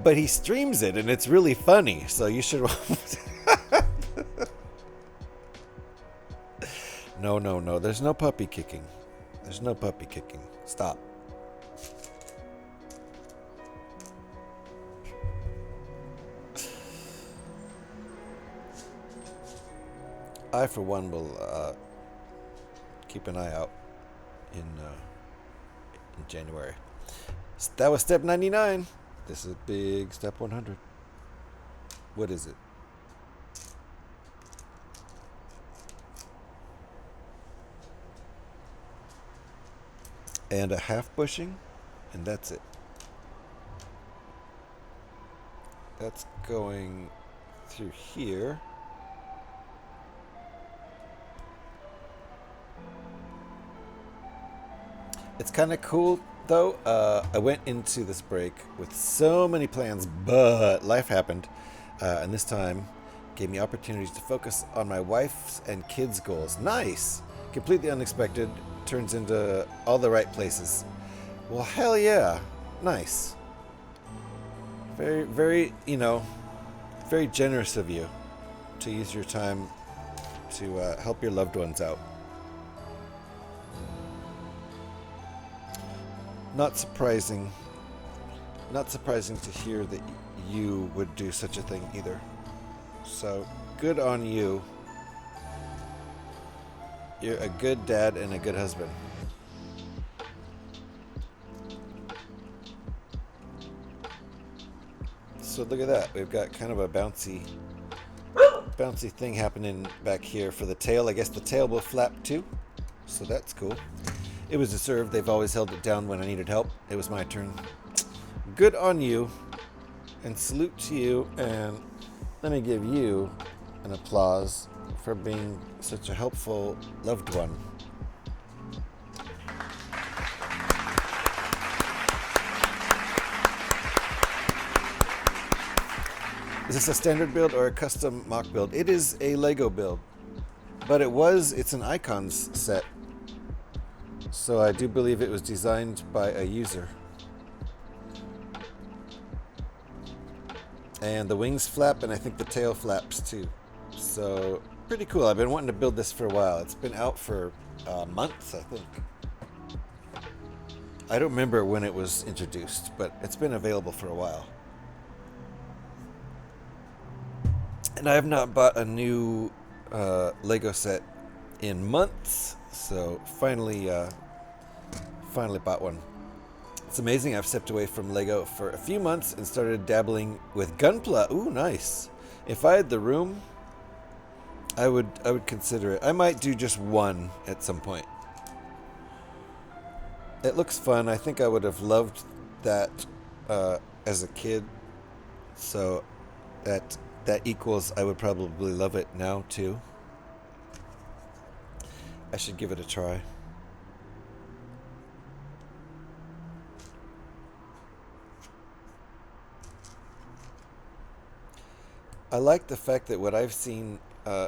But he streams it and it's really funny. So you should... No. There's no puppy kicking. Stop. I, for one, will keep an eye out in January. That was step 99. This is big step 100. What is it? And a half bushing, and that's it. That's going through here. It's kind of cool, though. I went into this break with so many plans, but life happened. And this time gave me opportunities to focus on my wife's and kids' goals. Nice! Completely unexpected. Turns into all the right places. Well, hell yeah. Nice. Very, very, very generous of you to use your time to help your loved ones out. Not surprising to hear that you would do such a thing either. So, good on you. You're a good dad and a good husband. So look at that. We've got kind of a bouncy thing happening back here for the tail. I guess the tail will flap too. So that's cool. It was deserved. They've always held it down when I needed help. It was my turn. Good on you. And salute to you. And let me give you an applause for being such a helpful loved one. Is this a standard build or a custom mock build? It is a Lego build, but it's an icons set. So I do believe it was designed by a user. And the wings flap, and I think the tail flaps too. So, pretty cool. I've been wanting to build this for a while. It's been out for months, I think. I don't remember when it was introduced, but it's been available for a while. And I have not bought a new Lego set in months, so finally bought one. It's amazing. I've stepped away from Lego for a few months and started dabbling with Gunpla. Ooh, nice. If I had the room, I would consider it. I might do just one at some point. It looks fun. I think I would have loved that as a kid. So that equals I would probably love it now too. I should give it a try. I like the fact that what I've seen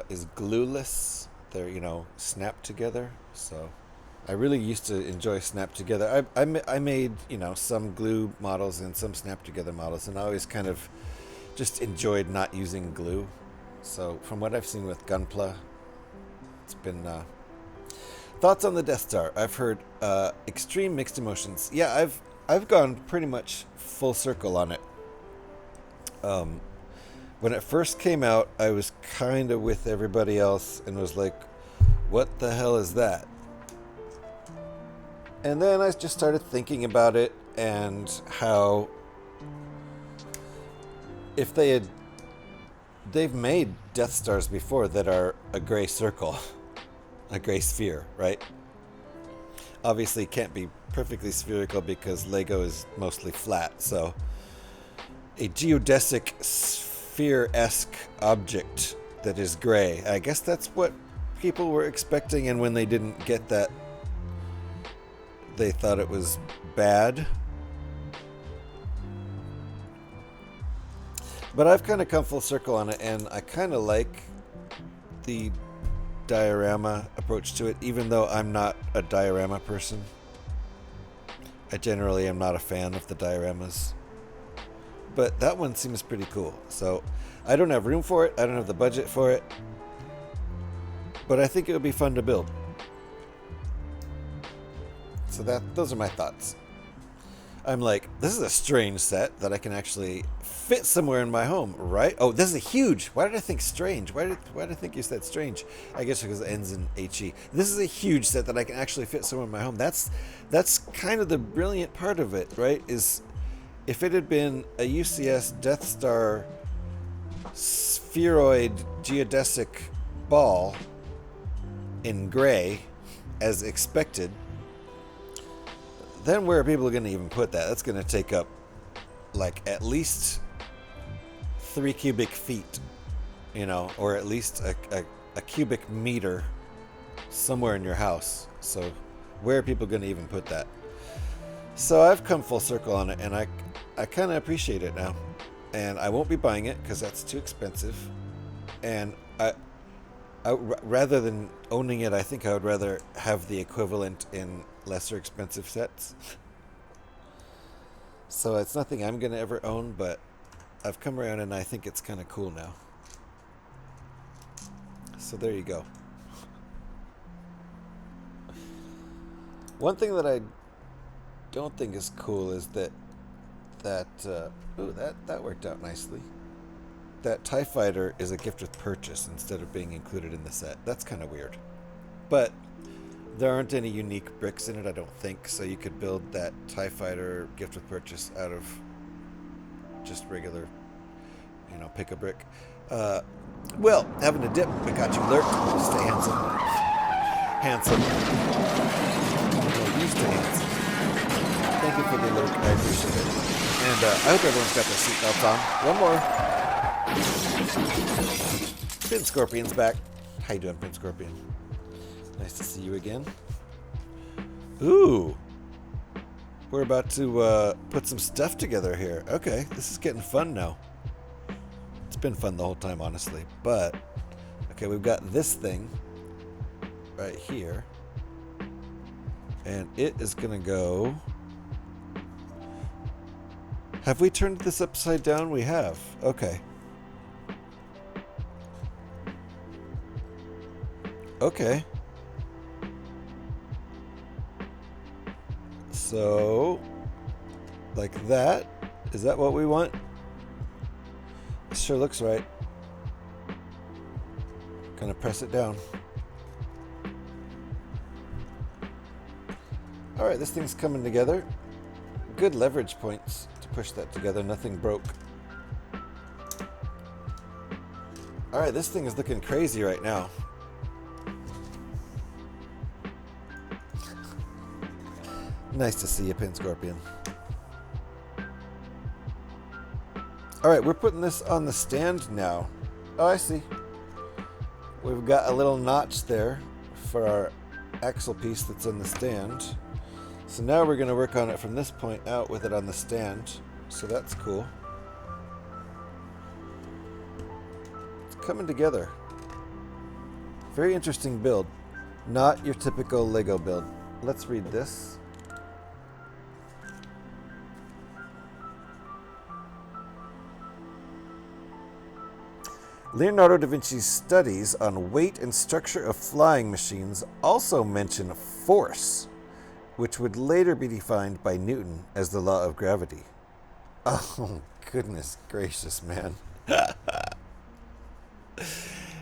is glueless. They're, snap together. So I really used to enjoy snap together. I made, some glue models and some snap together models, and I always kind of just enjoyed not using glue. So from what I've seen with Gunpla, it's been thoughts on the Death Star. I've heard extreme mixed emotions. Yeah, I've gone pretty much full circle on it. When it first came out, I was kind of with everybody else and was like, what the hell is that? And then I just started thinking about it and how if they've made Death Stars before that are a gray circle, a gray sphere, right? Obviously it can't be perfectly spherical because Lego is mostly flat, so a geodesic sphere-esque object that is gray. I guess that's what people were expecting, and when they didn't get that, they thought it was bad. But I've kind of come full circle on it, and I kind of like the diorama approach to it, even though I'm not a diorama person. I generally am not a fan of the dioramas. But that one seems pretty cool. So I don't have room for it. I don't have the budget for it. But I think it would be fun to build. So those are my thoughts. I'm like, this is a strange set that I can actually fit somewhere in my home, right? Oh, this is a huge. Why did I think strange? Why did I think you said strange? I guess because it ends in HE. This is a huge set that I can actually fit somewhere in my home. That's kind of the brilliant part of it, right? Is if it had been a UCS Death Star spheroid geodesic ball in gray, as expected, then where are people going to even put that? That's going to take up like at least 3 cubic feet, or at least a cubic meter somewhere in your house. So where are people going to even put that? So I've come full circle on it, and I kind of appreciate it now. And I won't be buying it because that's too expensive. And I rather than owning it, I think I would rather have the equivalent in lesser expensive sets. So it's nothing I'm going to ever own, but I've come around and I think it's kind of cool now. So there you go. One thing that I don't think is cool is that worked out nicely. That TIE Fighter is a gift with purchase instead of being included in the set. That's kind of weird. But there aren't any unique bricks in it, I don't think, so you could build that TIE Fighter gift with purchase out of just regular, pick a brick. Well, having a dip, I got you lurk. Stay handsome. Handsome. You stay handsome. Thank you for the lurk, I appreciate it. And I hope everyone's got their seatbelts on. One more. Pin Scorpion's back. How you doing, Pin Scorpion? Nice to see you again. Ooh. We're about to put some stuff together here. Okay, this is getting fun now. It's been fun the whole time, honestly. But, okay, we've got this thing right here. And it is going to go Have we turned this upside down? We have. Okay. Okay. So, like that. Is that what we want? Sure looks right. Gonna press it down. Alright, this thing's coming together. Good leverage points to push that together. Nothing broke. Alright, this thing is looking crazy right now. Nice to see you, Pin Scorpion. Alright, we're putting this on the stand now. Oh, I see. We've got a little notch there for our axle piece that's in the stand. So now we're going to work on it from this point out with it on the stand. So that's cool. It's coming together. Very interesting build. Not your typical Lego build. Let's read this. Leonardo da Vinci's studies on weight and structure of flying machines also mention force, which would later be defined by Newton as the law of gravity. Oh, goodness gracious, man.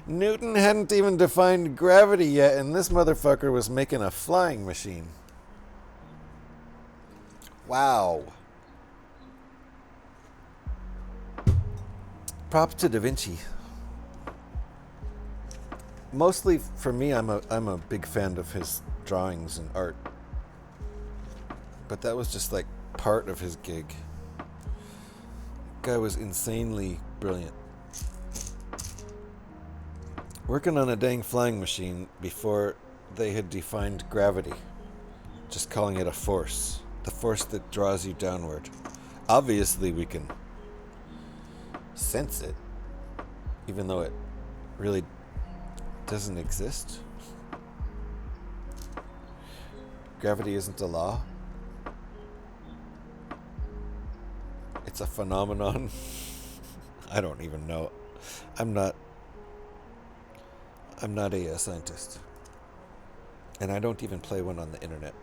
Newton hadn't even defined gravity yet, and this motherfucker was making a flying machine. Wow. Props to Da Vinci. Mostly for me, I'm a big fan of his drawings and art. But that was just like part of his gig. Guy was insanely brilliant. Working on a dang flying machine before they had defined gravity. Just calling it a force. The force that draws you downward. Obviously we can sense it, even though it really doesn't exist. Gravity isn't a law. It's a phenomenon. I don't even know. I'm not a scientist. And I don't even play one on the internet.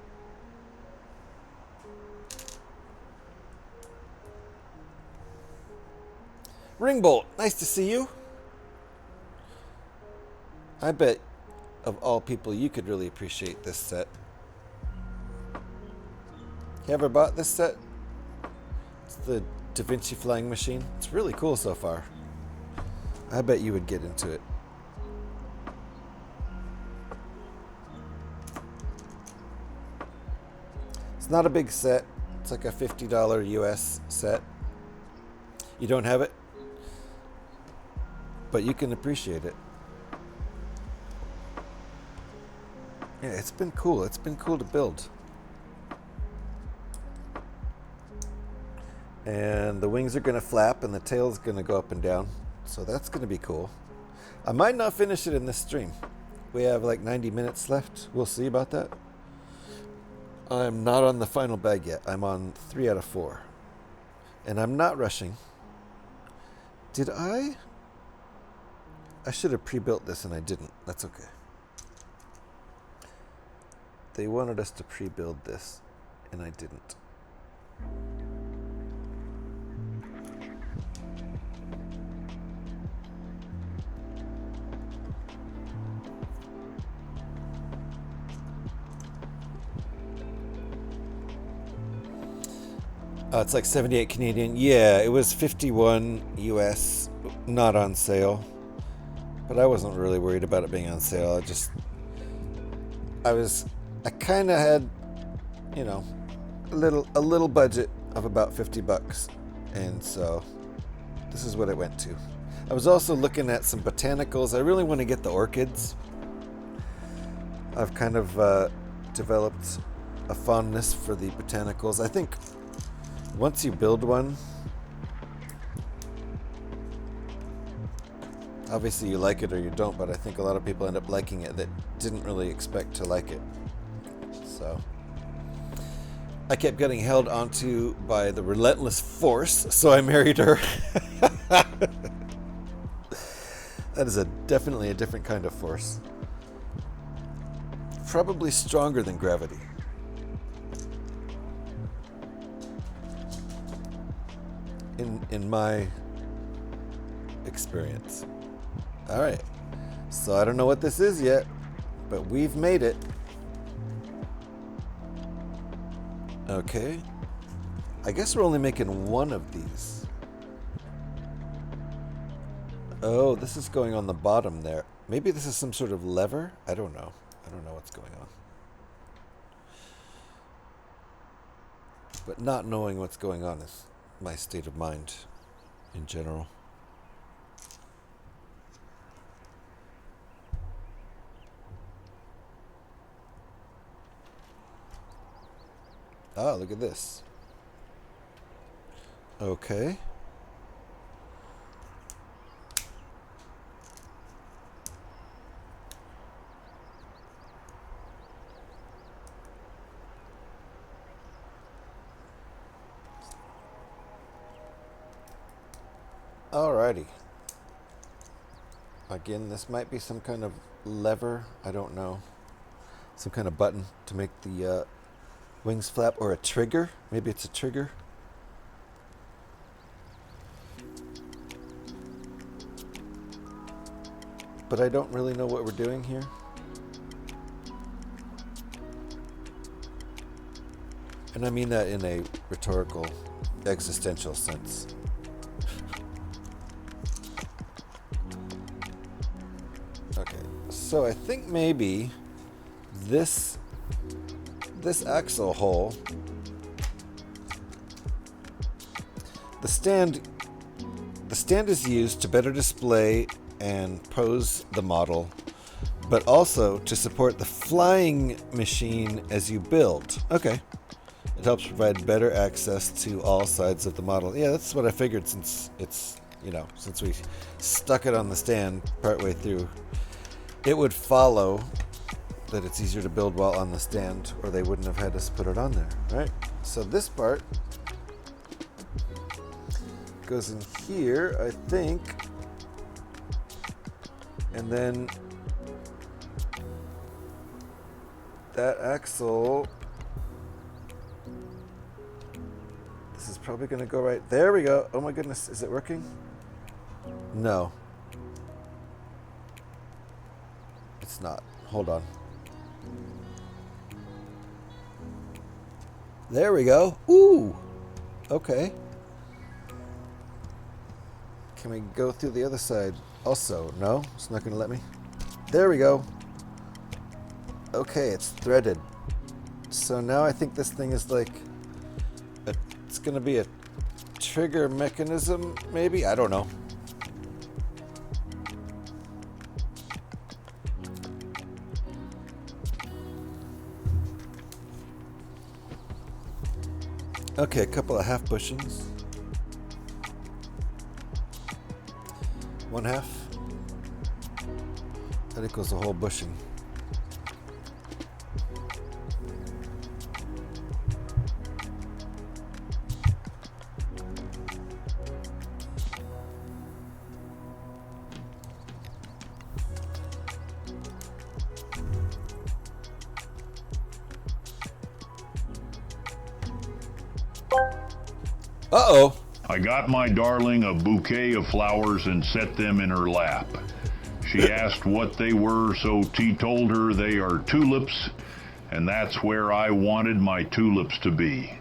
Ringbolt, nice to see you. I bet of all people you could really appreciate this set. You ever bought this set? It's the Da Vinci flying machine. It's really cool so far. I bet you would get into it. It's not a big set. It's like a $50 US set. You don't have it, but you can appreciate it. Yeah, it's been cool. It's been cool to build. And the wings are going to flap and the tail's going to go up and down. So that's going to be cool. I might not finish it in this stream. We have like 90 minutes left. We'll see about that. I'm not on the final bag yet. I'm on 3 out of 4. And I'm not rushing. Did I? I should have pre-built this and I didn't. That's okay. They wanted us to pre-build this and I didn't. It's like 78 Canadian. Yeah, it was 51 US, not on sale. But I wasn't really worried about it being on sale. I kind of had, you know, a little budget of about $50, and so this is what it went to. I was also looking at some botanicals. I really want to get the orchids. I've kind of developed a fondness for the botanicals. I think once you build one, obviously you like it or you don't, but I think a lot of people end up liking it that didn't really expect to like it. So I kept getting held onto by the relentless force, so I married her. That is definitely a different kind of force. Probably stronger than gravity. In my experience. All right. So I don't know what this is yet, but we've made it. Okay. I guess we're only making one of these. Oh, this is going on the bottom there. Maybe this is some sort of lever? I don't know. I don't know what's going on. But not knowing what's going on is my state of mind in general. Ah, look at this. Okay. Alrighty. Again, this might be some kind of lever. I don't know. Some kind of button to make the wings flap, or a trigger. Maybe it's a trigger. But I don't really know what we're doing here. And I mean that in a rhetorical, existential sense. Okay, so I think maybe this axle hole, the stand is used to better display and pose the model, but also to support the flying machine as you build. Okay. It helps provide better access to all sides of the model. Yeah, that's what I figured, since it's, since we stuck it on the stand partway through. It would follow that it's easier to build while on the stand, or they wouldn't have had us put it on there, right? So this part goes in here, I think, and then that axle, this is probably going to go right there. We go. Oh my goodness, is it working? No, it's not. Hold on. There we go. Ooh. Okay. Can we go through the other side? Also, no, it's not going to let me. There we go. Okay, it's threaded. So now I think this thing is like, it's going to be a trigger mechanism, maybe? I don't know. Okay, a couple of half bushings. One half. That equals a whole bushing. Uh-oh. I got my darling a bouquet of flowers and set them in her lap. She asked what they were, so T told her they are tulips, and that's where I wanted my tulips to be.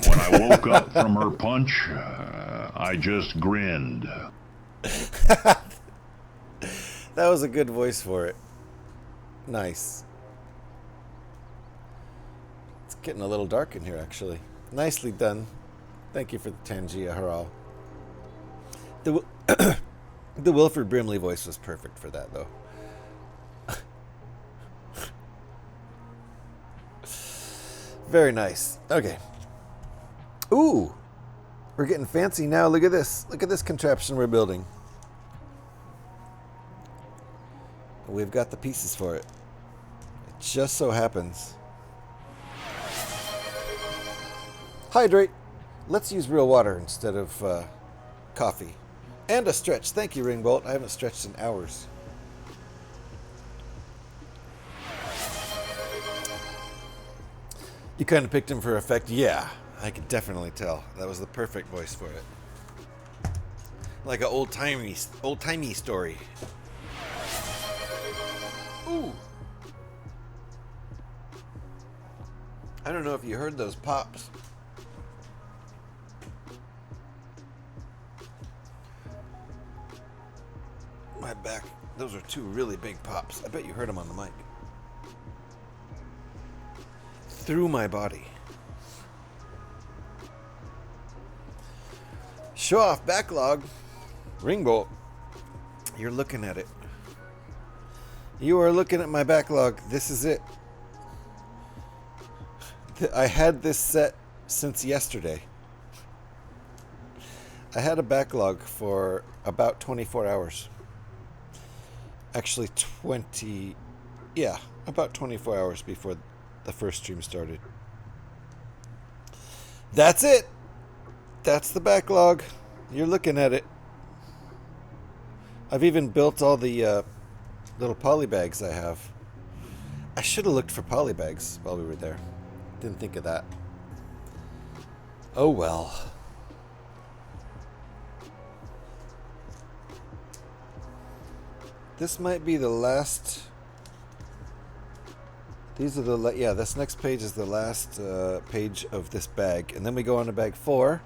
When I woke up from her punch, I just grinned. That was a good voice for it. Nice. It's getting a little dark in here, actually. Nicely done. Thank you for the Tangia Haral. The Wilford Brimley voice was perfect for that, though. Very nice. Okay. Ooh! We're getting fancy now. Look at this. Look at this contraption we're building. We've got the pieces for it. It just so happens Hydrate. Let's use real water instead of coffee. And a stretch. Thank you, Ringbolt. I haven't stretched in hours. You kind of picked him for effect? Yeah, I could definitely tell. That was the perfect voice for it. Like an old-timey story. Ooh. I don't know if you heard those pops. My back, those are two really big pops. I bet you heard them on the mic. Through my body. Show off backlog. Ringbolt, you're looking at it. You are looking at my backlog. This is it. I had this set since yesterday. I had a backlog for about 24 hours. Actually, about 24 hours before the first stream started. That's it. That's the backlog. You're looking at it. I've even built all the little poly bags I have. I should have looked for poly bags while we were there. Didn't think of that. Oh well. This might be the last. These are the this next page is the last page of this bag, and then we go on to bag 4.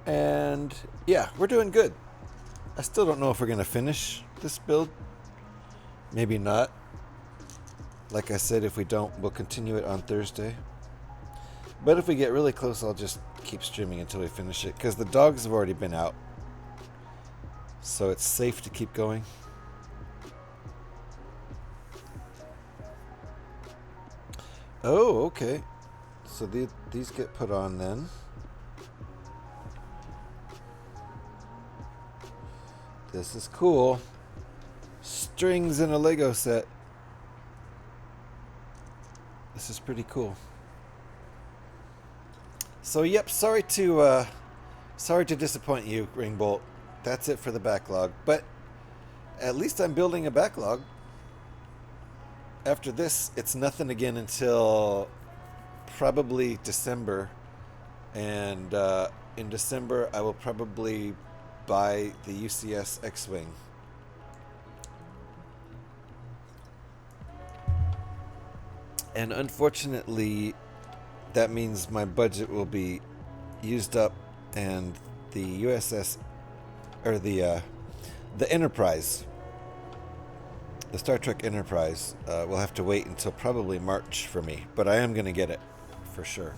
And yeah, we're doing good. I still don't know if we're gonna finish this build. Maybe not. Like I said, if we don't, we'll continue it on Thursday. But if we get really close, I'll just keep streaming until we finish it, because the dogs have already been out. So it's safe to keep going. Oh, okay. So these get put on then. This is cool. Strings in a Lego set. This is pretty cool. So yep, sorry to disappoint you, Ringbolt. That's it for the backlog. But at least I'm building a backlog. After this, it's nothing again until probably December. And in December, I will probably buy the UCS X-Wing. And unfortunately, that means my budget will be used up, and the USS, or the Enterprise, the Star Trek Enterprise, will have to wait until probably March for me. But I am going to get it, for sure.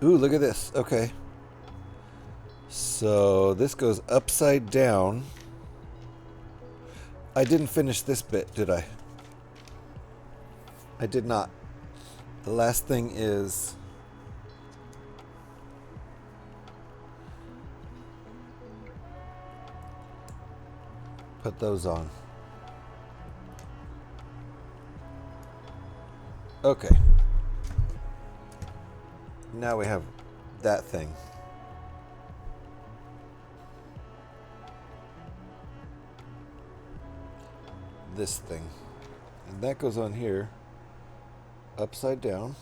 Ooh, look at this. Okay. So this goes upside down. I didn't finish this bit, did I? I did not. The last thing is put those on. Okay. Now we have that thing. This thing. And that goes on here. Upside down.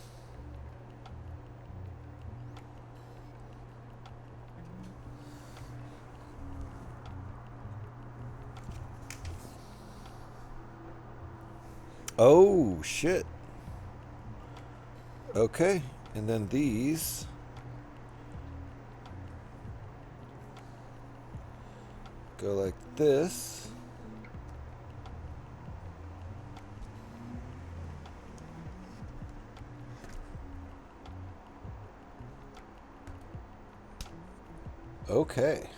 Oh, shit. Okay. And then these go like this. Okay.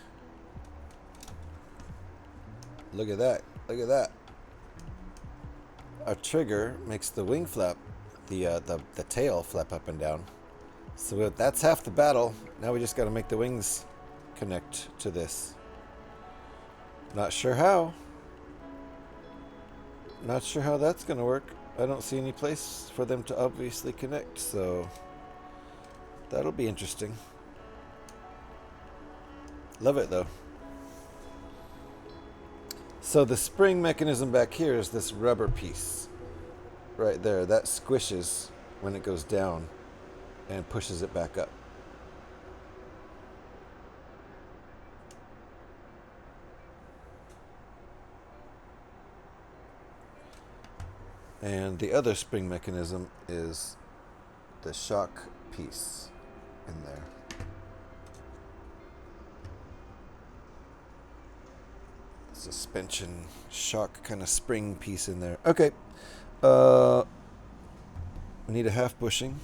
Look at that. Look at that. Our trigger makes the wing flap, the tail flap up and down. So that's half the battle. Now we just got to make the wings connect to this. Not sure how. Not sure how that's going to work. I don't see any place for them to obviously connect, so that'll be interesting. Love it though. So the spring mechanism back here is this rubber piece right there. That squishes when it goes down and pushes it back up. And the other spring mechanism is the shock piece in there. Suspension shock kind of spring piece in there. Okay. We need a half bushing.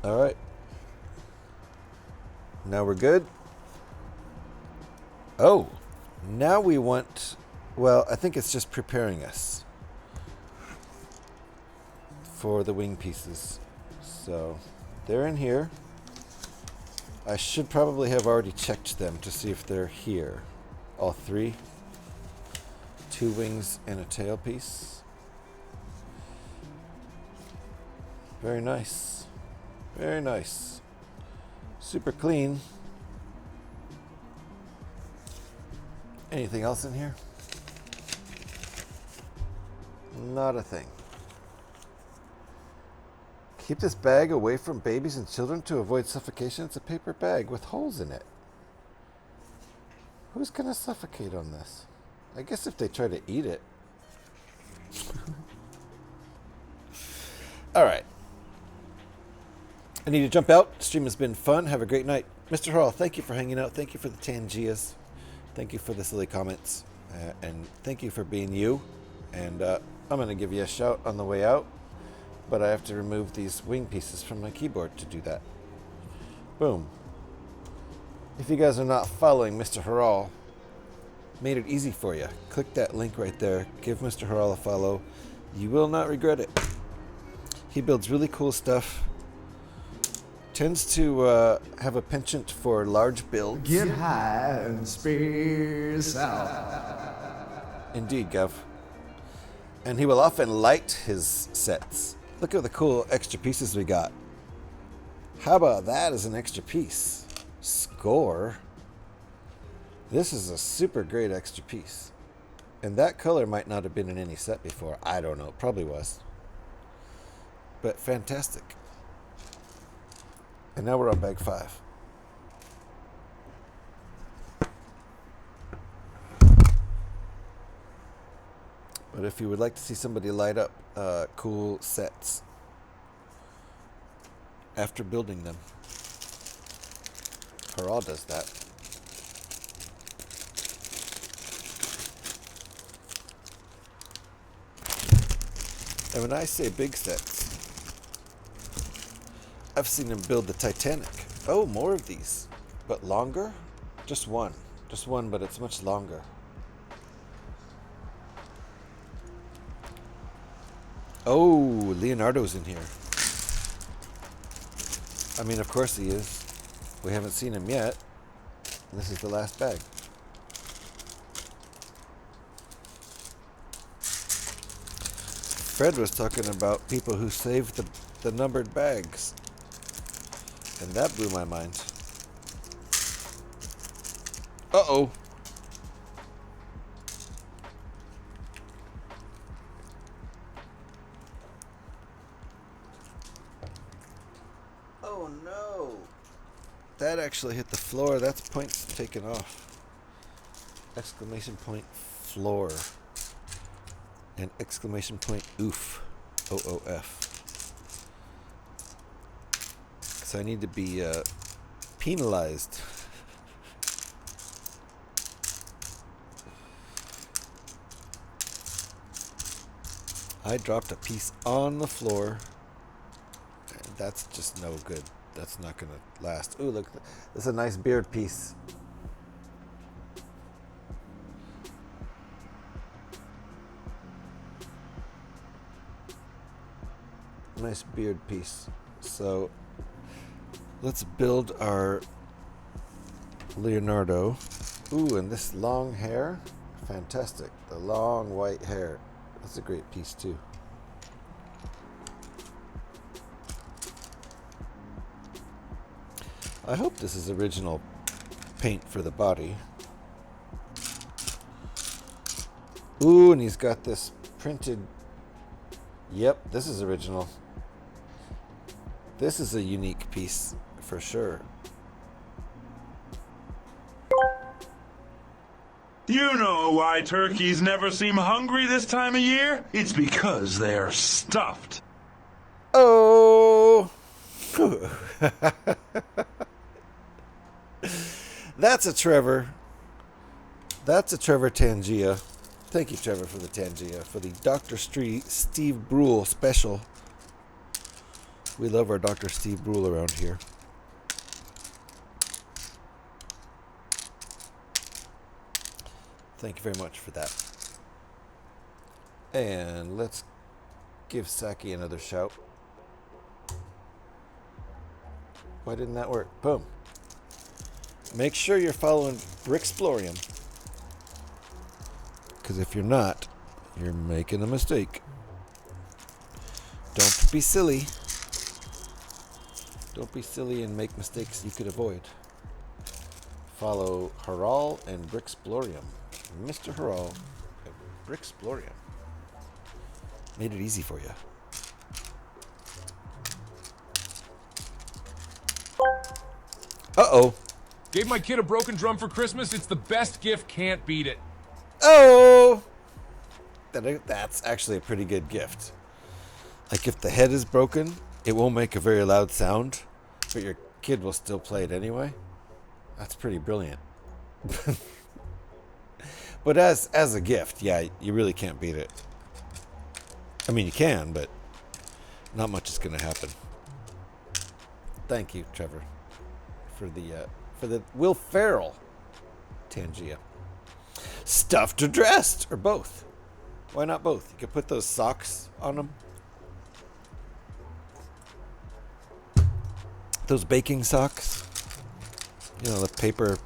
All right. Now we're good. Oh, now we want, well, I think it's just preparing us for the wing pieces. So they're in here. I should probably have already checked them to see if they're here. All three. 2 wings and a tail piece. Very nice. Very nice. Super clean. Anything else in here? Not a thing. Keep this bag away from babies and children to avoid suffocation. It's a paper bag with holes in it. Who's going to suffocate on this? I guess if they try to eat it. All right. I need to jump out. The stream has been fun. Have a great night. Mr. Hall, thank you for hanging out. Thank you for the Tangias. Thank you for the silly comments. And thank you for being you. And I'm going to give you a shout on the way out. But I have to remove these wing pieces from my keyboard to do that. Boom. If you guys are not following Mr. Harral, made it easy for you. Click that link right there. Give Mr. Harral a follow. You will not regret it. He builds really cool stuff. Tends to have a penchant for large builds. Get high and space out. Indeed, Gov. And he will often light his sets. Look at the cool extra pieces we got. How about that as an extra piece? Score. This is a super great extra piece. And that color might not have been in any set before. I don't know. Probably was. But fantastic. And now we're on bag 5. But if you would like to see somebody light up cool sets after building them, Harral does that. And when I say big sets, I've seen him build the Titanic. Oh, more of these. But longer? Just one. Just one, but it's much longer. Oh, Leonardo's in here. I mean, of course he is. We haven't seen him yet. This is the last bag. Fred was talking about people who saved the numbered bags. And that blew my mind. Uh-oh. Oh no. That actually hit the floor. That's points taken off. Exclamation point floor. And exclamation point oof. OOF. So I need to be penalized. I dropped a piece on the floor. And that's just no good. That's not going to last. Ooh, look. That's a nice beard piece. nice beard piece. So let's build our Leonardo. Ooh, and this long hair, fantastic. The long white hair. That's a great piece too. I hope this is original paint for the body. Ooh, and he's got this printed. Yep, this is original. This is a unique piece for sure. You know why turkeys never seem hungry this time of year? It's because they're stuffed. Oh! That's a Trevor. That's a Trevor Tangia. Thank you, Trevor, for the Tangia, for the Dr. Steve Brule special. We love our Dr. Steve Brule around here. Thank you very much for that. And let's give Saki another shout. Why didn't that work? Boom. Make sure you're following Bricksplorium. Because if you're not, you're making a mistake. Don't be silly. Don't be silly and make mistakes you could avoid. Follow Haral and Bricksplorium. Mr. Haral and Bricksplorium. Made it easy for you. Uh-oh. Gave my kid a broken drum for Christmas. It's the best gift. Can't beat it. Oh! That's actually a pretty good gift. Like if the head is broken, it won't make a very loud sound, but your kid will still play it anyway. That's pretty brilliant. But as a gift, yeah, you really can't beat it. I mean, you can, but not much is going to happen. Thank you, Trevor, for the Will Ferrell Tangia. Stuffed or dressed, or both. Why not both? You could put those socks on them. Those baking socks. You know, the paper,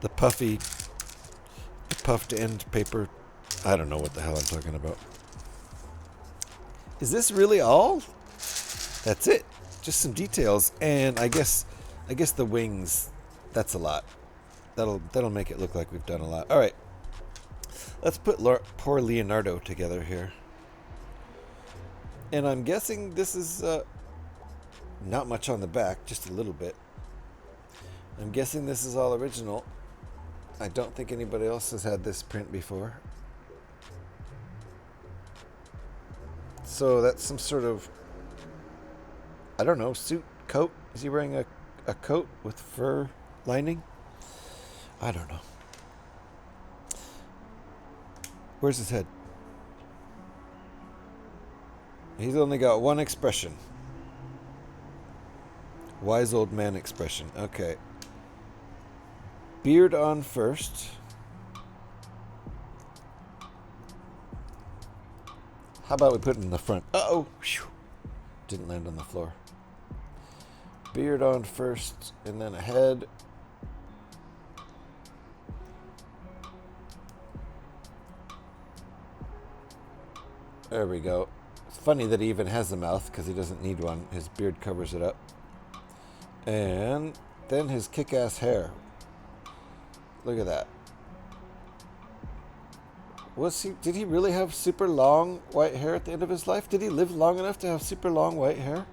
the puffed end paper. I don't know what the hell I'm talking about. Is this really all? That's it. Just some details, and I guess the wings. That's a lot. That'll make it look like we've done a lot. All right. Let's put poor Leonardo together here. And I'm guessing this is not much on the back, just a little bit. I'm guessing this is all original. I don't think anybody else has had this print before. So that's some sort of, I don't know, suit, coat. Is he wearing a coat with fur lining? I don't know. Where's his head? He's only got one expression. Wise old man expression. Okay. Beard on first. How about we put it in the front? Uh-oh. Whew. Didn't land on the floor. Beard on first, and then a head. There we go. It's funny that he even has a mouth because he doesn't need one. His beard covers it up. And then his kick-ass hair. Look at that. Did he really have super long white hair at the end of his life? Did he live long enough to have super long white hair?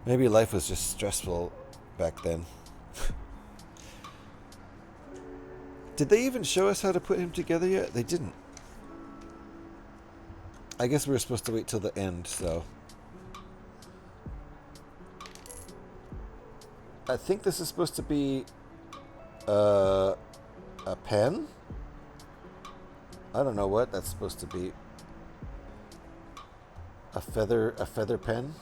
Maybe life was just stressful back then. Did they even show us how to put him together yet? They didn't. I guess we were supposed to wait till the end, so. I think this is supposed to be a pen. I don't know what that's supposed to be. A feather pen.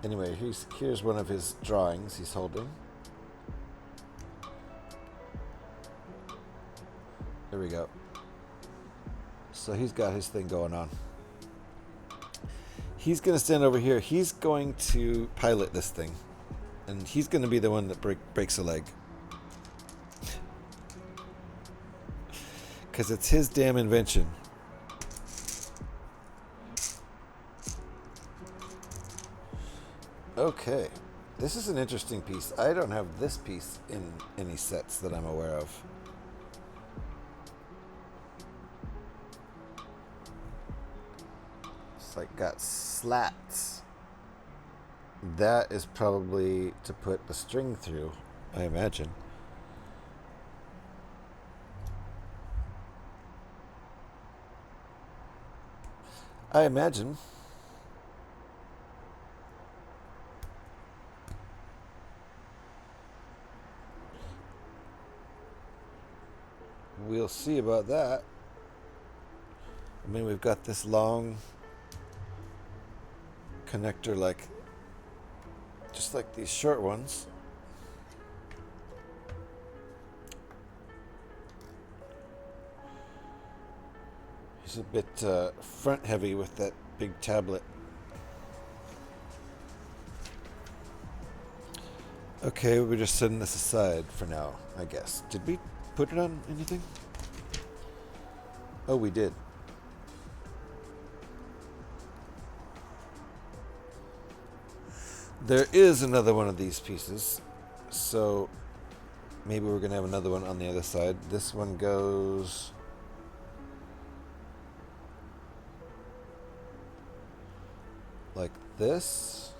Anyway, here's one of his drawings he's holding. There we go. So he's got his thing going on. He's going to stand over here. He's going to pilot this thing. And he's going to be the one that breaks a leg. Because it's his damn invention. Okay. This is an interesting piece. I don't have this piece in any sets that I'm aware of. It's like got slats. That is probably to put the string through, I imagine. I imagine. We'll see about that. I mean, we've got this long connector, like just like these short ones. He's a bit front heavy with that big tablet. Okay, we're just setting this aside for now, I guess. Did we put it on anything? Oh, we did. There is another one of these pieces, so maybe we're going to have another one on the other side. This one goes like this.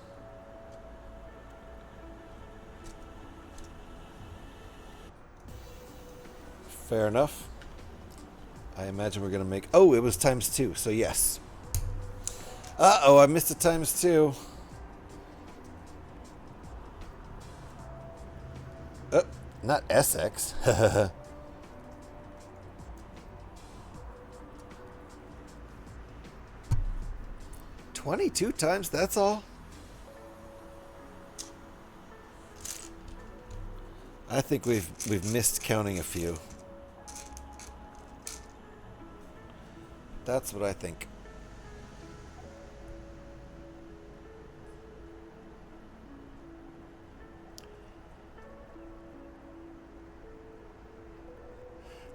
Fair enough. I imagine we're going to make... Oh, it was ×2, so yes. Uh-oh, I missed a ×2. Oh, not SX. 22 times, that's all? I think we've missed counting a few. That's what I think.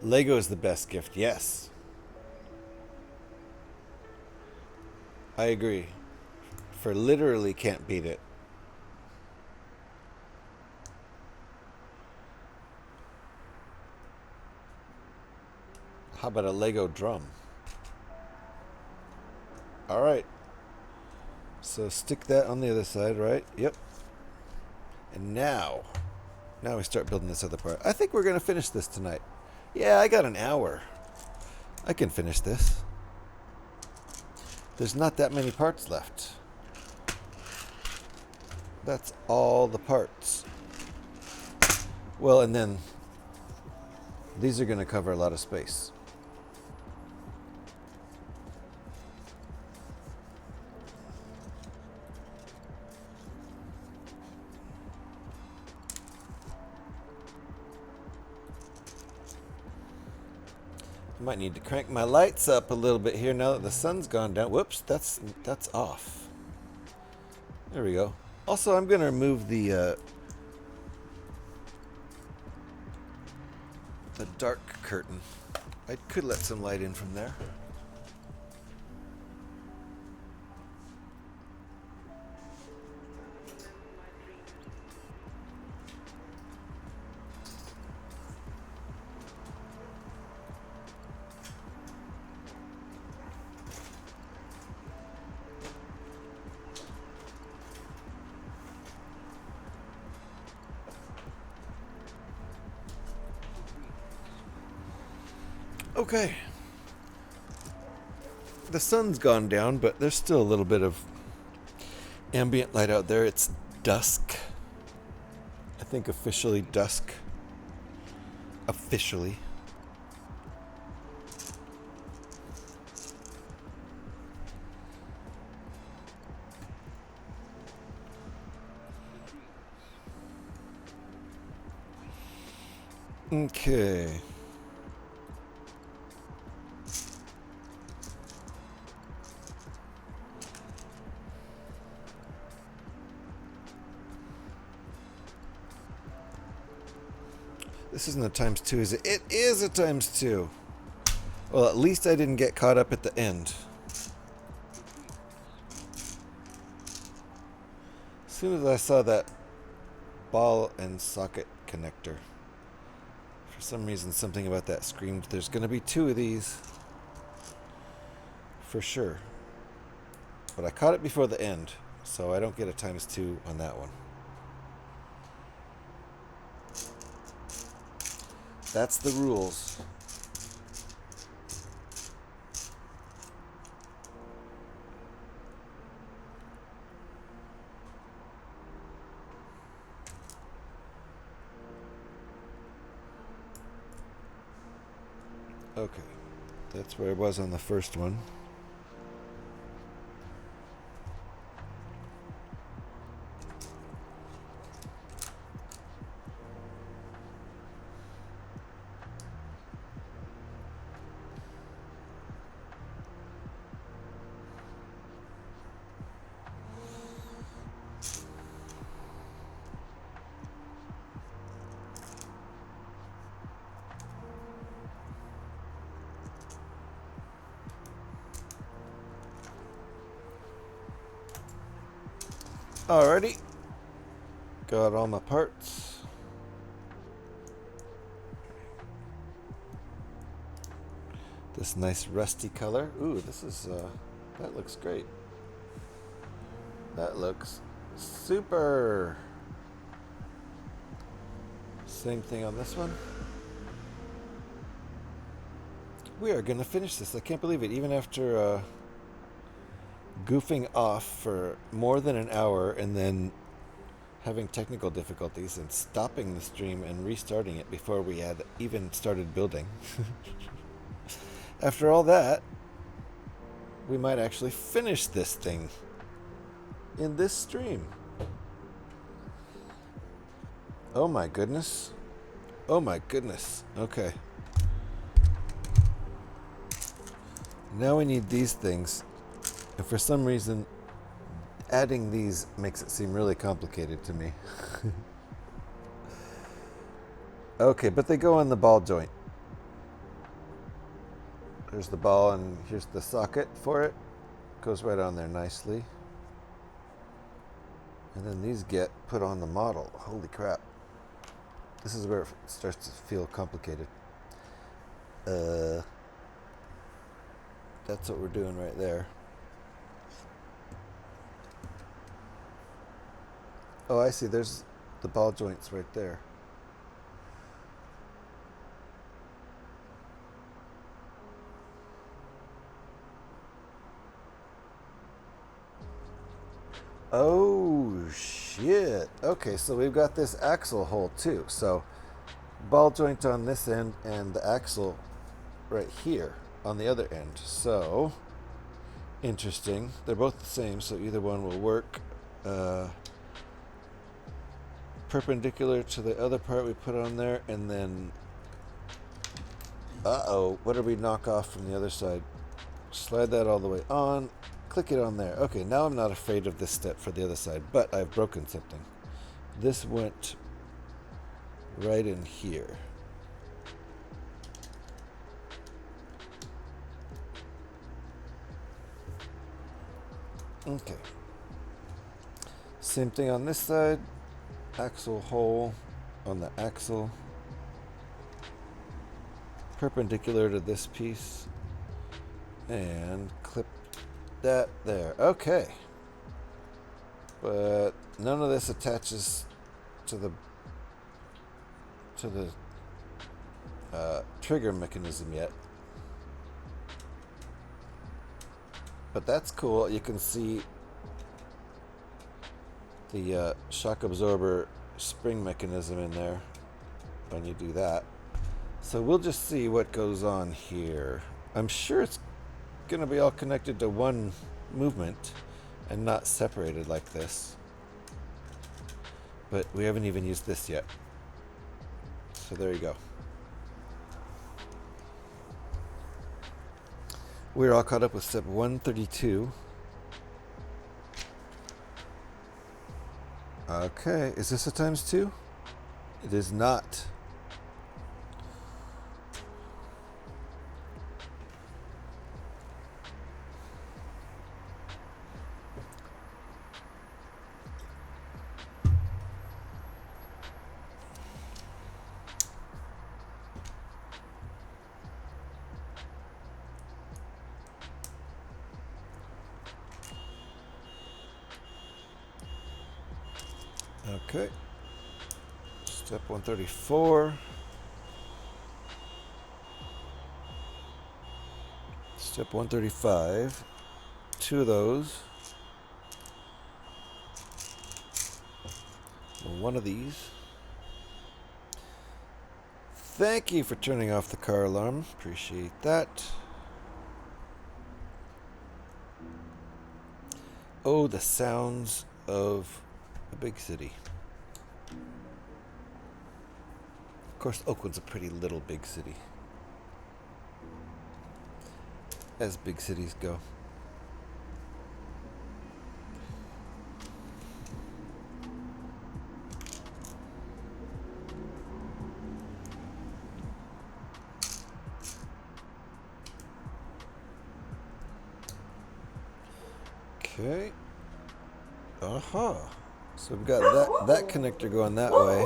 Lego is the best gift, yes. I agree. For literally can't beat it. How about a Lego drum? All right. So stick that on the other side, right? Yep. And now we start building this other part. I think we're going to finish this tonight. Yeah, I got an hour. I can finish this. There's not that many parts left. That's all the parts. Well, and then these are going to cover a lot of space. Might need to crank my lights up a little bit here now that the sun's gone down. Whoops, that's off. There we go. Also, I'm going to remove the dark curtain. I could let some light in from there. Okay. The sun's gone down, but there's still a little bit of ambient light out there. It's dusk. I think officially dusk. Officially. Okay. This isn't a times 2, is it? It is a times 2. Well, at least I didn't get caught up at the end. As soon as I saw that ball and socket connector, for some reason something about that screamed there's going to be 2 of these. For sure. But I caught it before the end, so I don't get a times 2 on that one. That's the rules. Okay, that's where I was on the first one. Alrighty, got all my parts. This nice rusty color. Ooh, this is, that looks great. That looks super. Same thing on this one. We are gonna finish this. I can't believe it, even after, goofing off for more than an hour and then having technical difficulties and stopping the stream and restarting it before we had even started building. After all that, we might actually finish this thing in this stream. Oh my goodness. Oh my goodness. Okay. Now we need these things. And for some reason, adding these makes it seem really complicated to me. Okay, but they go on the ball joint. There's the ball and here's the socket for it. Goes right on there nicely. And then these get put on the model. Holy crap. This is where it starts to feel complicated. That's what we're doing right there. Oh, I see. There's the ball joints right there. Oh, shit. Okay, so we've got this axle hole too. So ball joint on this end and the axle right here on the other end. So interesting. They're both the same, so either one will work. Perpendicular to the other part we put on there, and then what did we knock off from the other side? Slide that all the way on, click it on there. Okay, now I'm not afraid of this step for the other side, but I've broken something. This went right in here. Okay, same thing on this side. Axle hole on the axle, perpendicular to this piece, and clip that there. Okay, but none of this attaches to the trigger mechanism yet, but that's cool. You can see the shock absorber spring mechanism in there when you do that. So we'll just see what goes on here. I'm sure it's gonna be all connected to one movement and not separated like this, but we haven't even used this yet. So there you go. We're all caught up with step 132. Okay, is this a times 2? It is not. Okay. Step 134. Step 135. 2 of those. 1 of these. Thank you for turning off the car alarm. Appreciate that. Oh, the sounds of a big city. Of course, Oakland's a pretty little big city, as big cities go. Okay. Uh-huh. So we've got that connector going that way.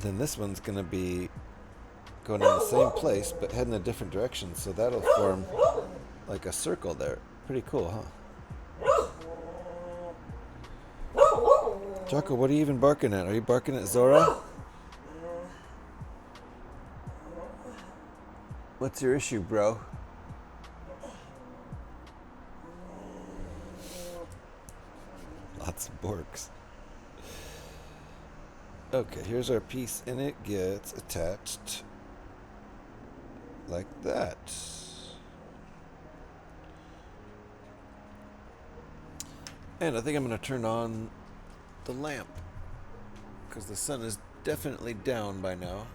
Then this one's going to be going in the same place, but heading a different direction. So that'll form like a circle there. Pretty cool, huh? Jocko, what are you even barking at? Are you barking at Zora? What's your issue, bro? Lots of borks. Okay, here's our piece, and it gets attached like that. And I think I'm going to turn on the lamp, because the sun is definitely down by now.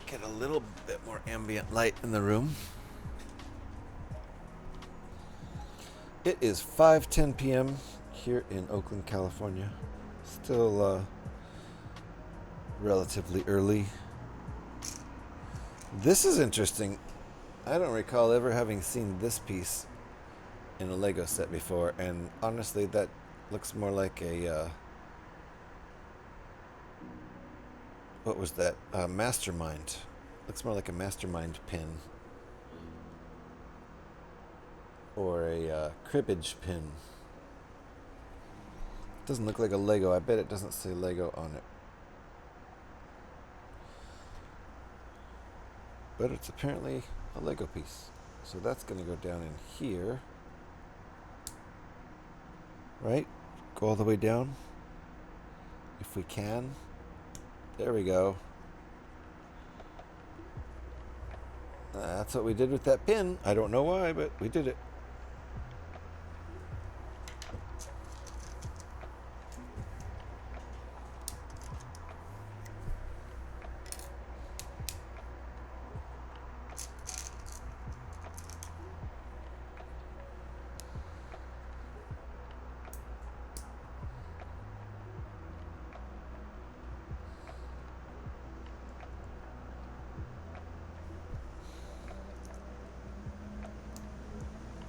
Get a little bit more ambient light in the room. It is 5:10 p.m. here in Oakland, California. Still relatively early. This is interesting. I don't recall ever having seen this piece in a Lego set before, and honestly that looks more like a what was that? Mastermind. Looks more like a Mastermind pin. Or a cribbage pin. Doesn't look like a Lego. I bet it doesn't say Lego on it. But it's apparently a Lego piece. So that's going to go down in here. Right? Go all the way down. If we can. There we go. That's what we did with that pin. I don't know why, but we did it.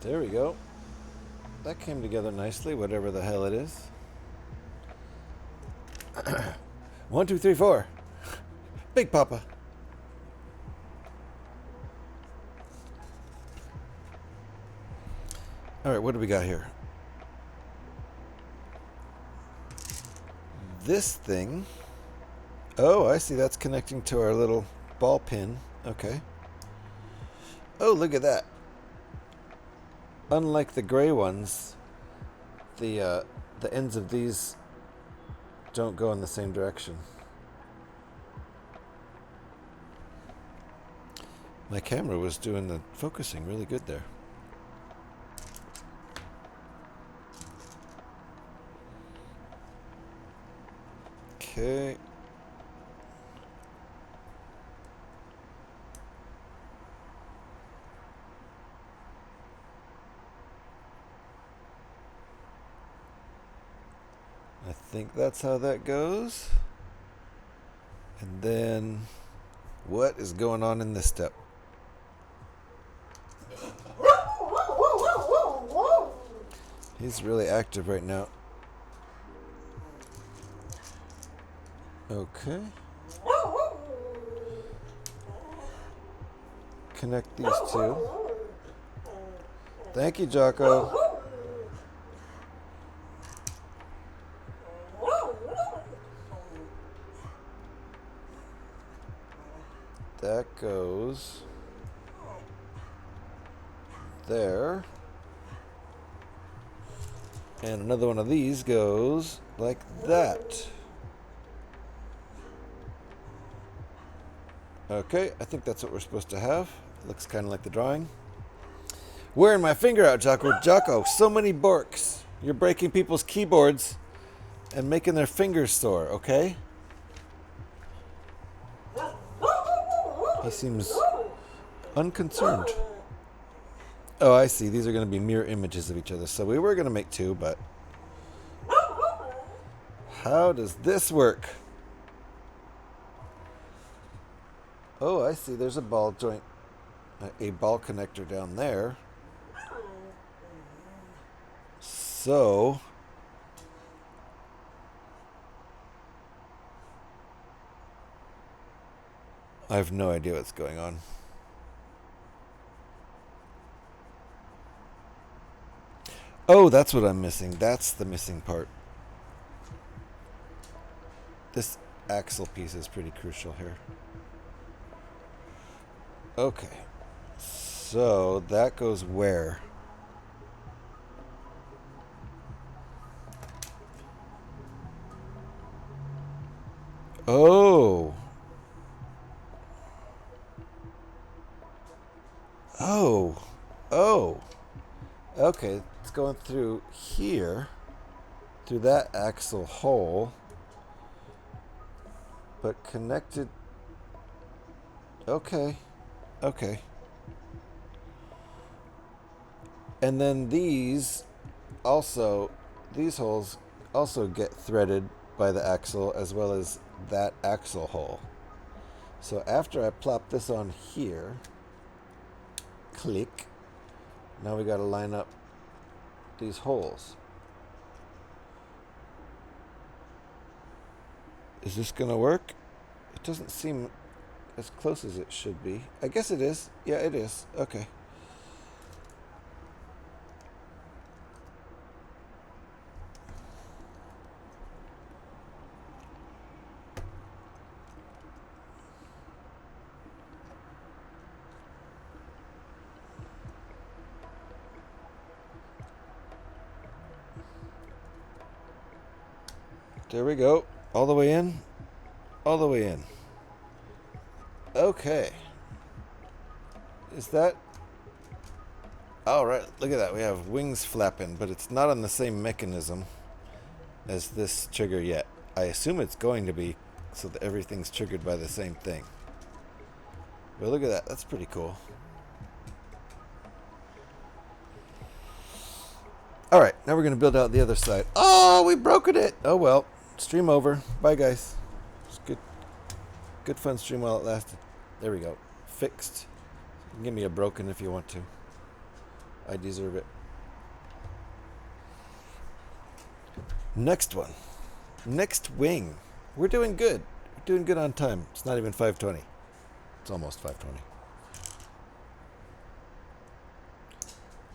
There we go. That came together nicely, whatever the hell it is. 1, 2, 3, 4. Big Papa. All right, what do we got here? This thing. Oh, I see. That's connecting to our little ball pin. Okay. Oh, look at that. Unlike the gray ones, the ends of these don't go in the same direction. My camera was doing the focusing really good there. Okay. I think that's how that goes. And then what is going on in this step? He's really active right now. Okay. connect these two. Thank you, Jocko. That goes there. And another one of these goes like that. Okay, I think that's what we're supposed to have. Looks kind of like the drawing. Wearing my finger out, Jocko. Jocko, so many borks. You're breaking people's keyboards and making their fingers sore, okay? He seems unconcerned. Oh, I see. These are going to be mirror images of each other. So we were going to make two, but... how does this work? Oh, I see. There's a ball joint, a ball connector down there. So... I have no idea what's going on. Oh, that's what I'm missing. That's the missing part. This axle piece is pretty crucial here. Okay. So that goes where? Oh. Oh. Oh. Okay, it's going through here, through that axle hole, but connected. Okay. Okay. And then these holes also get threaded by the axle as well as that axle hole. So after I plop this on here, click, now we got to line up these holes. Is this going to work? It doesn't seem as close as it should be. I guess it is. Yeah, it is. Okay. There we go. All the way in. All the way in. Okay. Is that... all right, look at that. We have wings flapping, but it's not on the same mechanism as this trigger yet. I assume it's going to be, so that everything's triggered by the same thing. But look at that. That's pretty cool. All right, now we're going to build out the other side. Oh, we broken it. Oh, well. Stream over. Bye, guys. It's good fun stream while it lasted. There we go. Fixed. You can give me a broken if you want to. I deserve it. Next one. Next wing. We're doing good. We're doing good on time. It's not even 5:20. It's almost 5:20.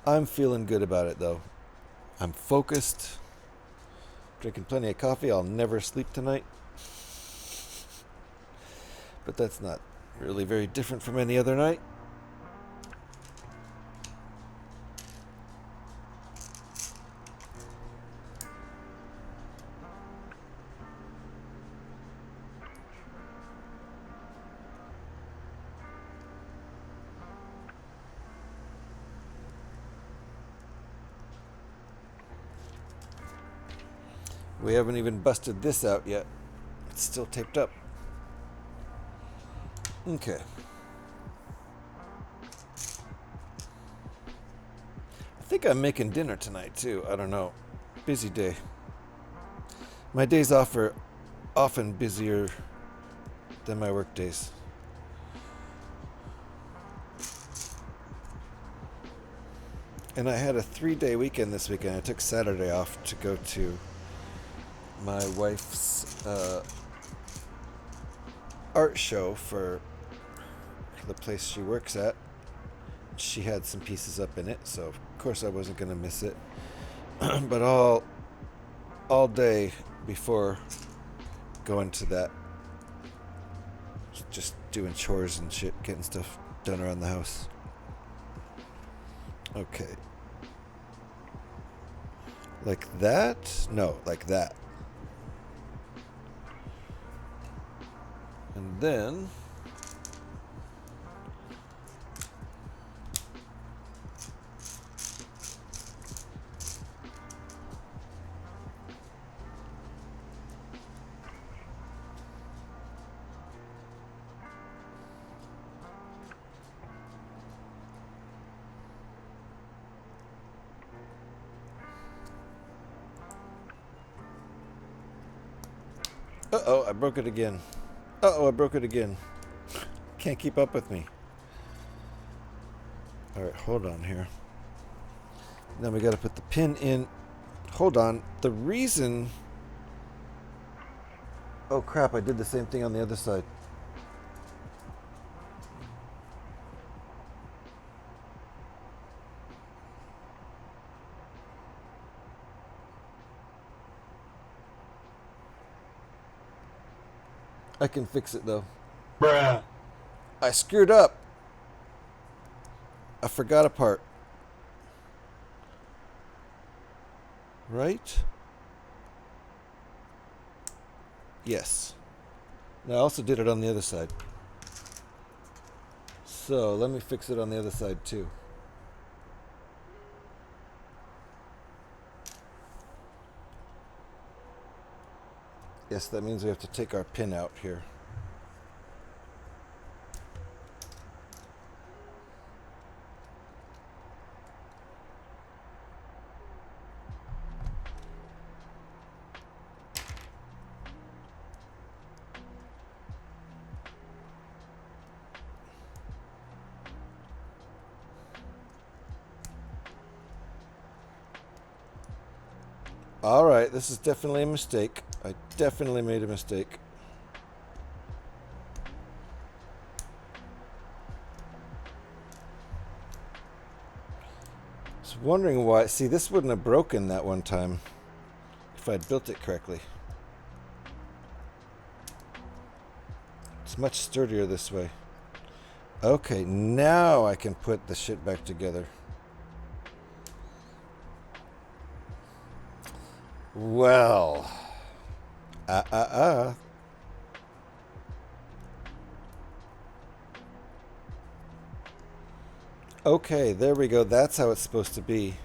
I'm feeling good about it, though. I'm focused. Drinking plenty of coffee. I'll never sleep tonight. But that's not really very different from any other night. We haven't even busted this out yet. It's still taped up. Okay. I think I'm making dinner tonight too. I don't know. Busy day. My days off are often busier than my work days. And I had a 3-day weekend this weekend. I took Saturday off to go to my wife's art show for the place she works at. she had some pieces up in it, so of course I wasn't going to miss it. But all day before going to that, just doing chores and shit, getting stuff done around the house. Okay. Like that? No, like that. And then uh-oh, I broke it again. Uh-oh, I broke it again. Can't keep up with me. Alright, hold on here. Then we got to put the pin in. Hold on. The reason... Oh crap, I did the same thing on the other side. I can fix it though. Bruh. I screwed up. I forgot a part. Right? Yes. And I also did it on the other side. So let me fix it on the other side too. Yes, that means we have to take our pin out here. All right, this is definitely a mistake. I definitely made a mistake. I was wondering why. See, this wouldn't have broken that one time if I'd built it correctly. It's much sturdier this way. Okay, now I can put the shit back together. Well, Okay, there we go. That's how it's supposed to be.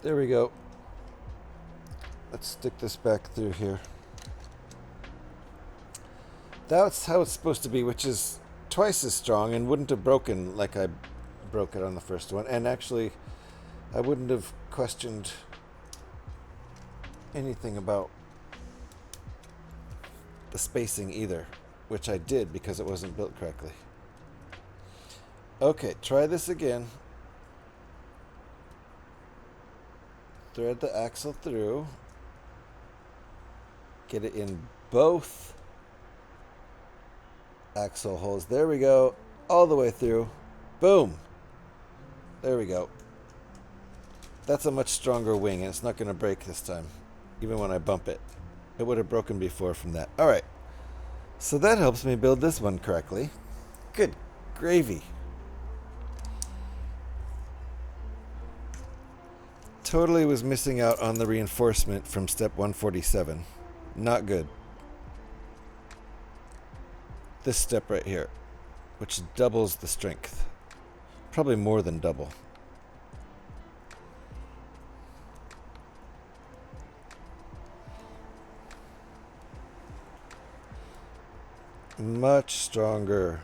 There we go. Let's stick this back through here. That's how it's supposed to be, which is twice as strong and wouldn't have broken like I broke it on the first one. And actually, I wouldn't have questioned anything about the spacing either, which I did because it wasn't built correctly. Okay, try this again. Thread the axle through. Get it in both axle holes. There we go. All the way through. Boom. There we go. That's a much stronger wing, and it's not going to break this time, even when I bump it. It would have broken before from that. All right. So that helps me build this one correctly. Good gravy. Totally was missing out on the reinforcement from step 147. Not good. This step right here, which doubles the strength. Probably more than double. Much stronger.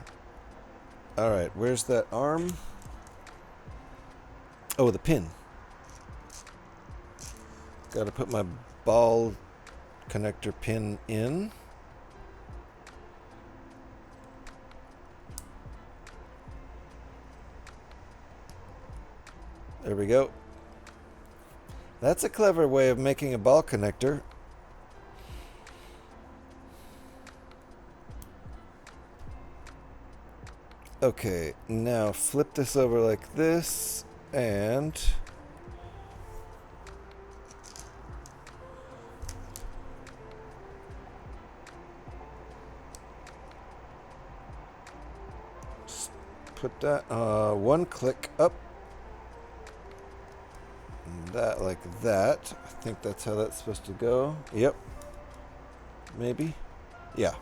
All right, where's that arm? Oh, the pin. Got to put my ball connector pin in. There we go. That's a clever way of making a ball connector. Okay, now flip this over like this, and just put that one click up, and that like that. I think that's how that's supposed to go. Yep. Maybe. Yeah.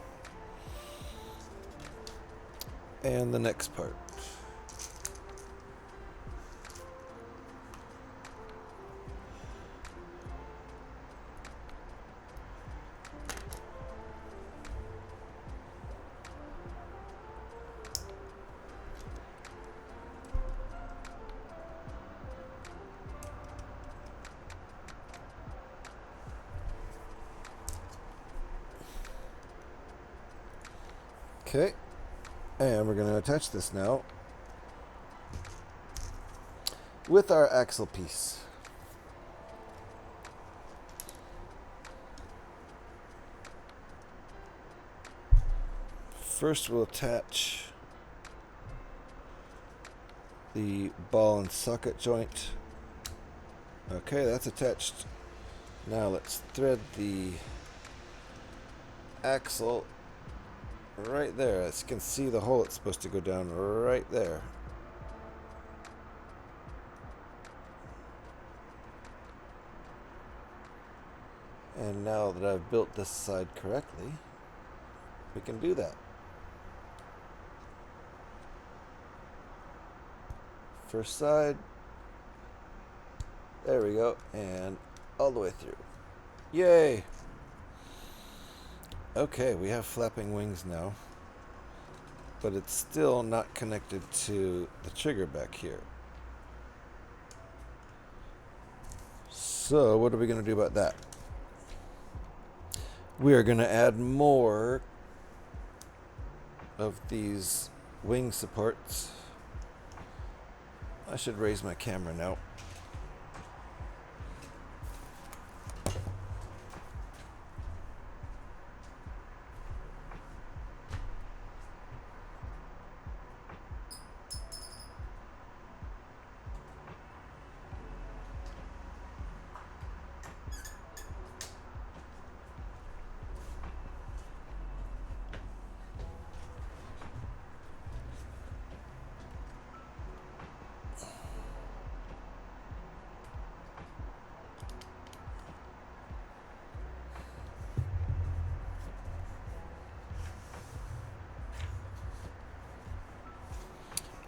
And the next part. Okay. And we're going to attach this now with our axle piece. First we'll attach the ball and socket joint. Okay, that's attached. Now let's thread the axle right there. As you can see, the hole it's supposed to go down right there. And now that I've built this side correctly, we can do that. First side. There we go. And all the way through. Yay! Okay, we have flapping wings now, but it's still not connected to the trigger back here. So what are we going to do about that? We are going to add more of these wing supports. I should raise my camera now.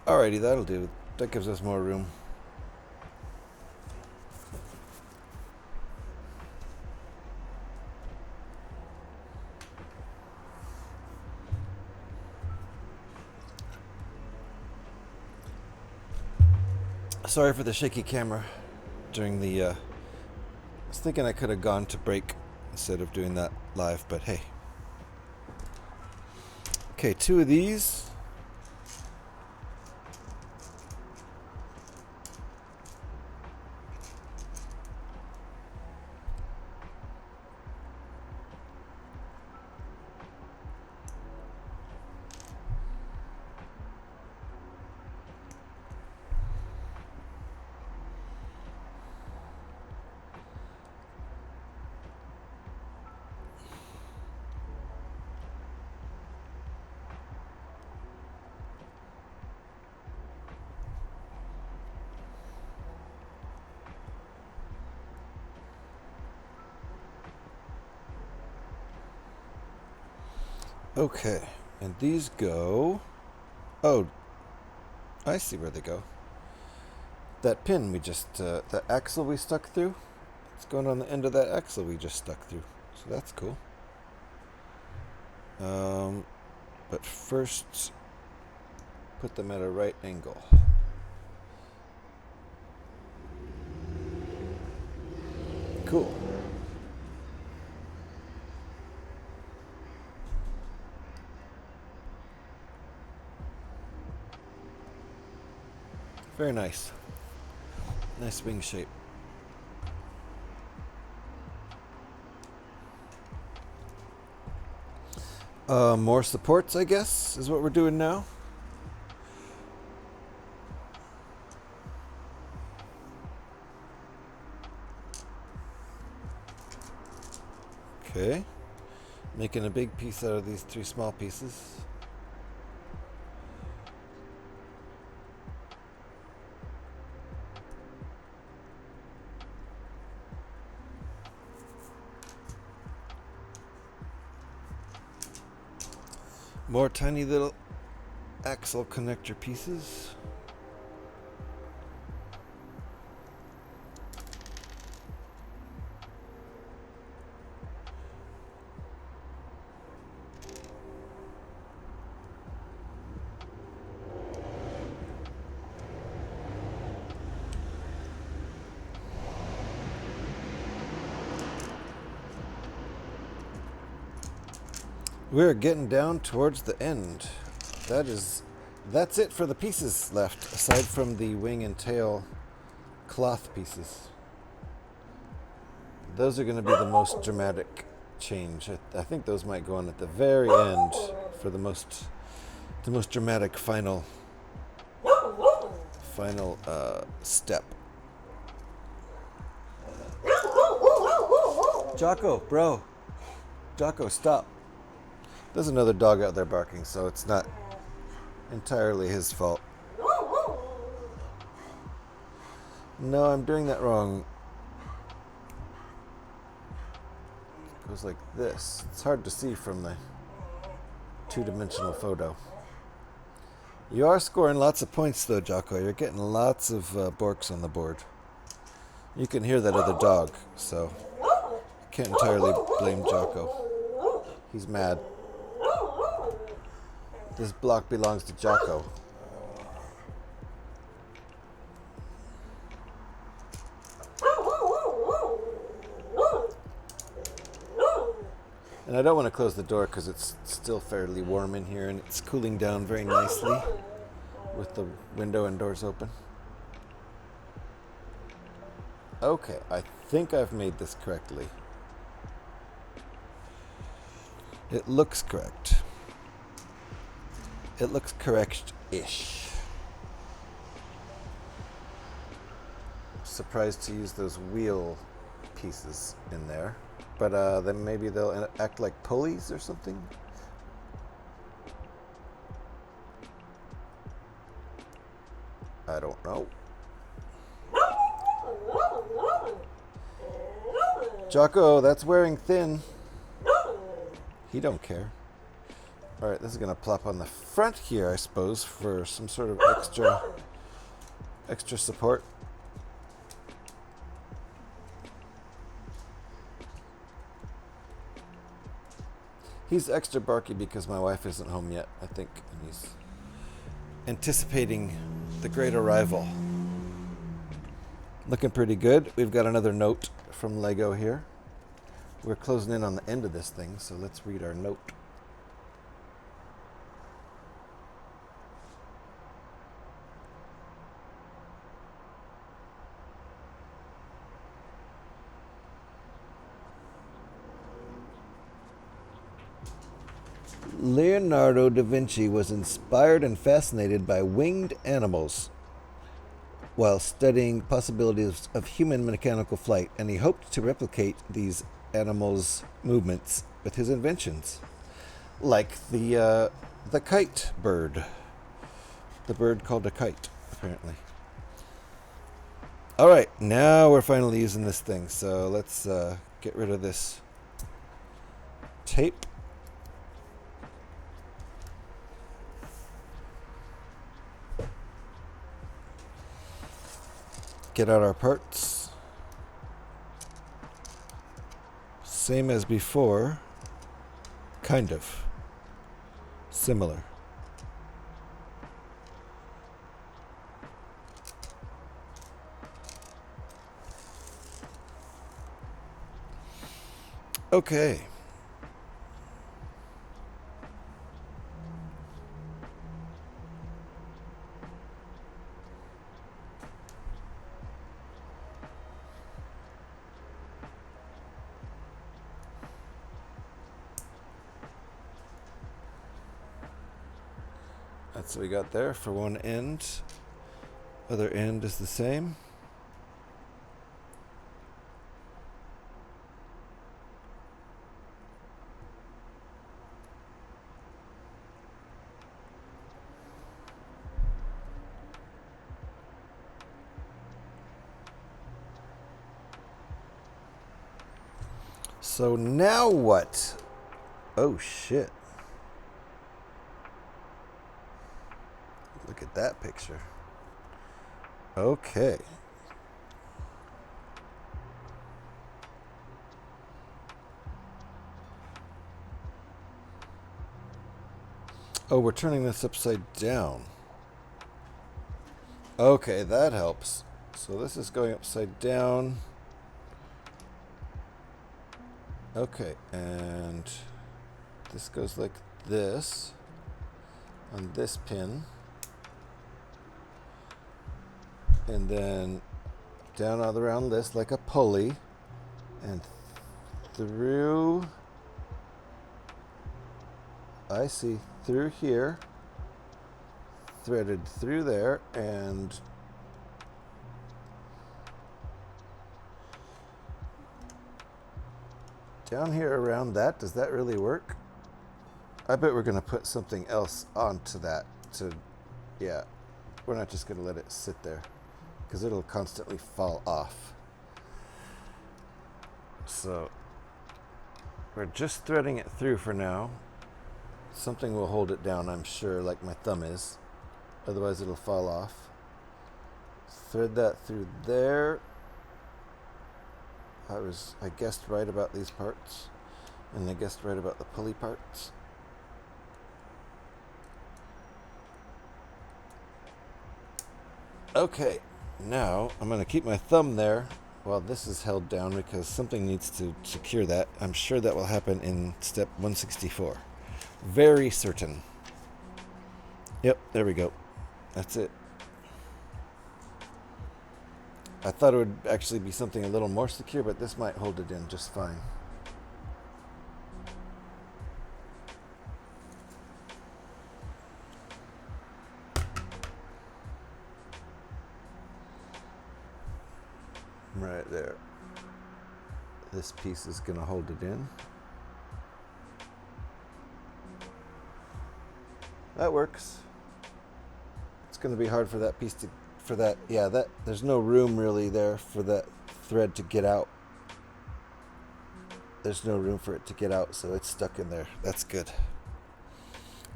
Alrighty, that'll do. That gives us more room. Sorry for the shaky camera during the I was thinking I could have gone to break instead of doing that live, but hey. Okay, 2 of these. Okay, and these go... Oh, I see where they go. That pin we just... the axle we stuck through, it's going on the end of that axle we just stuck through. So that's cool. But first, put them at a right angle. Cool. Very nice. Nice wing shape. More supports, I guess, is what we're doing now. Okay. Making a big piece out of these 3 small pieces. More tiny little axle connector pieces. We're getting down towards the end. That's it for the pieces left, aside from the wing and tail cloth pieces. Those are going to be the most dramatic change. I think those might go on at the very end for the most dramatic final step. Jocko, bro. Jocko, stop. There's another dog out there barking, so it's not entirely his fault. No, I'm doing that wrong. It goes like this. It's hard to see from the 2-dimensional photo. You are scoring lots of points, though, Jocko. You're getting lots of borks on the board. You can hear that other dog, so can't entirely blame Jocko. He's mad. This block belongs to Jocko. And I don't want to close the door because it's still fairly warm in here and it's cooling down very nicely with the window and doors open. Okay, I think I've made this correctly. It looks correct. It looks correct-ish. Surprised to use those wheel pieces in there. But then maybe they'll act like pulleys or something? I don't know. Jocko, that's wearing thin. He don't care. Alright, this is going to plop on the front here, I suppose, for some sort of extra support. He's extra barky because my wife isn't home yet, I think, and he's anticipating the great arrival. Looking pretty good. We've got another note from Lego here. We're closing in on the end of this thing, so let's read our note. Leonardo Da Vinci was inspired and fascinated by winged animals while studying possibilities of human mechanical flight, and he hoped to replicate these animals' movements with his inventions, like the kite bird. The bird called a kite, apparently. All right, now we're finally using this thing, so let's get rid of this tape. Get out our parts. Same as before. Kind of. Similar. Okay. So we got there for one end. Other end is the same. So now what? Oh shit. Look at that picture. Okay. Oh, we're turning this upside down. Okay, that helps. So this is going upside down. Okay, and this goes like this on this pin. And then down all around this like a pulley and through, I see, through here, threaded through there, and down here around that. Does that really work? I bet we're going to put something else onto that to, yeah, we're not just going to let it sit there because it'll constantly fall off. So we're just threading it through for now. Something will hold it down, I'm sure, like my thumb is. Otherwise it'll fall off. Thread that through there. I guessed right about these parts, and I guessed right about the pulley parts. Okay, now I'm going to keep my thumb there while this is held down because something needs to secure that. I'm sure that will happen in step 164. Very certain. Yep, there we go. That's it. I thought it would actually be something a little more secure, but this might hold it in just fine. Right there. This piece is going to hold it in. That works. It's going to be hard for that piece to, there's no room really there for that thread to get out. There's no room for it to get out, so it's stuck in there. That's good.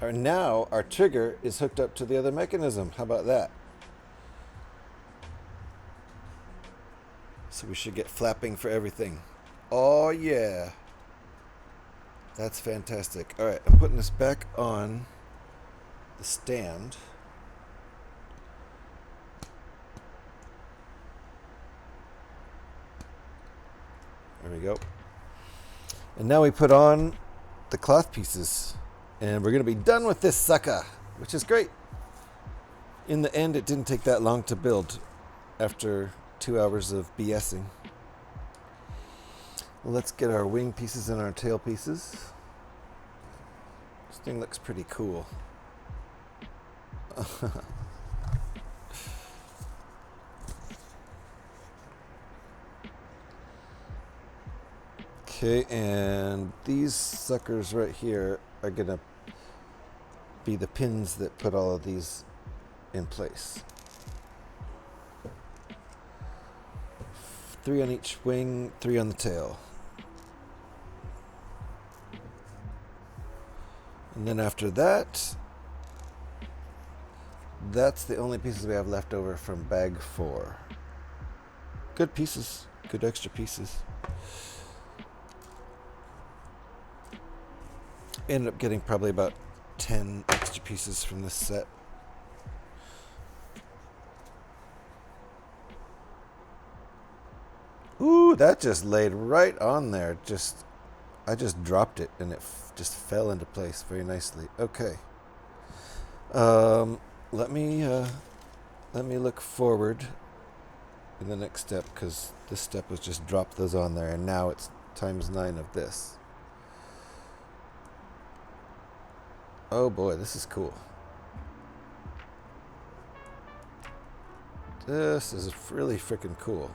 Now our trigger is hooked up to the other mechanism. How about that? So we should get flapping for everything. Oh yeah. That's fantastic. All right, I'm putting this back on the stand. There we go. And now we put on the cloth pieces. And we're going to be done with this sucker, which is great. In the end, it didn't take that long to build after 2 hours of BSing. Well, let's get our wing pieces and our tail pieces. This thing looks pretty cool. Okay, and these suckers right here are gonna be the pins that put all of these in place. 3 on each wing, 3 on the tail. And then after that, that's the only pieces we have left over from bag 4. Good pieces, good extra pieces. Ended up getting probably about 10 extra pieces from this set. Ooh, that just laid right on there. I just dropped it and it just fell into place very nicely. Okay. Let me look forward in the next step because this step was just drop those on there and now it's times 9 of this. Oh boy, this is cool. This is really freaking cool.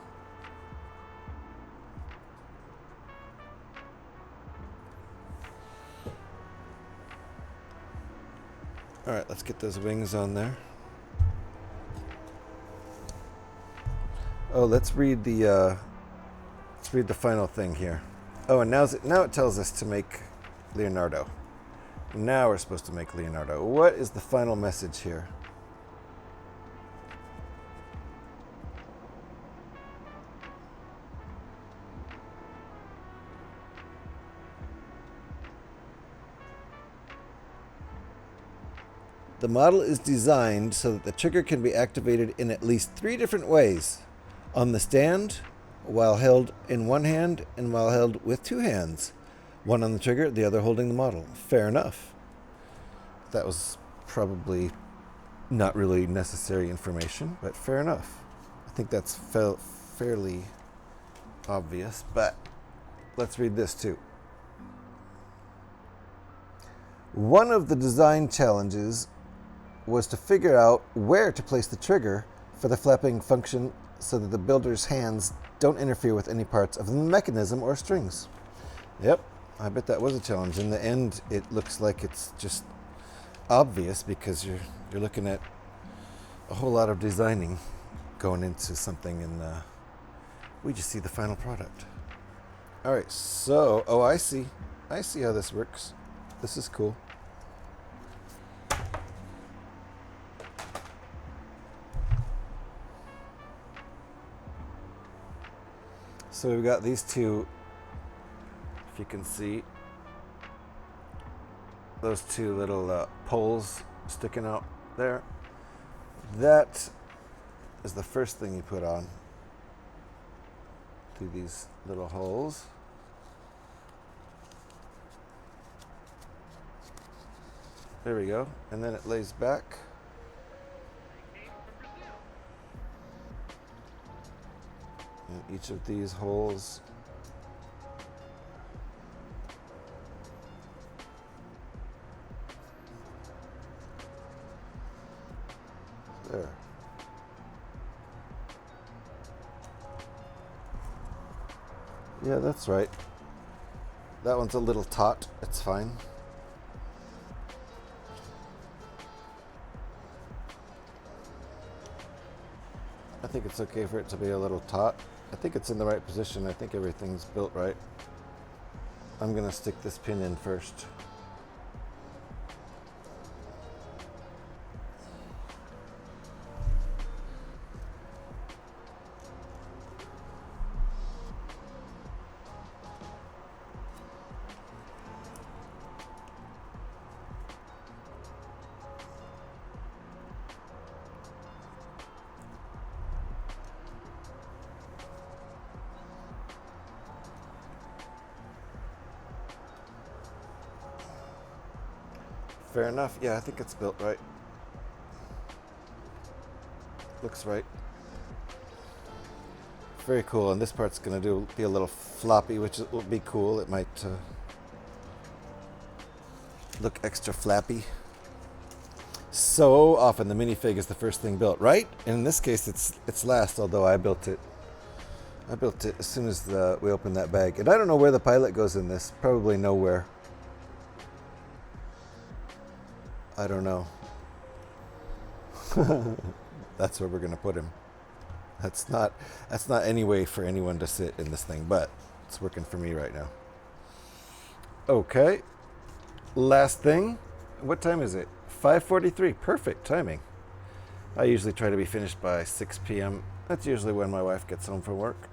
All right, let's get those wings on there. Oh, let's read the final thing here. Oh, and now it tells us to make Leonardo. Now we're supposed to make Leonardo. What is the final message here? The model is designed so that the trigger can be activated in at least 3 different ways. On the stand, while held in one hand, and while held with 2 hands. One on the trigger, the other holding the model. Fair enough. That was probably not really necessary information, but fair enough. I think that's fairly obvious, but let's read this too. One of the design challenges was to figure out where to place the trigger for the flapping function so that the builder's hands don't interfere with any parts of the mechanism or strings. Yep, I bet that was a challenge. In the end, it looks like it's just obvious because you're looking at a whole lot of designing going into something, and we just see the final product. All right, so, oh, I see how this works. This is cool. So we've got these two, if you can see, those 2 little poles sticking out there. That is the first thing you put on through these little holes. There we go. And then it lays back. And each of these holes there. Yeah, that's right. That one's a little taut. It's fine. I think it's okay for it to be a little taut. I think it's in the right position. I think everything's built right. I'm going to stick this pin in first. Fair enough. Yeah, I think it's built right. Looks right. Very cool. And this part's going to be a little floppy, which will be cool. It might look extra flappy. So often the minifig is the first thing built, right? And in this case, it's last. Although I built it as soon as we opened that bag. And I don't know where the pilot goes in this. Probably nowhere. I don't know. That's where we're going to put him. That's not any way for anyone to sit in this thing, but it's working for me right now. Okay. Last thing. What time is it? 5:43. Perfect timing. I usually try to be finished by 6 p.m. That's usually when my wife gets home from work.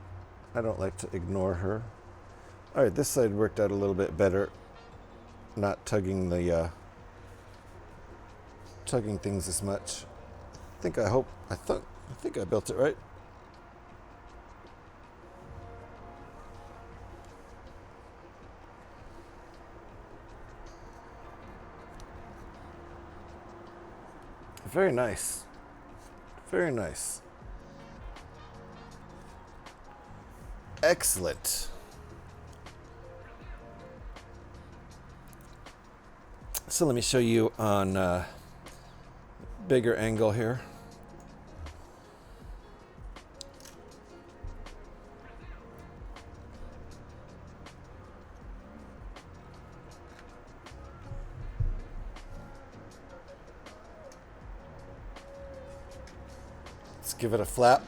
I don't like to ignore her. All right, this side worked out a little bit better. Not tugging things as much. I think I built it right. Very nice. Very nice. Excellent. So let me show you on bigger angle here. give it a flap.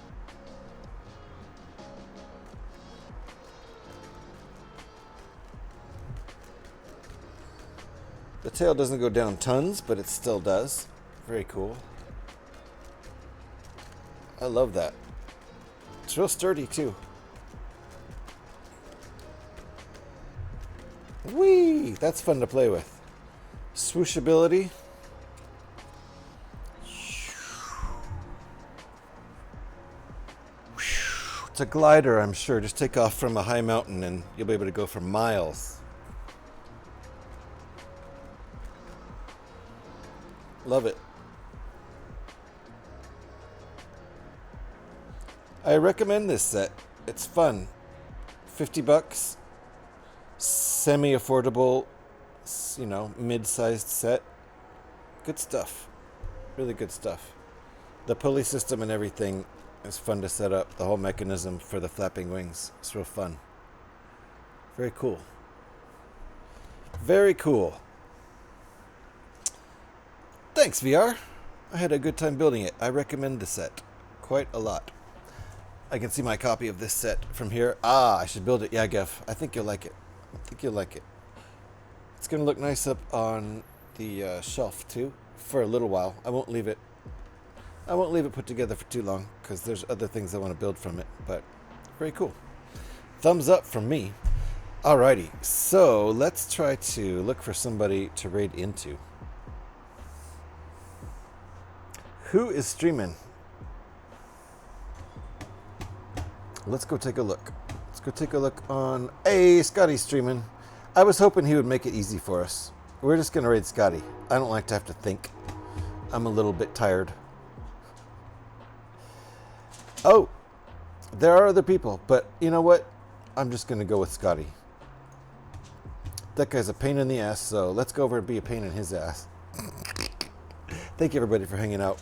The tail doesn't go down tons, but it still does. Very cool. I love that. It's real sturdy too. Whee! That's fun to play with. Swooshability. It's a glider, I'm sure. Just take off from a high mountain and you'll be able to go for miles. Love it. I recommend this set. It's fun. $50. Semi-affordable, you know, mid-sized set. Good stuff. Really good stuff. The pulley system and everything is fun to set up. The whole mechanism for the flapping wings. It's real fun. Very cool. Very cool. Thanks, VR. I had a good time building it. I recommend the set quite a lot. I can see my copy of this set from here. Ah, I should build it. Yeah, Gev. I think you'll like it. I think you'll like it. It's going to look nice up on the shelf, too, for a little while. I won't leave it put together for too long, because there's other things I want to build from it. But very cool. Thumbs up from me. Alrighty. So, let's try to look for somebody to raid into. Who is streaming? Let's go take a look. Let's go take a look on... Hey, Scotty's streaming. I was hoping he would make it easy for us. We're just going to raid Scotty. I don't like to have to think. I'm a little bit tired. Oh, there are other people, but you know what? I'm just going to go with Scotty. That guy's a pain in the ass, so let's go over and be a pain in his ass. Thank you, everybody, for hanging out.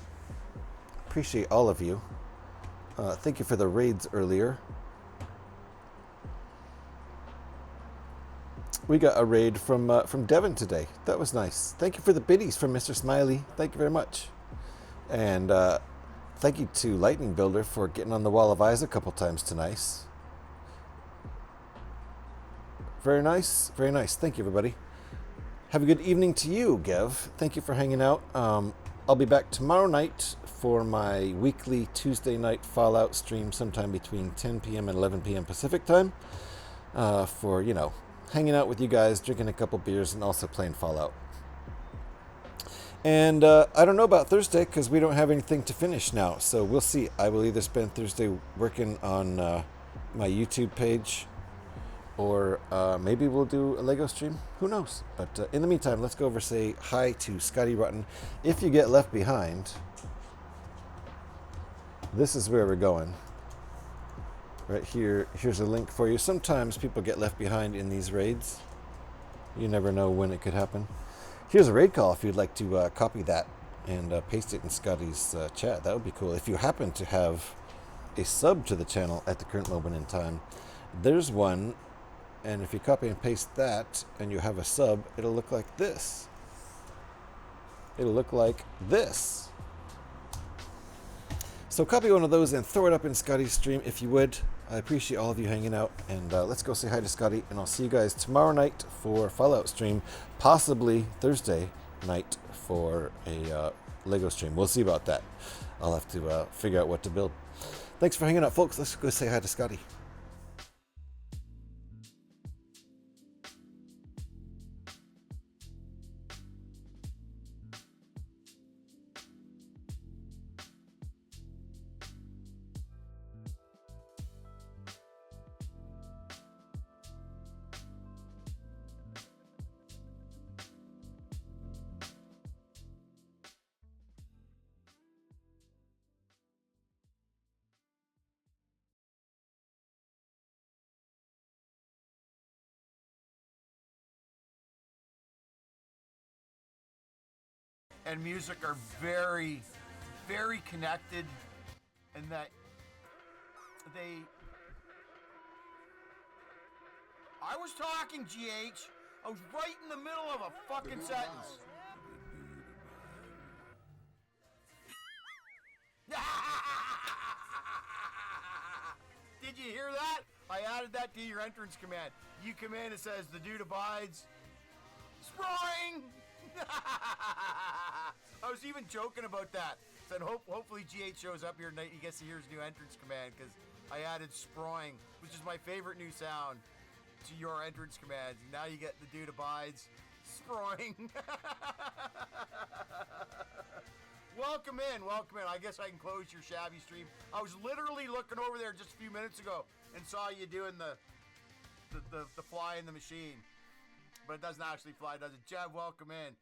Appreciate all of you. Thank you for the raids earlier. We got a raid from Devin today. That was nice. Thank you for the biddies from Mr. Smiley. Thank you very much. And thank you to Lightning Builder for getting on the Wall of Eyes a couple times tonight. Very nice. Very nice. Thank you, everybody. Have a good evening to you, Gev. Thank you for hanging out. I'll be back tomorrow night for my weekly Tuesday night Fallout stream sometime between 10 p.m. and 11 p.m. Pacific time for, you know, hanging out with you guys, drinking a couple beers, and also playing Fallout. And I don't know about Thursday because we don't have anything to finish now, so we'll see. I will either spend Thursday working on my YouTube page, or maybe we'll do a Lego stream. Who knows? But in the meantime, let's go over and say hi to Scotty Rotten. If you get left behind, this is where we're going. Right here, here's a link for you. Sometimes people get left behind in these raids. You never know when it could happen. Here's a raid call if you'd like to copy that and paste it in Scotty's chat. That would be cool. If you happen to have a sub to the channel at the current moment in time, there's one. And if you copy and paste that and you have a sub, it'll look like this. It'll look like this. So copy one of those and throw it up in Scotty's stream if you would. I appreciate all of you hanging out. And let's go say hi to Scotty. And I'll see you guys tomorrow night for Fallout stream. Possibly Thursday night for a Lego stream. We'll see about that. I'll have to figure out what to build. Thanks for hanging out, folks. Let's go say hi to Scotty. and music are very, very connected, and that they... I was talking, GH. I was right in the middle of a fucking sentence. Did you hear that? I added that to your entrance command. You come in, it says the dude abides. Spring! I was even joking about that. Said hopefully GH shows up here tonight. He gets to hear his new entrance command because I added sproing, which is my favorite new sound, to your entrance commands. Now you get the dude abides. Sproing. Welcome in. I guess I can close your shabby stream. I was literally looking over there just a few minutes ago and saw you doing the fly in the machine. But it doesn't actually fly, does it? Jeb, welcome in.